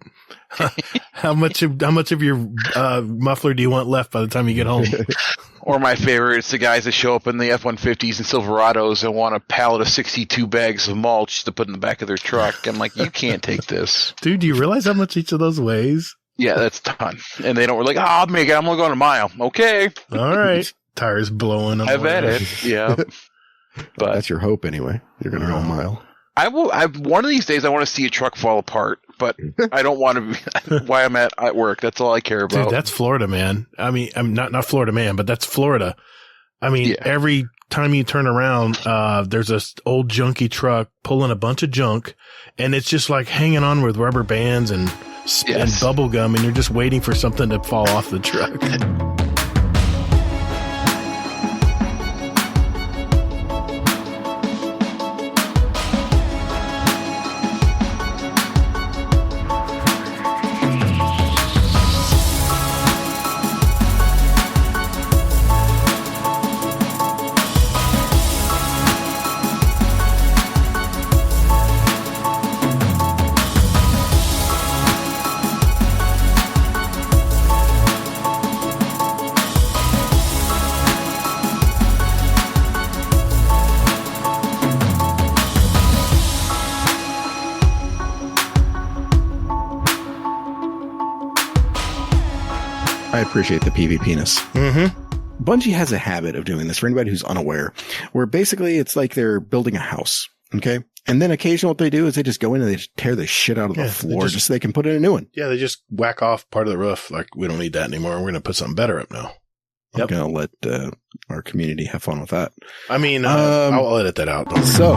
Speaker 1: How much of your muffler do you want left by the time you get home?
Speaker 5: Or my favorite, it's the guys that show up in the F-150s and Silverados and want a pallet of 62 bags of mulch to put in the back of their truck. I'm like, you can't take this.
Speaker 1: Dude, do you realize how much each of those weighs?
Speaker 5: Yeah, that's a ton. And they don't, we're like, oh, I'll make it. I'm only going a mile. Okay.
Speaker 1: All right. Tires blowing.
Speaker 5: I've had it. Yeah.
Speaker 2: But that's your hope anyway. You're going to go a mile.
Speaker 5: I will. One of these days, I want to see a truck fall apart, but I don't want to. Why I'm at work. That's all I care about.
Speaker 1: Dude, that's Florida, man. I mean, I'm not Florida, man, but that's Florida. I mean, Every time you turn around, there's this old junky truck pulling a bunch of junk, and it's just like hanging on with rubber bands and bubble gum, and you're just waiting for something to fall off the truck.
Speaker 3: I appreciate the PvP-ness. Mm-hmm. Bungie has a habit of doing this for anybody who's unaware, where basically it's like they're building a house. Okay. And then occasionally what they do is they just go in and they just tear the shit out of the floor just so they can put in a new one.
Speaker 1: Yeah, they just whack off part of the roof. Like, we don't need that anymore. We're going to put something better up now.
Speaker 3: I'm going to let our community have fun with that.
Speaker 1: I mean, I'll edit that out.
Speaker 3: So